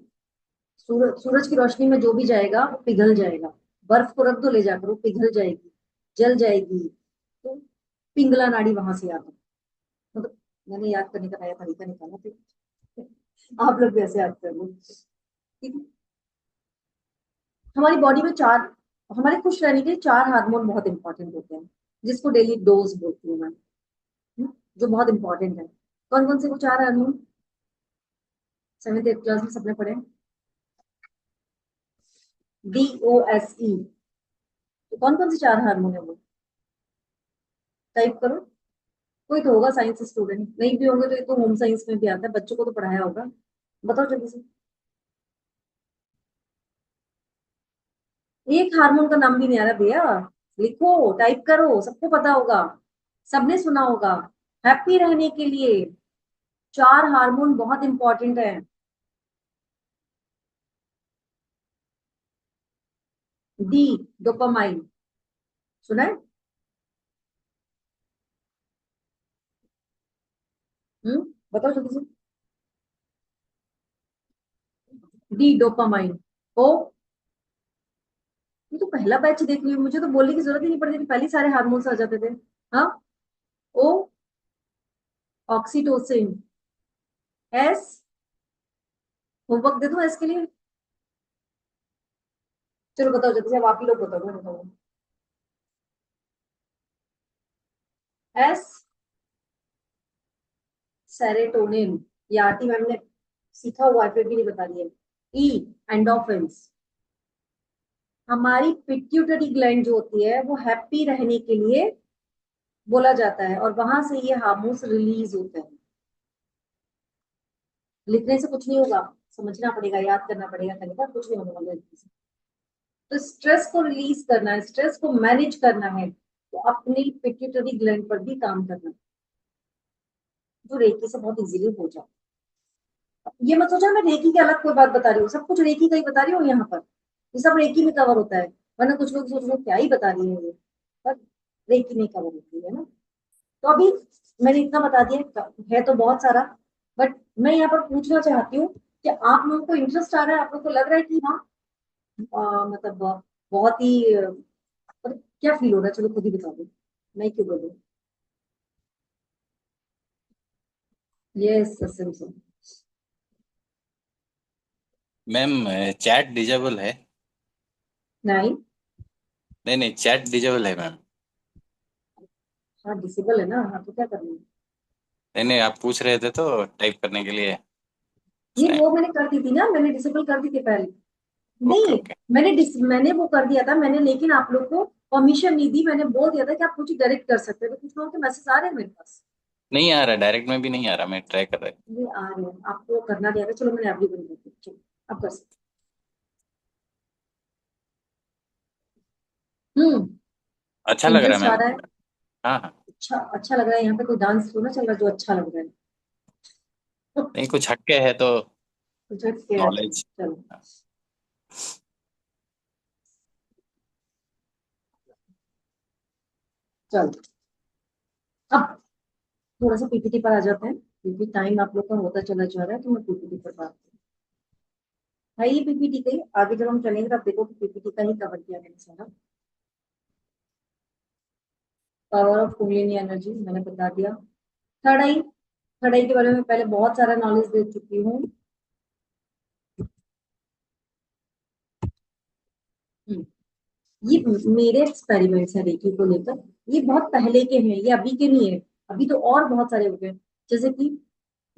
सूरज, सूरज की रोशनी में जो भी जाएगा वो पिघल जाएगा। बर्फ को रख दो ले जाकर, वो पिघल जाएगी, जल जाएगी। तो पिंगला नाड़ी वहां से आता है। मतलब मैंने याद करने का नया तरीका निकाला, तो आप लोग भी ऐसे याद कर लो। ठीक है। हमारी बॉडी में चार, हमारे खुश रहने के लिए चार हार्मोन बहुत इंपॉर्टेंट होते हैं, जिसको डेली डोज बोलती हूँ मैं। जो बहुत इंपॉर्टेंट है। कौन कौन से वो चार हार्मोन, 7th 8th क्लास में सबने पढ़े। DOSE। तो कौन कौन से चार हार्मोन है वो, टाइप करो। कोई तो होगा साइंस स्टूडेंट, नहीं भी होंगे तो ये तो होम साइंस में भी आता है, बच्चों को तो पढ़ाया होगा। बताओ जल्दी से। एक हार्मोन का नाम भी नहीं आ रहा भैया, लिखो, टाइप करो, सबको पता होगा, सबने सुना होगा। हैप्पी रहने के लिए चार हार्मोन बहुत इंपॉर्टेंट है। डी, डोपामाइन, सुना है। बताओ जल्दी से। D dopamine. ओ, ये तो पहला बैच देख रही हूँ, मुझे तो बोलने की जरूरत ही नहीं पड़ती थी, पहले ही सारे हार्मोन्स आ जाते थे। हाँ। ओ, ऑक्सीटोसिन। एस, होमवर्क दे दूं एस के लिए। चलो बताओ जल्दी से, अब आप ही लोग बताओ, मैं बताऊँ। एस, सेरोटोनिन, ये आरती मैम ने सीखा हुआ है फिर भी नहीं बता रही है। ई, एंडोफिन्स। हमारी पिट्यूटरी ग्लैंड जो होती है वो हैप्पी रहने के लिए बोला जाता है, और वहां से ये हार्मोन्स रिलीज होते हैं। लिखने से कुछ नहीं होगा, समझना पड़ेगा, याद करना पड़ेगा, करेगा कुछ नहीं होने वाला लिखने से। तो स्ट्रेस को रिलीज करना है, स्ट्रेस को मैनेज करना है, तो अपनी पिट्यूटरी ग्लैंड पर भी काम करना है, जो रेकी से बहुत इजीली हो जाए। ये मत सोचा मैं रेकी के अलग कोई बात बता रही हूँ, सब कुछ रेकी का ही बता रही हूँ यहाँ पर, ये सब रेकी में कवर होता है। वरना कुछ लोग सोच रहे हैं, क्या ही बता रही है ये, पर रेकी नहीं कवर होती है ना। तो अभी मैंने इतना बता दिया, है तो बहुत सारा, बट मैं यहाँ पर पूछना चाहती हूँ कि आप लोगों को इंटरेस्ट आ रहा है, आप लोगों को लग रहा है कि हाँ मतलब बहुत ही पर क्या फील हो रहा है, चलो खुद ही बता दो, मैं क्यों बोलूँ। Yes simple. Ma'am chat disable है? नहीं, नहीं नहीं, चैट डिजेबल है मैम। हाँ डिसेबल है ना, हाँ तो क्या करना है। नहीं नहीं, आप पूछ रहे थे तो टाइप करने के लिए उस नहीं टाइम। वो मैंने कर दी थी ना, मैंने डिसेबल कर दी थी पहले। ओके नहीं, ओके। मैंने वो कर दिया था मैंने, लेकिन आप लोग को परमिशन नहीं दी, मैंने बोल दिया था कि आप कुछ डायरेक्ट कर सकते हो, तो कुछ लोगों के मैसेज आ रहे हैं मेरे पास। नहीं आ रहा, डायरेक्ट में भी नहीं आ रहा, मैं ट्राई कर रहा हूँ। ये आ रहे हैं, आपको करना नहीं आ रहा, चलो मैंने अभी बंद कर दिया, चलो अब कर सकते। अच्छा लग रहा है इंटरेस्ट आ मैम। रहा है। हाँ हाँ। अच्छा अच्छा लग रहा है, यहाँ पे कोई डांस तो ना चल रहा है जो अच्छा लग रहा है। नहीं, कुछ हटके है तो कुछ हटके है, नॉलेज। चलो चलो। अब थोड़ा सा पीपीटी पर आ जाते हैं, क्योंकि टाइम आप लोग का होता चला जा रहा है, तो मैं पीपीटी पर बात करूँ। है ये पीपीटी का ही, आगे जब हम चलेंगे तब देखो कि पीपीटी का ही कवर किया मैंने सारा। पावर ऑफ कुंडलिनी एनर्जी मैंने बता दिया। थर्ड आई, थर्ड आई के बारे में पहले बहुत सारा नॉलेज दे चुकी हूँ। हम्म, ये मेरे एक्सपेरिमेंट्स हैं रेकी को लेकर, ये बहुत पहले के हैं, ये अभी के नहीं है। अभी तो और बहुत सारे हो गए, जैसे कि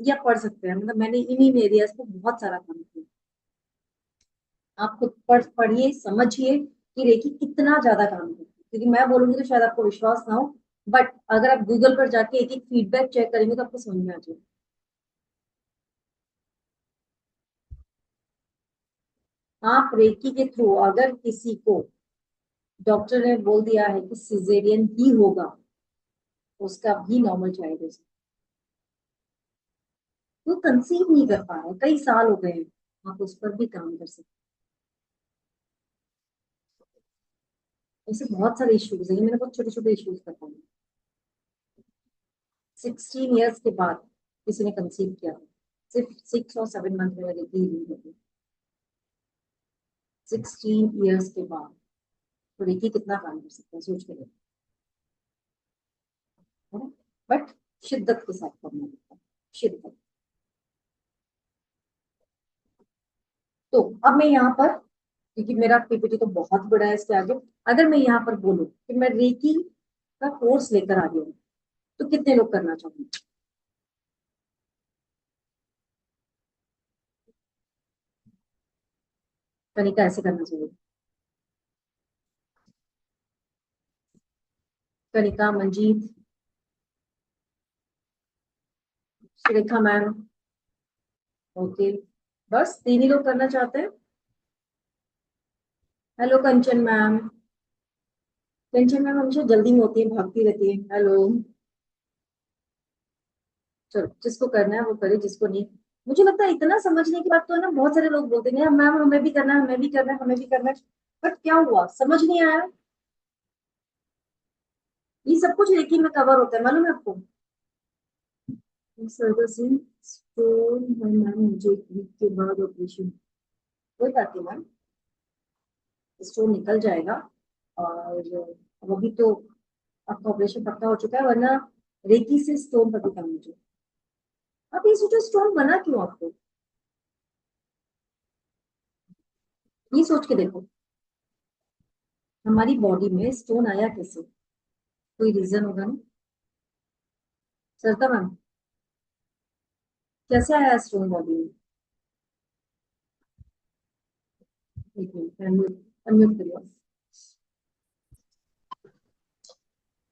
ये आप पढ़ सकते हैं, मतलब मैंने इन एरियाज पे बहुत सारा काम किया। आप खुद पढ़िए समझिए कि रेकी कितना ज्यादा काम करती है, क्योंकि मैं बोलूंगी तो शायद आपको विश्वास ना हो, बट अगर आप गूगल पर जाके एक एक फीडबैक चेक करेंगे तो आपको समझ में आ जाएगा। आप रेकी के थ्रू अगर किसी को डॉक्टर ने बोल दिया है कि सिजेरियन ही होगा, तो उसका भी नॉर्मल चाइल्ड है, वो कंसीव नहीं कर पा रहा है, कई साल हो गए हैं, आप उस पर भी काम कर सकते हैं। ऐसे बहुत सारे इश्यूज हैं, मैंने बहुत छोटे छोटे इश्यूज बताए। 16 ईयर्स के बाद किसी ने कंसीव किया, सिर्फ 6 और 7 मंथ में रेकी हीलिंग होगी। 16 ईयर्स के बाद तो रेकी कितना काम कर सकता है, सोच के देखो, है ना। बट शिद्दत के साथ करना पड़ता है, शिद्दत। तो अब मैं यहाँ पर, क्योंकि मेरा पीपीटी तो बहुत बड़ा है, इसके आगे अगर मैं यहाँ पर बोलूँ कि मैं रेकी का कोर्स लेकर आ गई हूँ, तो कितने लोग करना चाहेंगे। कनिका ऐसे करना चाहिए, कनिका, मंजीत, सुरेखा मैम, ओके, बस 3 ही लोग करना चाहते हैं। हेलो कंचन मैम, कंचन मैम हमेशा जल्दी में होती है, भागती रहती है, हेलो। चलो जिसको करना है वो करे, जिसको नहीं, मुझे लगता है इतना समझने की बात तो है ना, बहुत सारे लोग बोलते हैं मैम हमें भी करना है, हमें भी करना है, हमें भी करना है, बट क्या हुआ, समझ नहीं आया। ये सब कुछ एक ही में कवर होता है, मालूम है आपको। सर्विसिंग स्टोन है मैम, मुझे 1 वीक के बाद ऑपरेशन, कोई बात नहीं मैम, स्टोन निकल जाएगा। और अब अभी तो आपका ऑपरेशन पक्का हो चुका है, वरना रेकी से स्टोन पर भी काम हो जाएगा। आप ये सोचो स्टोन बना क्यों आपको, ये सोच के देखो, हमारी बॉडी में स्टोन आया कैसे, कोई रीजन होगा ना। सरता मैम, कैसे आया स्टोन बॉडी में। एक मिनट अनम्यूट, अनम्यूट करिए।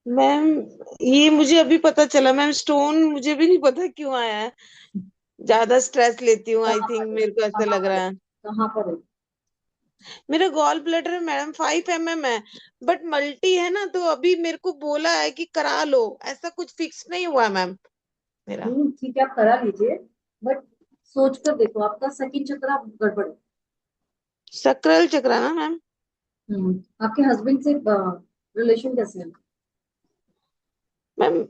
मैम ये मुझे अभी पता चला मैम, स्टोन मुझे भी नहीं पता क्यों आया है। ज्यादा स्ट्रेस लेती हूँ, आई कहाँ थिंक, पर है? मेरे को ऐसा कहाँ लग पर है? रहा है। कहाँ पर है? मेरा गॉल ब्लैडर है मैडम 5 mm है, बट मल्टी है ना, तो अभी मेरे को बोला है कि करा लो, ऐसा कुछ फिक्स नहीं हुआ है मैम मेरा। ठीक है, आप करा लीजिए, बट सोच कर देखो, आपका सेकंड चक्र गड़बड़ है। सक्राल चक्र ना मैम? आपके हस्बैंड से रिलेशन कैसे है? मैम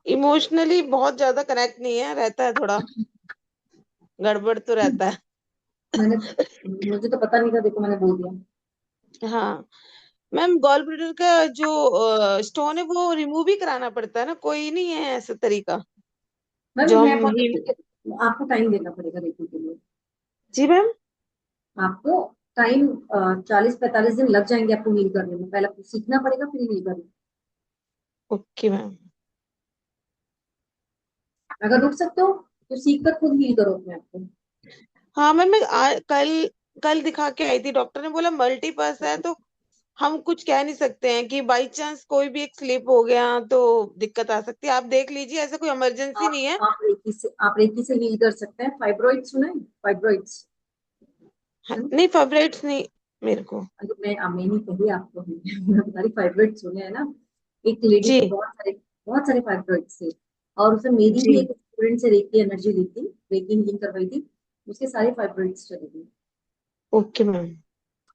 इमोशनली बहुत ज्यादा कनेक्ट नहीं है, रहता है थोड़ा गड़बड़ तो रहता है। मैंने मुझे तो पता नहीं था, देखो मैंने बोल दिया। हाँ मैम, गॉल ब्लैडर का जो स्टोन है वो रिमूव ही कराना पड़ता है ना, कोई नहीं है ऐसा तरीका मैम जो मैं हम बोल हील? रही हूँ, आपको टाइम देना पड़ेगा देखने के लिए। जी मैम। आपको टाइम 40-45 दिन लग जाएंगे आपको हील करने में, पहले आपको सीखना पड़ेगा फिर हील करना। Okay ma'am. अगर रुक सकते हो तो सीख कर खुद हील करो अपने आप को। हाँ मैम, मैं कल कल दिखा के आई थी, डॉक्टर ने बोला मल्टीपर्स है, तो हम कुछ कह नहीं सकते हैं कि बाई चांस कोई भी एक स्लिप हो गया तो दिक्कत आ सकती है। आप देख लीजिए, ऐसा कोई इमरजेंसी नहीं है। आप रेकी से हील कर सकते हैं। फाइब्रॉइड सुना है? फाइब्रॉइड्स। हाँ, नहीं फेवरेट्स नहीं मेरे को। अगर मैं नहीं कही आपको, हमारी फाइब्रॉइड सुने हैं ना। एक लेडी जी को बहुत सारे फाइब्रॉइड थे, और उसने मेरी जी। ही एक स्टूडेंट से रेकी एनर्जी ली थी, रेकी हीलिंग करवाई थी, उसके सारे फाइब्रॉइड्स चले गए। Okay ma'am.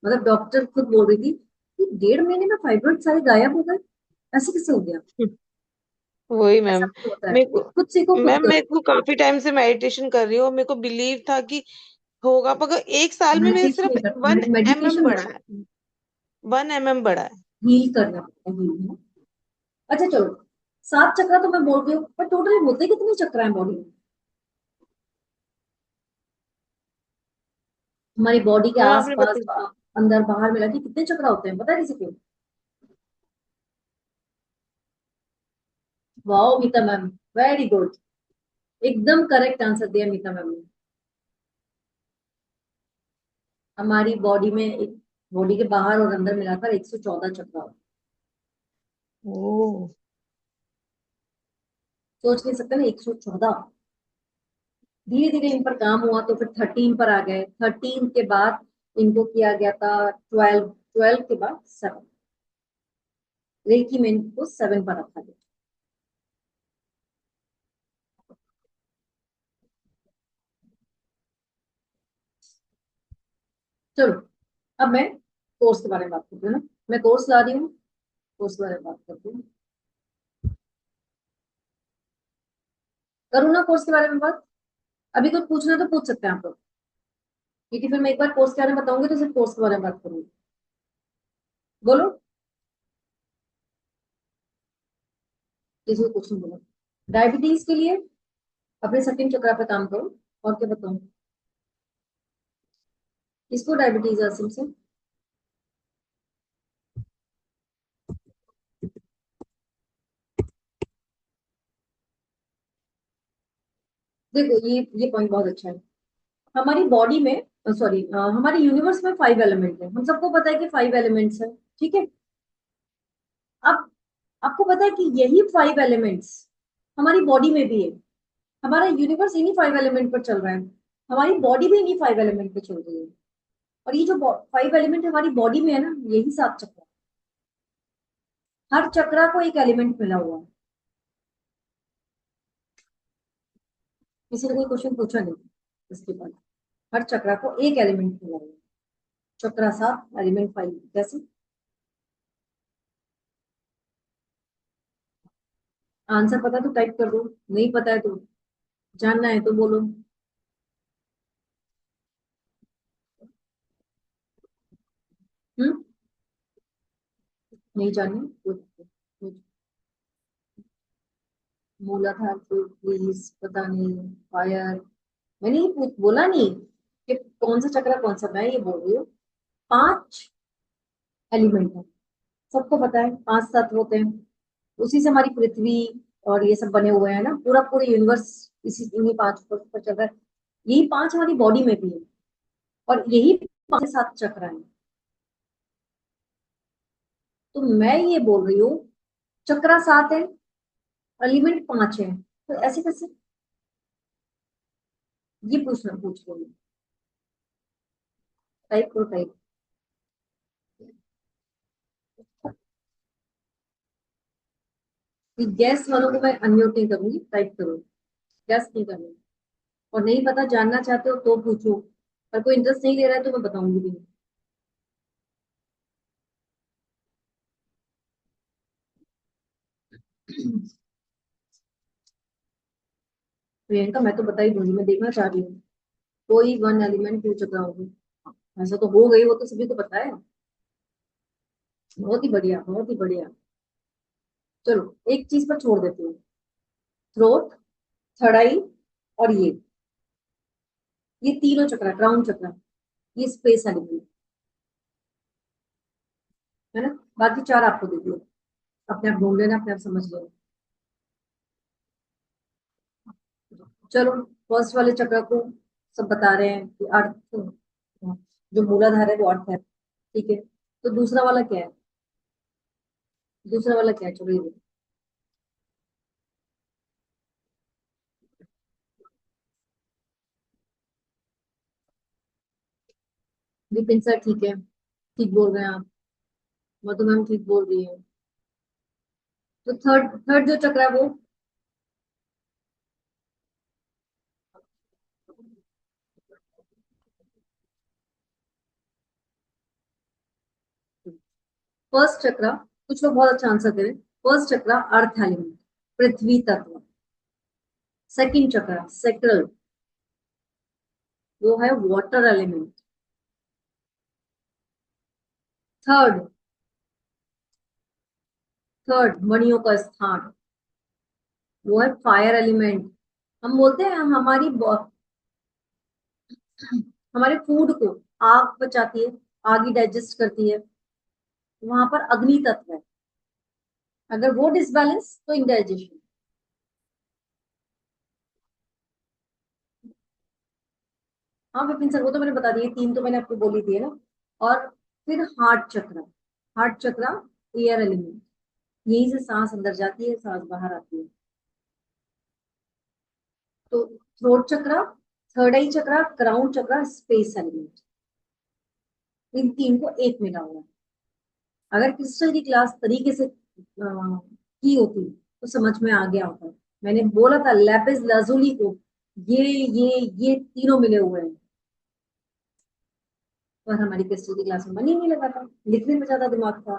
मतलब डॉक्टर खुद बोल रही थी कि 1.5 महीने में फाइब्रॉइड सारे गायब हो गए, ऐसे कैसे हो गया? वही ऐसा मैम। कुछ होता है। मेरे को खुद सीखो खुद मैम, करो। मेरे को काफी टाइम से मेडिटेशन कर रही हूँ, मेरे को बिलीव था कि होगा, मगर एक साल में मेरे मेडिटेशन सिर्फ नहीं वन करना, एमएम मेडिटेशन बढ़ा है। 1 mm बढ़ा है। हील करना पड़ता है, heal, है ना? अच्छा चलो, 7 चक्र तो मैं बोल रही हूँ, पर टोटली होते कितने चक्र हैं बॉडी में? हमारी बॉडी के मैम आपने आसपास, बता। अंदर बाहर मिला के कितने चक्र होते हैं, पता है किसी को? वाओ मीता मैम, वेरी गुड, एकदम करेक्ट आंसर दिया मीता मैम ने। हमारी बॉडी में एक, बॉडी के बाहर और अंदर मिलाकर 114 चक्र होते हैं। ओ। सोच नहीं सकते ना, 114। धीरे धीरे इन पर काम हुआ तो फिर 13 पर आ गए, 13 के बाद इनको किया गया था 12, 12 के बाद 7, रेकी में इनको 7 पर रखा गया। चलो, अब मैं कोर्स के बारे में बात करती हूँ ना, मैं कोर्स ला रही हूँ, कोर्स के बारे में बात करती हूँ। करूँ ना कोर्स के बारे में बात? अभी कुछ पूछना है तो पूछ सकते हैं आप लोग, क्योंकि फिर मैं एक बार कोर्स के बारे में बताऊंगी तो सिर्फ कोर्स के बारे में बात करूंगी। बोलो, किसी को क्वेश्चन बोलो। डायबिटीज के लिए अपने सेकंड चक्र पे काम करो। और क्या बताऊं, किसको डायबिटीज है सिम से? देखो ये पॉइंट बहुत अच्छा है। हमारी बॉडी में, सॉरी, हमारे यूनिवर्स में 5 एलिमेंट है, हम सबको पता है कि 5 एलिमेंट्स है, ठीक है? अब आपको पता है कि यही 5 एलिमेंट्स हमारी बॉडी में भी है। हमारा यूनिवर्स इन्हीं 5 एलिमेंट पर चल रहा है, हमारी बॉडी भी इन्हीं 5 एलिमेंट पे चल रही है। और ये जो 5 एलिमेंट हमारी बॉडी में है ना, यही 7 चक्र। हर चक्र को एक एलिमेंट मिला हुआ है। किसी ने कोई क्वेश्चन पूछा नहीं इसके बाद? हर चक्र को एक एलिमेंट मिला हुआ है। चक्र 7, एलिमेंट 5, कैसे? आंसर पता है तो टाइप कर दो, नहीं पता है तो, जानना है तो बोलो। हम्म, नहीं जानना? मूलाधार तो प्लीज पता नहीं। फायर, मैंने ये बोला नहीं कि कौन सा चक्र कौन सा, मैं ये बोल रही हूँ 5 एलिमेंट है, सबको पता है 5 तत्व होते हैं, उसी से हमारी पृथ्वी और ये सब बने हुए हैं ना, पूरा पूरा यूनिवर्स इसी इन्हीं 5 पर चल रहा है। यही 5 हमारी बॉडी में भी है, और यही 5 से 7 चक्र है। तो मैं ये बोल रही हूँ चक्र 7 है, एलिमेंट 5 है, तो ऐसे कैसे? ये पूछना पूछ लो, टाइप करो टाइप। गैस वालों को मैं अनम्यूट नहीं करूंगी, टाइप करो, गैस नहीं करना। और नहीं पता जानना चाहते हो तो पूछो, और कोई इंटरेस्ट नहीं ले रहा है तो मैं बताऊंगी भी नहीं। प्रियंका मैं तो बता ही दूंगी, मैं देखना चाह रही हूँ कोई वन एलिमेंट पूछ रहा होगा। ऐसा तो हो गई, वो तो सभी को पता है। बहुत ही बढ़िया, बहुत ही बढ़िया। चलो एक चीज पर छोड़ देती हूँ, थ्रोट, थर्ड आई, और ये तीनों चक्र, क्राउन चक्र, ये स्पेस एलिमेंट है ना। बाकी चार आपको दे दिए, अपने आप ढूंढ लेना, अपने आप समझ लेना। चलो फर्स्ट वाले चक्र को सब बता रहे हैं कि अर्थ, जो मूलाधार है वो अर्थ है, ठीक है। तो दूसरा वाला क्या है, दूसरा वाला क्या है, चलो ये देखो। विपिन सर ठीक है, ठीक बोल रहे हैं आप, मधु मैम ठीक बोल रही है। तो थर्ड थर्ड जो चक्र है वो, फर्स्ट चक्र, कुछ लोग बहुत अच्छा आंसर करें। फर्स्ट चक्र अर्थ एलिमेंट, पृथ्वी तत्व। सेकंड चक्र सेक्रल, वो है वाटर एलिमेंट। थर्ड थर्ड मणियों का स्थान, वो है फायर एलिमेंट। हम बोलते हैं हमारे फूड को आग बचाती है, आग ही डाइजेस्ट करती है, वहां पर अग्नि तत्व है। अगर वो डिसबैलेंस तो इंडाइजेशन। हाँ विपिन सर वो तो मैंने बता दिया, तीन तो मैंने आपको बोली थी है ना। और फिर हार्ट चक्र, हार्ट चक्र एयर एलिमेंट, यहीं से सांस अंदर जाती है, सांस बाहर आती है। तो थ्रोट चक्र, थर्ड आई चक्र, क्राउन चक्र, स्पेस एलिमेंट, इन तीन को एक मिला हुआ है। अगर क्रिस्टल की क्लास तरीके से की होती तो समझ में आ गया होता। मैंने बोला था लैपिस लाजुली को ये तीनों मिले हुए हैं, पर हमारी क्रिस्टल की क्लास में मन ही नहीं लगा था, लिखने में ज्यादा दिमाग था।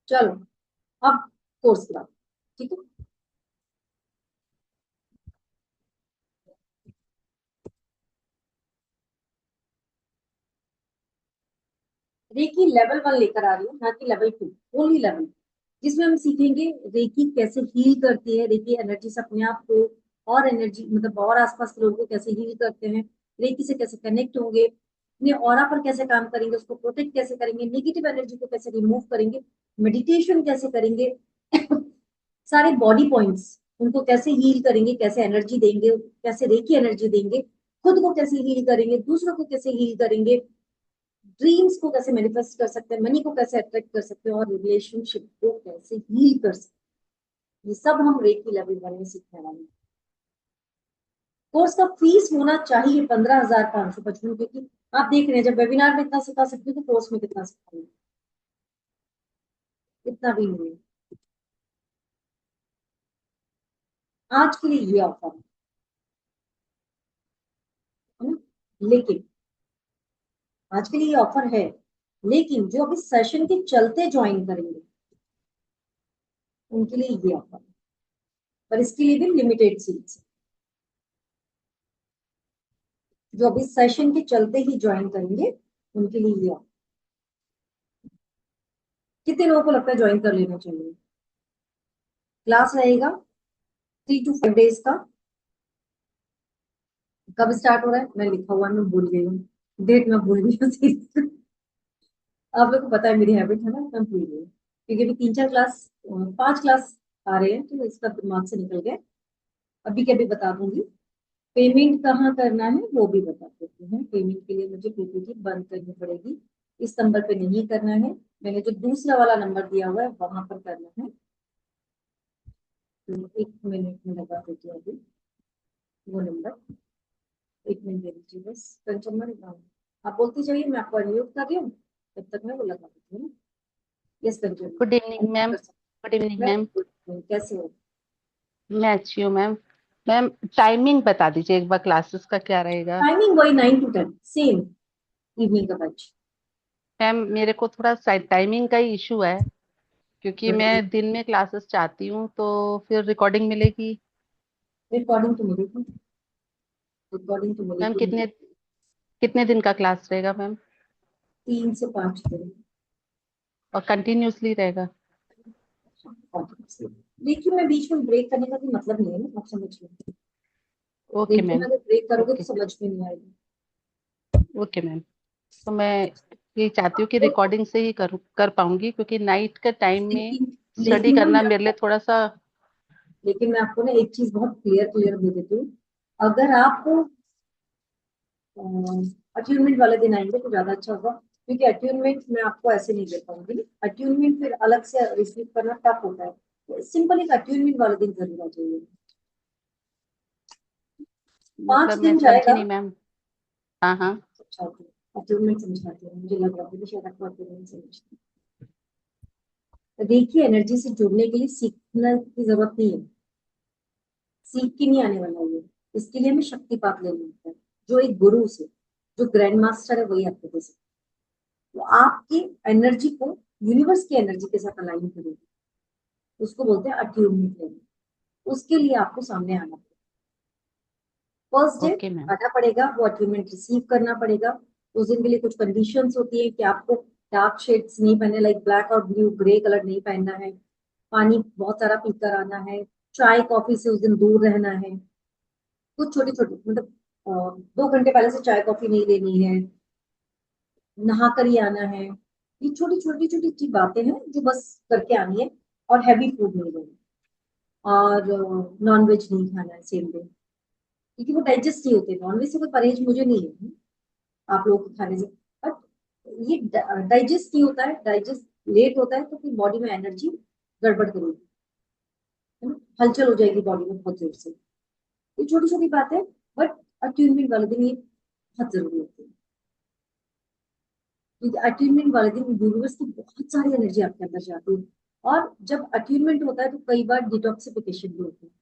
चलो अब कोर्स की बात, ठीक है। रेकी लेवल 1 लेकर आ रही हूँ, ना कि लेवल 2, ओनली लेवल, जिसमें हम सीखेंगे रेकी कैसे हील करती है, रेकी एनर्जी से अपने आप को और एनर्जी मतलब और आसपास के लोगों को कैसे हील करते हैं, रेकी से कैसे कनेक्ट होंगे, अपने ऑरा पर कैसे काम करेंगे, उसको प्रोटेक्ट कैसे करेंगे, नेगेटिव एनर्जी को कैसे रिमूव करेंगे, मेडिटेशन कैसे करेंगे, सारे बॉडी पॉइंट्स उनको कैसे हील करेंगे, कैसे एनर्जी देंगे, कैसे रेकी एनर्जी देंगे, खुद को कैसे हील करेंगे, दूसरों को कैसे हील करेंगे, ड्रीम्स को कैसे मैनिफेस्ट कर सकते हैं, मनी को कैसे अट्रैक्ट कर सकते हैं, और रिलेशनशिप को कैसे हील कर सकते हैं, ये सब हम रेकी लेवल 1 में सीखने वाले हैं। कोर्स का फीस होना चाहिए 15,555, क्योंकि आप देख रहे हैं जब वेबिनार में इतना सिखा सकते हो तो कोर्स में कितना सिखाएंगे, इतना भी नहीं है। आज के लिए ये ऑफर है ना, लेकिन आज के लिए ये ऑफर है, लेकिन जो अभी सेशन के चलते ज्वाइन करेंगे उनके लिए ये ऑफर है, पर इसके लिए भी लिमिटेड सीट्स। जो अभी सेशन के चलते ही ज्वाइन करेंगे उनके लिए ये ऑफर। कितने लोगों को लगता है ज्वाइन कर लेना चाहिए? क्लास रहेगा 3 to 5 डेज का। कब स्टार्ट हो रहा है मैं लिखा हुआ है, मैं भूल गई हूँ, डेट मैं भूल गई हूँ। आप लोग को पता है मेरी हैबिट है ना, मैं भूल गई हूँ। क्योंकि अभी 3 4 क्लास, 5 क्लास आ रहे हैं तो इसका दिमाग से निकल गया। अभी के अभी बता दूंगी। पेमेंट कहाँ करना है वो भी बता देती हूँ। पेमेंट के लिए मुझे पीपीटी बंद करनी पड़ेगी, इस नंबर पे नहीं करना है, मैंने जो दूसरा वाला नंबर दिया हुआ है वहां पर करना है। तो 1 मिनट में लगा देती हूँ अभी। वो नंबर, एक मिनट दे दीजिए बस। कंचन मैम, आप बोलती जाइए, मैं आपको अनम्यूट कर रही हूँ, तब तक मैं वो लगा देती हूँ। Yes Kanchan, good evening ma'am. Good evening ma'am. कैसे हो? मैं अच्छी हूँ मैम। मैम टाइमिंग बता दीजिए एक बार, क्लासेस का क्या रहेगा? टाइमिंग वही 9 to 10 सेम, इवनिंग का बैच। मैम मेरे को थोड़ा टाइमिंग का ही इशू है, क्योंकि मैं दिन में क्लासेस चाहती हूँ, तो फिर रिकॉर्डिंग मिलेगी? रिकॉर्डिंग तो मिलेगी, रिकॉर्डिंग तो मैम मिलेगी। कितने कितने दिन का क्लास रहेगा मैम? 3 से 5 दिन। और कंटिन्यूसली रहेगा? देखिए, मैं बीच में ब्रेक करने का भी मतलब नहीं है ना, आप समझ लो। ओके देखिए, मैम। अगर ब्रेक करोगे तो ओके। समझ में नहीं आएगी। Okay ma'am. तो मैं ये चाहती हूँ कि रिकॉर्डिंग से ही कर पाऊंगी, क्योंकि नाइट के टाइम में लेकिन स्टडी लेकिन ना करना मैं मेरे लिए थोड़ा सा। लेकिन मैं आपको ना एक चीज बहुत क्लियर दे देती हूँ। अगर आप अट्यूनमेंट वाले दिन आएंगे तो ज्यादा अच्छा होगा, क्योंकि अट्यूनमेंट मैं आपको ऐसे नहीं दे पाऊंगी। अट्यूनमेंट फिर अलग से रिसीव करना टफ होता है, तो सिंपल एक अट्यूनमेंट वाले दिन जरूर आ जाइए। 5 मतलब मैं दिन समझी जाएगा। नहीं मैम। हाँ हाँ। अच्छा, अट्यूनमेंट समझाती हूँ, मुझे लग रहा है कि शायद आपको अट्यूनमेंट समझती है। देखिए, एनर्जी से जुड़ने के लिए सीखने की जरूरत नहीं है, सीख के नहीं आने वाला ये। इसके लिए हमें शक्तिपात लेना होता है, जो एक गुरु से, जो ग्रैंड मास्टर है वही आपको दे सकता है। तो आपकी एनर्जी को यूनिवर्स की एनर्जी के साथ अलाइन करेगी, उसको बोलते हैं अट्यूनमेंट लेना। उसके लिए आपको सामने आना पड़ेगा, फर्स्ट डे ओके मैम। आना पड़ेगा, वो अट्यूनमेंट रिसीव करना पड़ेगा। उस दिन के लिए कुछ कंडीशंस होती है कि आपको डार्क शेड्स नहीं पहनने, लाइक ब्लैक और ब्लू, ग्रे कलर नहीं पहनना है, पानी बहुत सारा पीकर आना है, चाय कॉफी से उस दिन दूर रहना है। कुछ छोटी छोटी मतलब 2 घंटे पहले से चाय कॉफी नहीं लेनी है, नहा कर ही आना है। ये छोटी छोटी छोटी सी बातें हैं जो बस करके आनी है। और हैवी फूड नहीं लेना, और नॉन वेज नहीं खाना है सेम डे, क्योंकि वो डाइजेस्ट नहीं होते। नॉन वेज से कोई परहेज मुझे नहीं है आप लोगों के खाने से, बट ये डाइजेस्ट नहीं होता है, डाइजेस्ट लेट होता है, तो फिर बॉडी में एनर्जी गड़बड़ करेगी, है ना, हलचल हो जाएगी बॉडी में बहुत जोर से। ये छोटी छोटी बातें, बट अट्यूनमेंट वाले दिन ये बहुत जरूरी होती है, क्योंकि अट्यूनमेंट वाले दिन यूनिवर्स की बहुत सारी एनर्जी आपके अंदर जाती है। और जब अट्यूनमेंट होता है तो कई बार डिटॉक्सिफिकेशन भी होती है।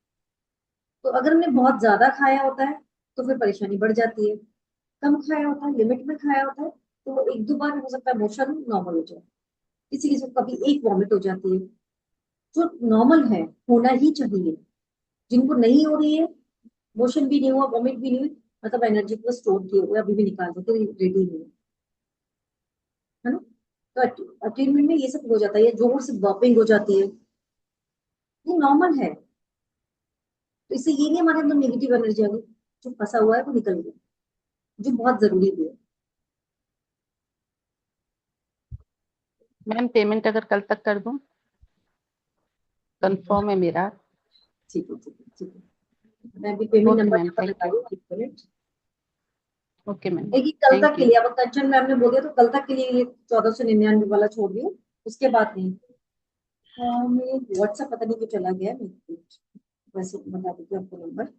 तो अगर हमने बहुत ज्यादा खाया होता है तो फिर परेशानी बढ़ जाती है, कम खाया होता है, लिमिट में खाया होता है, तो एक दो बार हो सकता है मोशन नॉर्मल हो जाए, किसी किसी को कभी एक वॉमिट हो जाती है, जो नॉर्मल है, होना ही चाहिए। जिनको नहीं हो रही है, मोशन भी नहीं हुआ, वॉमिट भी नहीं हुई, मतलब एनर्जी को स्टोर किए हुए अभी भी निकाल देते, रेडी नहीं है ना। तो अटेनमेंट में ये सब हो जाता है, या जोर से बर्पिंग हो जाती है, ये नॉर्मल है। तो इससे ये नहीं हमारे अंदर नेगेटिव एनर्जी आ गई, जो फंसा हुआ है वो निकल गया, जो बहुत जरूरी भी है। मैम पेमेंट अगर कल तक कर दूं, कंफर्म है मेरा। ठीक है, ठीक है, ठीक है। मैं भी पेमेंट ओके नंबर मैम, यहाँ पर थैंक लगा यू। रही हूँ, 1 मिनट। ओके मैम, देखिए, कल तक थैंक के यू। लिए, अब कंचन मैम ने बोल दिया तो कल तक के लिए ये 1499 वाला छोड़ दियो, उसके बाद नहीं। मेरे व्हाट्सएप पता नहीं क्यों चला गया है, वैसे बता देती हूँ आपको नंबर।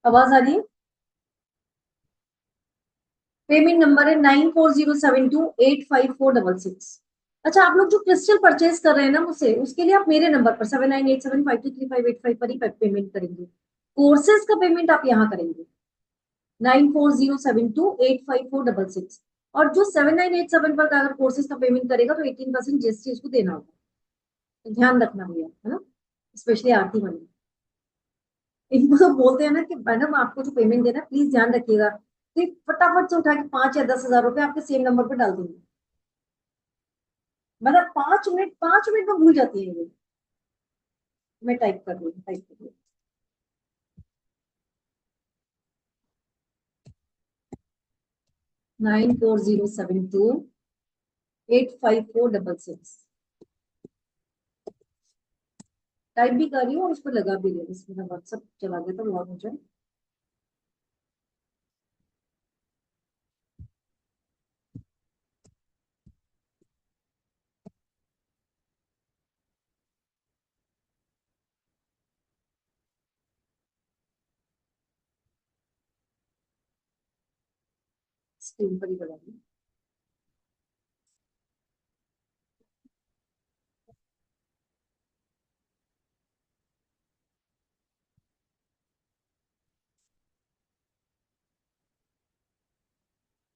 आवाज आ रही है? पेमेंट नंबर है 9407285466। अच्छा, आप लोग जो क्रिस्टल परचेज कर रहे हैं ना मुझसे, उसके लिए आप मेरे नंबर पर 7987523585 पर ही पेमेंट करेंगे। कोर्सेज का पेमेंट आप यहाँ करेंगे 9407285466। और जो 7987 पर अगर कोर्सेज का पेमेंट करेगा तो 18% जीएसटी उसको देना होगा, तो ध्यान रखना भैया, है ना, स्पेशली आरती वाले। इनको तो बोलते हैं ना कि मैडम आपको जो पेमेंट देना है प्लीज ध्यान रखिएगा, फिर फटाफट से उठा के 5 या 10 हजार रुपए आपके सेम नंबर पर डाल दूंगी। मतलब 5 मिनट में भूल जाती है ये। मैं टाइप कर रही हूँ, टाइप कर रही हूँ। 9407285466। 85466। टाइप भी कर रही हूँ और उस पर लगा भी रही हूँ, बस मेरा व्हाट्सएप चला गया था, लॉग हो जाए। स्क्रीन पर ही लगा दूँ।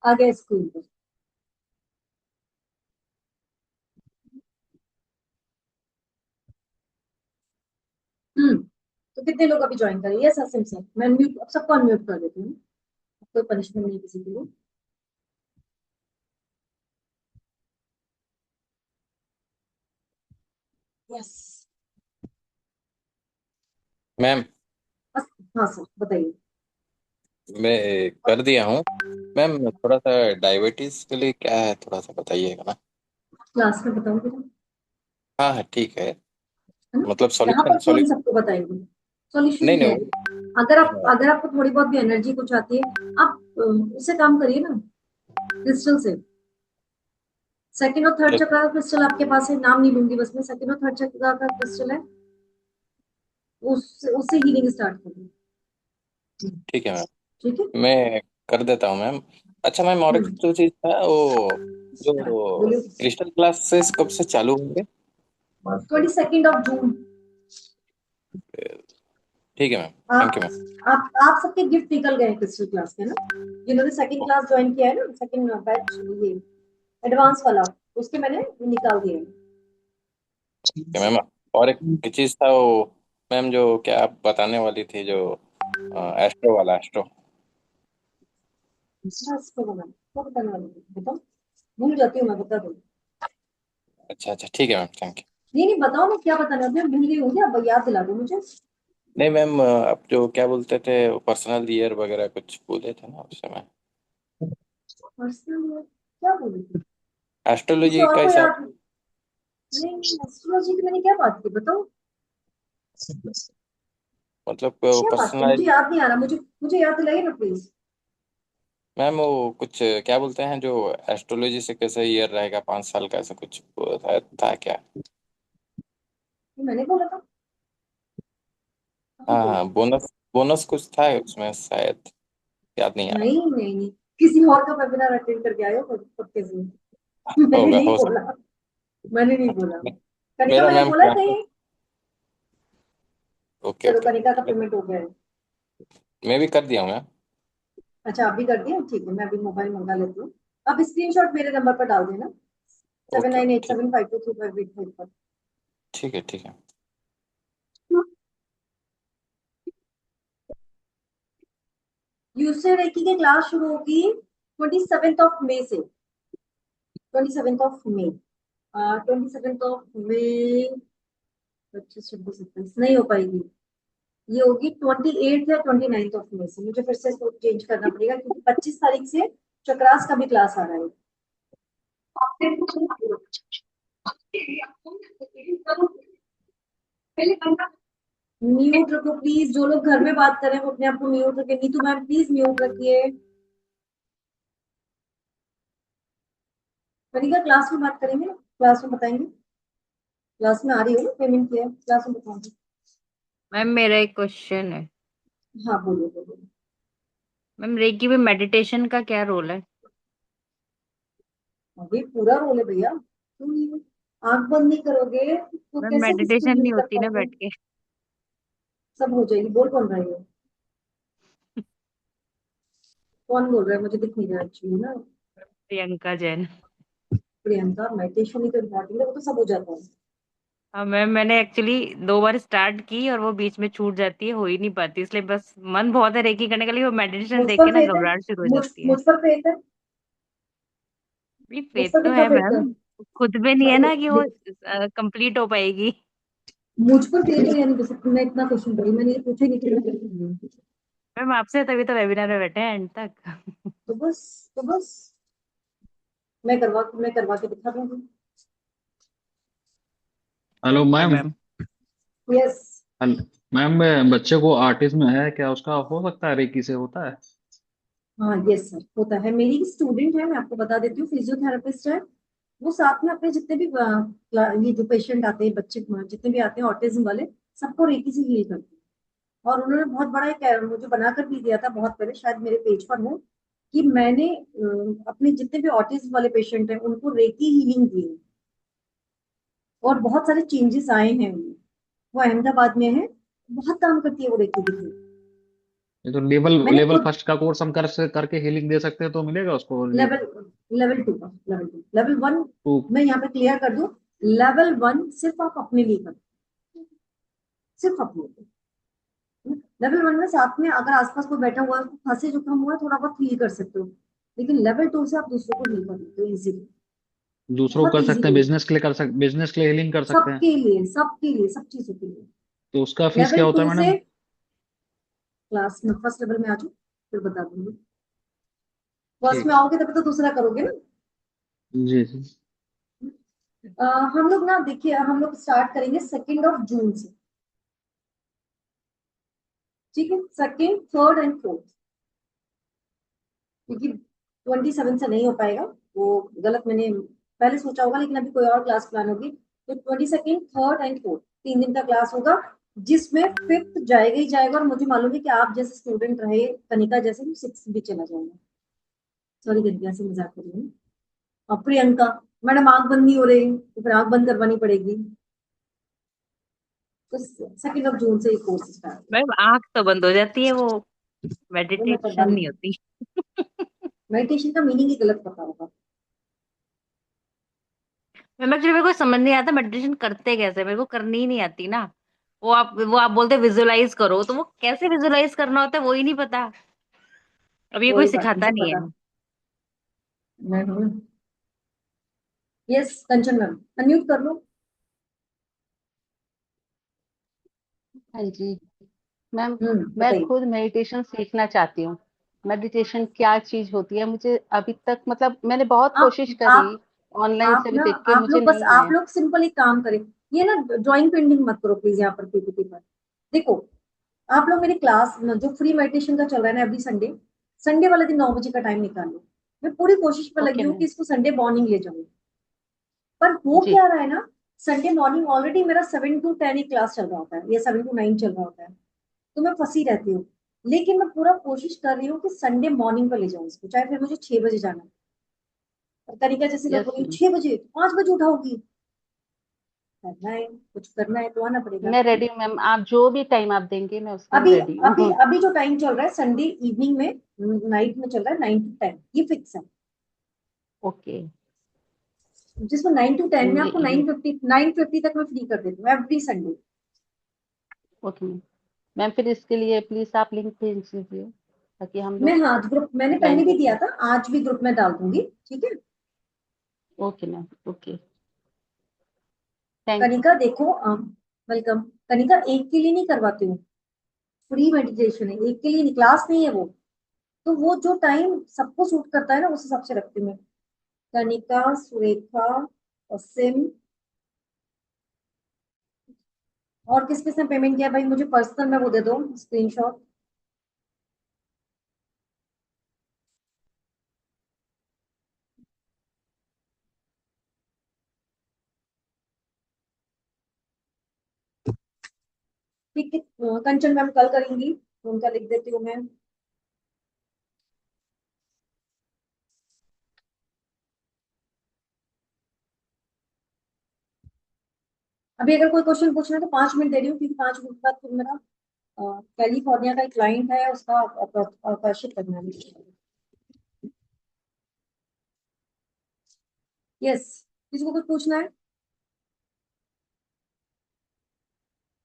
आ गया स्क्रीन पर। तो कितने लोग अभी ज्वाइन करें? यस असीम सर, मैं म्यूट, अब सबको अनम्यूट कर देती हूँ, कोई पनिशमेंट नहीं किसी के लिए। यस। मैम हाँ सर बताइए। मैं कर दिया हूँ। मैम थोड़ा सा डायबिटीज के लिए क्या है, थोड़ा सा बताइएगा ना। क्लास में बताऊँ फिर, हाँ हाँ ठीक है, है ना? मतलब यहाँ सॉल्यूशन पर थोड़ी सॉल्यूशन। सबको बताएंगे, सॉल्यूशन नहीं ही नहीं है। अगर आपको थोड़ी बहुत भी एनर्जी कुछ आती है, आप उससे काम करिए ना, क्रिस्टल से। सेकंड और थर्ड चक्र का क्रिस्टल आपके पास है, नाम नहीं लूंगी बस, मैं सेकंड और थर्ड चक्र का क्रिस्टल है, उससे हीलिंग स्टार्ट करिए। ठीक है मैम, ठीक है। मैं कर देता हूँ मैम। अच्छा मैम, और एक जो चीज़ था वो, जो बोलिए। क्रिस्टल क्लासेस कब से चालू होंगे? 22 जून। ठीक है मैम, आप थैंक यू मैम। आप सबके गिफ्ट निकल गए क्रिस्टल क्लास के ना, जिन्होंने सेकंड क्लास ज्वाइन किया है ना, सेकंड बैच, ये एडवांस वाला, उसके मैंने निकाल दिए हैं। ठीक है मैम, और एक चीज़ था वो मैम, जो क्या आप बताने वाली थी, जो एस्ट्रो वाला एस्ट्रो। बस को बनाना, क्या बताने वाली थी बताओ, भूल जाती हूँ मैं, बता दूँ। अच्छा अच्छा ठीक है मैम, थैंक यू। नहीं नहीं बताओ ना क्या बताना है, अभी भूल गई हूँ क्या, अब याद दिला दो मुझे। नहीं मैम, आप जो क्या बोलते थे, पर्सनल ईयर वगैरह कुछ बोले थे ना उस समय, पर्सनल क्या बोली थी? किसी एस्ट्रोलॉजी और का को हिसाब। याद नहीं, एस्ट्रोलॉजी की मैंने क्या बात की बताओ, मतलब क्या बात की, मुझे पर्सनल। याद नहीं आ रहा, मुझे मुझे याद दिलाइए ना प्लीज। मैम वो कुछ क्या बोलते हैं, जो एस्ट्रोलॉजी से कैसे ईयर रहेगा 5 साल का, ऐसा कुछ था क्या? मैंने बोला था, कहाँ हाँ बोला हाँ, था? बोनस बोनस कुछ था उसमें शायद, याद नहीं आ रहा। नहीं नहीं नहीं, किसी और का वेबिनार अटेंड करके आए हो पक्के से। मैंने होगा, नहीं हो बोला, मैंने नहीं बोला। सकता। कनिका मेरा मैंने मैम बोला है ट्रांसफर। कहीं? ओके चलो ओके, कनिका का पेमेंट हो गया है। मैं भी कर दिया हूँ मैम। अच्छा आप भी कर दिए, ठीक है, मैं अभी मोबाइल मंगा लेती हूँ। आप स्क्रीनशॉट मेरे नंबर पर डाल देना, seven okay nine okay eight ठीक, seven five two three five eight five पर। ठीक है ठीक है। यूसर रेकी की क्लास शुरू होगी 27 से, 27 27 25 26 27 नहीं हो पाएगी, ये होगी 28 या 29 से। मुझे फिर से इसको चेंज करना पड़ेगा क्योंकि 25 तारीख से चक्रास का भी क्लास आ रहा है। म्यूट रखो प्लीज, जो लोग घर में बात करें वो अपने आप को म्यूट रखें। नीतू मैम प्लीज म्यूट रखिए। कनिका क्लास में बात करेंगे ना, क्लास में बताएंगे, क्लास में आ रही हो ना, पेमेंट किया है, क्लास में बताऊंगी। मैम मेरा एक क्वेश्चन है। हाँ बोलिए बोलिए। मैम रेकी में मेडिटेशन का क्या रोल है? अभी पूरा रोल है भैया, क्यों नहीं है? आंख बंद नहीं करोगे तो मैम कैसे किसी को मेडिटेशन नहीं यूज कर होती ना पाओगे? बैठ के। सब हो जाएगी, बोल कौन रही है? कौन बोल रहा है, मुझे दिख नहीं रहा एक्चुअली ना। प्रियंका जैन। प्रियंका, मेडिटेशन ही तो इम्पोर्टेंट है, वो तो सब हो जाता है। हाँ मैम, मैंने एक्चुअली 2 बार स्टार्ट की और वो बीच में छूट जाती है, हो ही नहीं पाती, इसलिए बस मन बहुत है रेकी करने के लिए, वो मेडिटेशन मुझ देख पर के ना फेथ है, घबराहट शुरू हो मुझ जाती है। मुझ पर फेथ है, भी मुझ फेथ पर तो कितना है फेथ है? मैम, खुद में नहीं है अरे ना कि वो कंप्लीट हो पाएगी। मुझ पर फेथ है या नहीं, बस मैं इतना क्वेश्चन करी, मैंने ये पूछा ही नहीं कि मैम आपसे तभी तो वेबिनार में बैठे हैं एंड तक। तो बस, तो बस मैं करवा के दिखा दूंगी। Hello ma'am. Ma'am yes. Ma'am बच्चे को आर्टिज्म है क्या? उसका हो सकता है रेकी से होता है? हाँ यस सर, होता है। मेरी स्टूडेंट है, मैं आपको बता देती हूँ, फिजियोथेरेपिस्ट है। वो साथ में अपने जितने भी ये जो पेशेंट आते हैं, बच्चे जितने भी आते हैं ऑटिज्म वाले, सबको रेकी से हील करती है। और उन्होंने बहुत बड़ा एक मुझे बनाकर भी दिया था बहुत पहले, शायद मेरे पेज पर हो, कि मैंने अपने जितने भी ऑटिज्म वाले पेशेंट हैं उनको रेकी हीलिंग दी है और बहुत सारे चेंजेस आए हैं उनमें। वो अहमदाबाद में है, बहुत काम करती है वो रेकी की। ये तो लेवल मैंने लेवल खुद फर्स्ट का कोर्स हम करके हीलिंग दे सकते हैं तो मिलेगा उसको? लेवल लेवल 2 का, लेवल 1 टू? मैं यहाँ पे क्लियर कर दूं। लेवल 1 सिर्फ आप अपने लिए करो, सिर्फ अपने लिए। लेवल 1 में साथ में अगर आसपास कोई बैठा हुआ है, उसको खांसी जुकाम हुआ है, थोड़ा बहुत हील कर सकते हो। लेकिन लेवल 2 से आप दूसरों को हील कर सकते हो इजीली, दूसरों को बहुत कर सकते हैं, इजीली। बिजनेस के लिए हीलिंग कर सकते हैं। सबके लिए, सबके लिए, सब चीजों के लिए। तो उसका फीस क्या लेवल होता है 2 से मैडम? क्लास में फर्स्ट लेवल में आ जाओ, फिर बता दूंगी। फर्स्ट ठीक। में आओगे तभी तो दूसरा करोगे ना। जी जी। हम लोग ना, देखिए हम लोग स्टार्ट करेंगे 2 जून से, ठीक है? 2, 3 एंड 4, क्योंकि 27 से नहीं हो पाएगा, वो गलत मैंने पहले सोचा होगा, लेकिन अभी कोई और क्लास प्लान होगी। तो 22, 3 एंड 4 3 दिन का क्लास होगा, जिसमें 5th जाएगा ही जाएगा। और मुझे मालूम है कि आप जैसे स्टूडेंट रहे, कनिका जैसे, भी 6 भी चला जाएगा। सॉरी कनिका, से मजाक कर रही हूँ। और प्रियंका मैडम आंख बंद नहीं हो रही, तो फिर आंख बंद करवानी पड़ेगी। तो 2 जून से ये कोर्स स्टार्ट है। मैम आंख तो बंद हो जाती है, वो वो मैं करवा मेडिटेशन नहीं लूंगी। होती। मेडिटेशन का मीनिंग ही गलत पता होगा। मैम एक्चुअली मेरे को समझ नहीं आता मेडिटेशन करते कैसे, मेरे को करनी ही नहीं आती ना। वो आप बोलते विजुअलाइज करो, तो वो कैसे विजुअलाइज करना होता है वो ही नहीं पता। अब ये कोई कोई बात नहीं, सिखाता सब नहीं पता। है। मैं हूँ। यस कंचन मैम, अनम्यूट कर लो। हाँ जी मैम। मैं बताइए। खुद मेडिटेशन सीखना चाहती हूँ। मेडिटेशन क्या चीज होती है, मुझे अभी तक मतलब मैंने बहुत आप कोशिश करी, आप ऑनलाइन आप से भी ना, देख के, आप मुझे लोग बस, नहीं आप है। लोग सिंपल एक काम करें। ये ना ड्राइंग पेंटिंग मत करो प्लीज यहाँ पर पीपीटी पर। देखो, आप लोग मेरी क्लास जो फ्री मेडिटेशन का चल रहा है ना एवरी संडे, संडे वाले दिन 9 बजे का टाइम निकालो। मैं पूरी कोशिश में लगी ओके हूँ कि मैम। इसको संडे मॉर्निंग ले जाऊँ। पर हो जी। क्या रहा है ना, संडे मॉर्निंग ऑलरेडी मेरा 7 to 10 ही क्लास चल रहा होता है, या 7 to 9 चल रहा होता है। तो मैं फंसी रहती हूँ। लेकिन मैं पूरा कोशिश कर रही हूँ कि संडे मॉर्निंग पर ले जाऊँ इसको, चाहे फिर मुझे 6 बजे जाना है। और तरीका जैसे लोग यस बोलेंगे मैम। 6 बजे, 5 बजे उठाओगी। करना है, कुछ करना है तो आना पड़ेगा। मैं रेडी हूँ मैम, आप जो भी टाइम आप देंगे मैं उसके लिए अभी रेडी अभी हूँ। अभी जो टाइम चल रहा है संडे इवनिंग में, नाइट में चल रहा है 9 to 10, ये फिक्स है। ओके। जिसमें 9 to 10 में आपको ये 9:50 तक मैं फ्री कर देती हूँ every Sunday. Okay ma'am. Ma'am फिर इसके लिए प्लीज आप लिंक भेज दीजिए ताकि हम मैं, लोग हाँ ग्रुप मैंने ज्वाइन पहले भी कर दिया पाए। था, आज भी ग्रुप में डाल दूंगी, ठीक है? Okay ma'am. Okay. Thank you. Kanika देखो, वेलकम। कनिका एक के लिए नहीं करवाती हूँ, फ्री मेडिटेशन है, एक के लिए नहीं, क्लास नहीं है वो। तो वो जो टाइम सबको सूट करता है ना, उस हिसाब से रखती हूँ मैं। कनिका, सुरेखा और सिम। और किस किसने पेमेंट किया भाई, मुझे पर्सनल में वो दे दो स्क्रीनशॉट। ठीक है, कंचन मैम कल करेंगी, तो उनका लिख देती हूँ मैं। अभी अगर कोई क्वेश्चन पूछना है तो 5 मिनट दे रही हूँ, क्योंकि 5 मिनट बाद फिर मेरा कैलिफोर्निया का एक क्लाइंट है, उसका आकर्षित करना है। यस, किसी को कुछ पूछना है?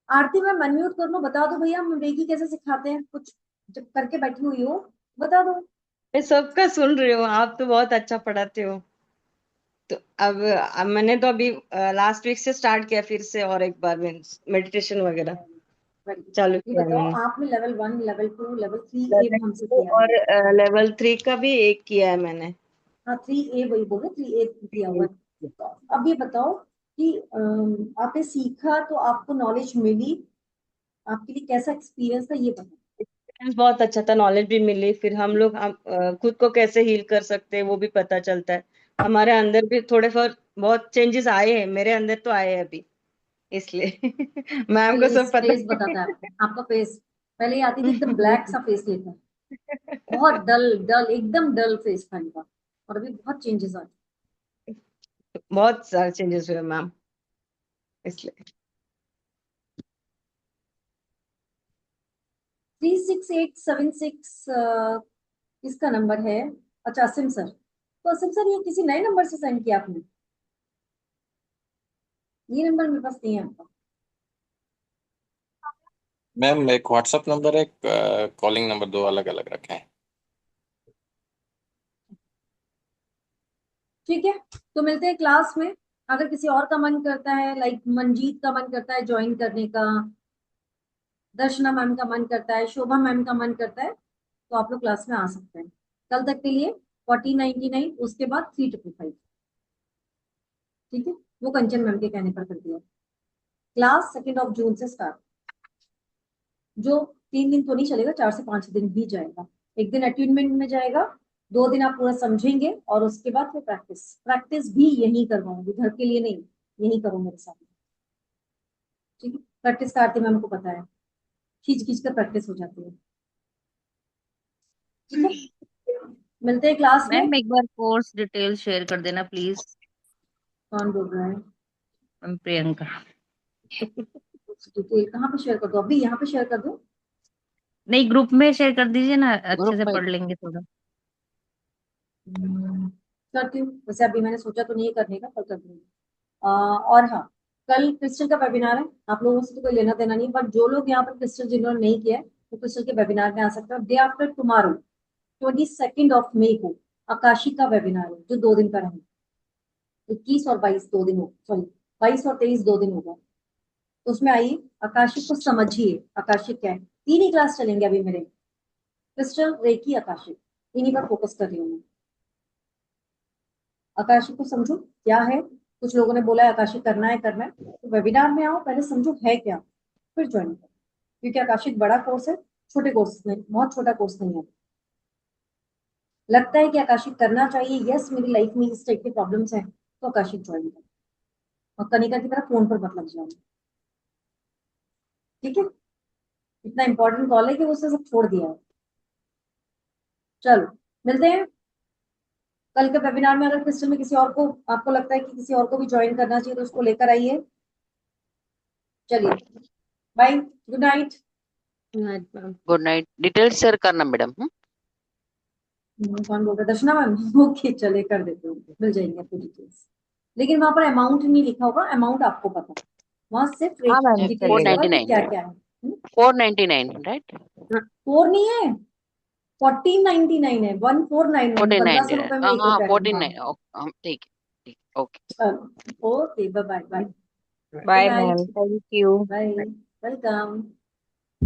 आरती मैम अनम्यूट कर लो, बता दो भैया हम रेकी कैसे सिखाते हैं, कुछ जब करके बैठी हुई हो बता दो। मैं सबका सुन रही हूँ, आप तो बहुत अच्छा पढ़ाते हो। तो अब मैंने तो अभी लास्ट वीक से स्टार्ट किया फिर से, और एक बार मीन्स मेडिटेशन वगैरह चालू ये किया बताओ, मैंने। आपने level 1, level 2, level 3 level M हमसे 2 किया है? और लेवल 3 का भी एक किया है मैंने। हाँ 3A वही बोले, 3A दिया हुआ है। तो अब ये बताओ कि आपने सीखा तो आपको नॉलेज मिली, आपके लिए कैसा एक्सपीरियंस था ये बताओ। एक्सपीरियंस बहुत अच्छा था, नॉलेज भी मिली, फिर हम खुद को कैसे हील कर सकते हैं वो भी पता चलता है। हमारे अंदर भी थोड़े बहुत चेंजेस आए हैं, मेरे अंदर तो आए हैं अभी, इसलिए मैम को सब फेस पता फेस बताता है आपको, आपका फेस पहले ही आती थी एकदम है। ब्लैक सा फेस लेकर, बहुत डल डल एकदम डल फेस था इनका, और अभी बहुत चेंजेस आ गए। बहुत सारे चेंजेस हुए मैम, इसलिए। 36876 किसका नंबर है? अच्छा असीम सर, तो असीम सर ये किसी नए नंबर से सेंड किया आपने? ये नंबर मेरे पास नहीं है आपका। मैम एक व्हाट्सएप नंबर, एक कॉलिंग नंबर, दो अलग अलग रखे हैं। ठीक है, तो मिलते हैं क्लास में। अगर किसी और का मन करता है, लाइक मंजीत का मन करता है ज्वाइन करने का, दर्शना मैम का मन करता है, शोभा मैम का मन करता है, तो आप लोग क्लास में आ सकते हैं। कल तक के लिए 1499, उसके बाद 3555। ठीक है, वो कंचन मैम के कहने पर कर दिया। क्लास 2 जून से स्टार्ट, जो 3 दिन तो नहीं चलेगा, 4 से 5 दिन भी जाएगा। एक दिन अट्यूनमेंट में जाएगा, 2 दिन आप पूरा समझेंगे, और उसके बाद फिर प्रैक्टिस। प्रैक्टिस भी यही करवाऊंगी, घर के लिए नहीं, यही करो मेरे साथ। ठीक है, प्रैक्टिस का आरती मैम को पता है, खींच खींच कर प्रैक्टिस हो जाती है। ठीक है, मिलते हैं क्लास में। मैम एक बार कोर्स डिटेल शेयर कर देना प्लीज। कौन बोल रहा है? मैम प्रियंका। डिटेल कहाँ पे शेयर कर दो? अभी यहाँ पे शेयर कर दो? नहीं, ग्रुप में शेयर कर दीजिए ना, अच्छे ग्रुप से में। पढ़ लेंगे थोड़ा। करती हूँ, वैसे अभी मैंने सोचा तो नहीं है करने का, कल कर दूंगी। और हाँ, कल क्रिस्टल का वेबिनार है, आप लोगों से तो कोई लेना देना नहीं, बट जो लोग यहाँ पर क्रिस्टल जिन्होंने नहीं किया है वो क्रिस्टल के वेबिनार में आ सकते हैं। डे आफ्टर टुमारो 22 को आकाशी का वेबिनार है, जो 2 दिन का रहेगा। 21 और 22 2 दिन हो, सॉरी 22 और 23 2 दिन होगा। तो उसमें आइए, आकाशिक को समझिए। आकाशिक क्या है? 3 ही क्लास चलेंगे अभी मेरे, क्रिस्टल, रेकी, आकाशिक, इन्हीं पर फोकस कर रही हूँ मैं। आकाशिक को समझो क्या है। कुछ लोगों ने बोला है आकाशिक करना है करना है, तो वेबिनार में आओ, पहले समझो है क्या, फिर ज्वाइन करो। क्योंकि आकाशिक बड़ा कोर्स है, छोटे कोर्स नहीं, बहुत छोटा कोर्स नहीं है। लगता है कि आकाशिक करना चाहिए, यस मेरी लाइफ में इस टाइप की प्रॉब्लम्स हैं, तो आकाशिक ज्वाइन करो, और कनिका की तरह फोन पर मत लग जाओ। ठीक है, इतना इंपॉर्टेंट कॉल है कि उसने सब छोड़ दिया है। चलो मिलते हैं कल के वेबिनार में। अगर क्रिस्टल में किसी और को, आपको लगता है कि किसी और को भी ज्वाइन करना चाहिए, तो उसको लेकर आइए। चलिए, bye, good night. Good night. Details share करना मैडम। कौन बोल रहा है? दर्शना मैम? ओके चले कर देते हो, मिल जाएंगे आपको डिटेल्स। लेकिन वहां पर अमाउंट नहीं लिखा होगा, अमाउंट आपको पता है, वहां सिर्फ हाँ मैम फोर डिटेल्स होगा नाइनटी कि नाइन क्या क्या है। 499 राइट। 4 नहीं है, 1499 है, 1499, 1500 रुपए में एक हाँ रुपया कम। हाँ 49। ठीक है, ठीक, ओके। चलो, okay, bye bye bye, good bye night, ma'am, thank you. Bye, welcome.